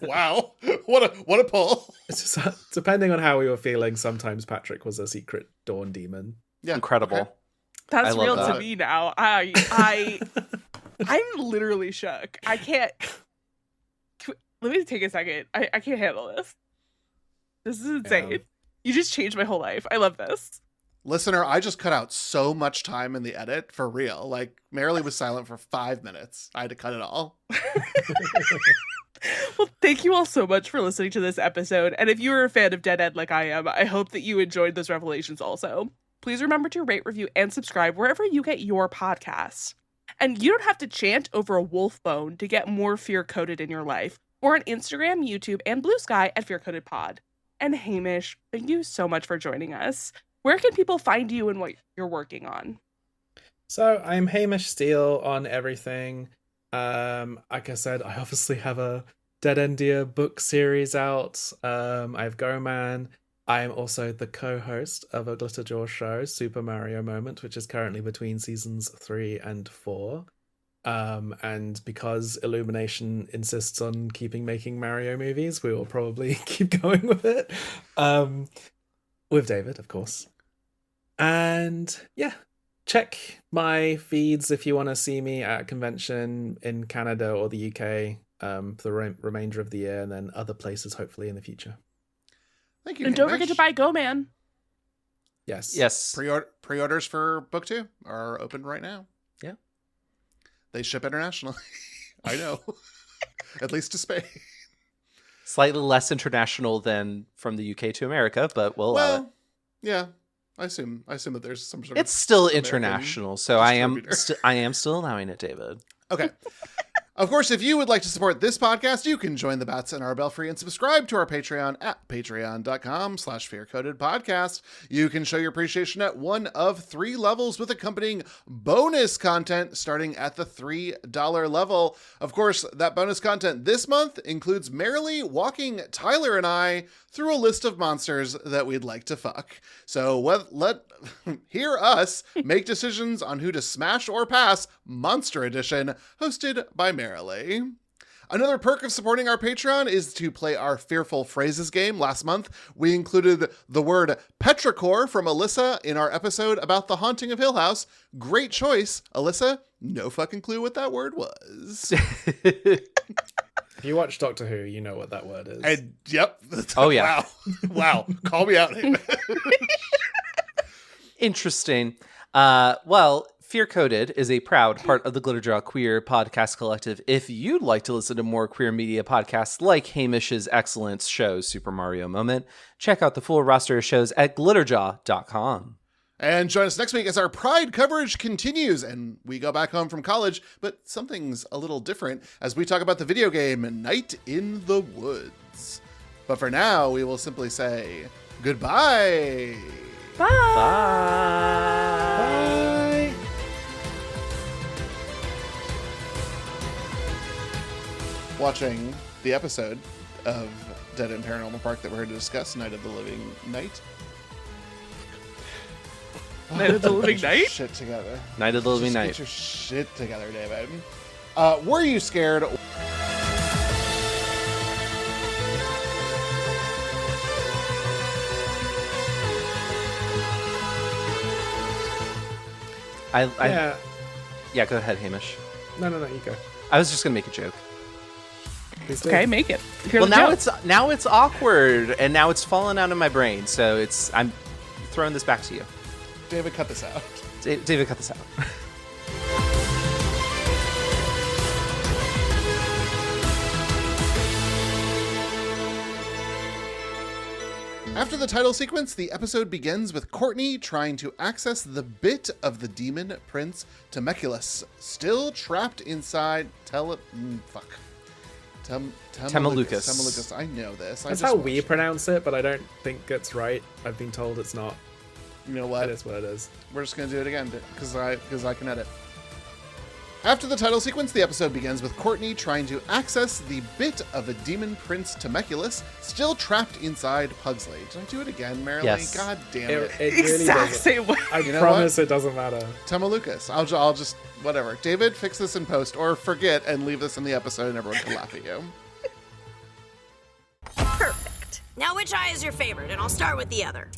Wow. What a pull. It's just, depending on how we were feeling, sometimes Patrick was a secret dawn demon. Yeah. Incredible. Okay. That's real that. to me now. I'm literally shook. I can't. Let me take a second. I can't handle this. This is insane. Yeah. You just changed my whole life. I love this. Listener, I just cut out so much time in the edit for real. Like, Marilee was silent for 5 minutes. I had to cut it all. Well, thank you all so much for listening to this episode. And if you are a fan of Dead End like I am, I hope that you enjoyed those revelations also. Please remember to rate, review, and subscribe wherever you get your podcasts. And you don't have to chant over a wolf bone to get more Fear Coded in your life. We're on Instagram, YouTube, and Blue Sky at Fear Coded Pod. And Hamish, thank you so much for joining us. Where can people find you and what you're working on? So I'm Hamish Steele on everything. Like I said, I obviously have a Dead Endia book series out. I have Go Man. I am also the co-host of a Glitterjaw show, Super Mario Moment, which is currently between seasons 3 and 4. And because Illumination insists on keeping making Mario movies, we will probably keep going with it. With David, of course. And yeah, check my feeds if you want to see me at a convention in Canada or the UK for the remainder of the year, and then other places hopefully in the future. Thank you. And don't forget to buy Go Man. Yes. Pre-orders for book 2 are open right now. Yeah. They ship internationally. I know. At least to Spain. Slightly less international than from the UK to America, but we'll allow it. Yeah. I assume that there's some sort It's of still American international, so I am distributor. still allowing it, David. Okay. Of course, if you would like to support this podcast, you can join the Bats and our Belfry and subscribe to our Patreon at patreon.com/fearcodedpodcast. You can show your appreciation at one of 3 levels with accompanying bonus content starting at the $3 level. Of course, that bonus content this month includes Marilee walking Tyler and I through a list of monsters that we'd like to fuck. So hear us make decisions on who to smash or pass, Monster Edition, hosted by Marilee. Another perk of supporting our Patreon is to play our Fearful Phrases game. Last month, we included the word petrichor from Alyssa in our episode about the haunting of Hill House. Great choice, Alyssa. No fucking clue what that word was. If you watch Doctor Who, you know what that word is. And yep. Oh, yeah. Wow. Call me out. Interesting. Well, Fear Coded is a proud part of the Glitterjaw Queer Podcast Collective. If you'd like to listen to more queer media podcasts like Hamish's excellent show, Super Mario Moment, check out the full roster of shows at glitterjaw.com. And join us next week as our Pride coverage continues and we go back home from college, but something's a little different as we talk about the video game Night in the Woods. But for now, we will simply say goodbye. Bye. Bye. Watching the episode of Dead End Paranormal Park that we're here to discuss, Night of the Living Night. Night of the Living Night? Shit together. Night of the Living Just Night. Get your shit together, David. Were you scared? Yeah, go ahead, Hamish. No, you go. I was just gonna make a joke. Please do. Okay, make it. Well, now it's awkward, and now it's fallen out of my brain. So I'm throwing this back to you. David, cut this out. David, cut this out. After the title sequence, the episode begins with Courtney trying to access the bit of the demon prince Temecula, still trapped inside Tamalukas. I know this. That's how we pronounce it, but I don't think it's right. I've been told it's not. You know what? It is what it is. We're just going to do it again because I can edit. After the title sequence, the episode begins with Courtney trying to access the bit of a demon prince Temecula still trapped inside Pugsley. Did I do it again, Marilyn? Yes. God damn it. It really Exact doesn't. same way. I promise it doesn't matter. Tamalukas. I'll just, whatever. David, fix this in post, or forget and leave this in the episode and everyone can laugh at you. Perfect. Now which eye is your favorite? And I'll start with the other.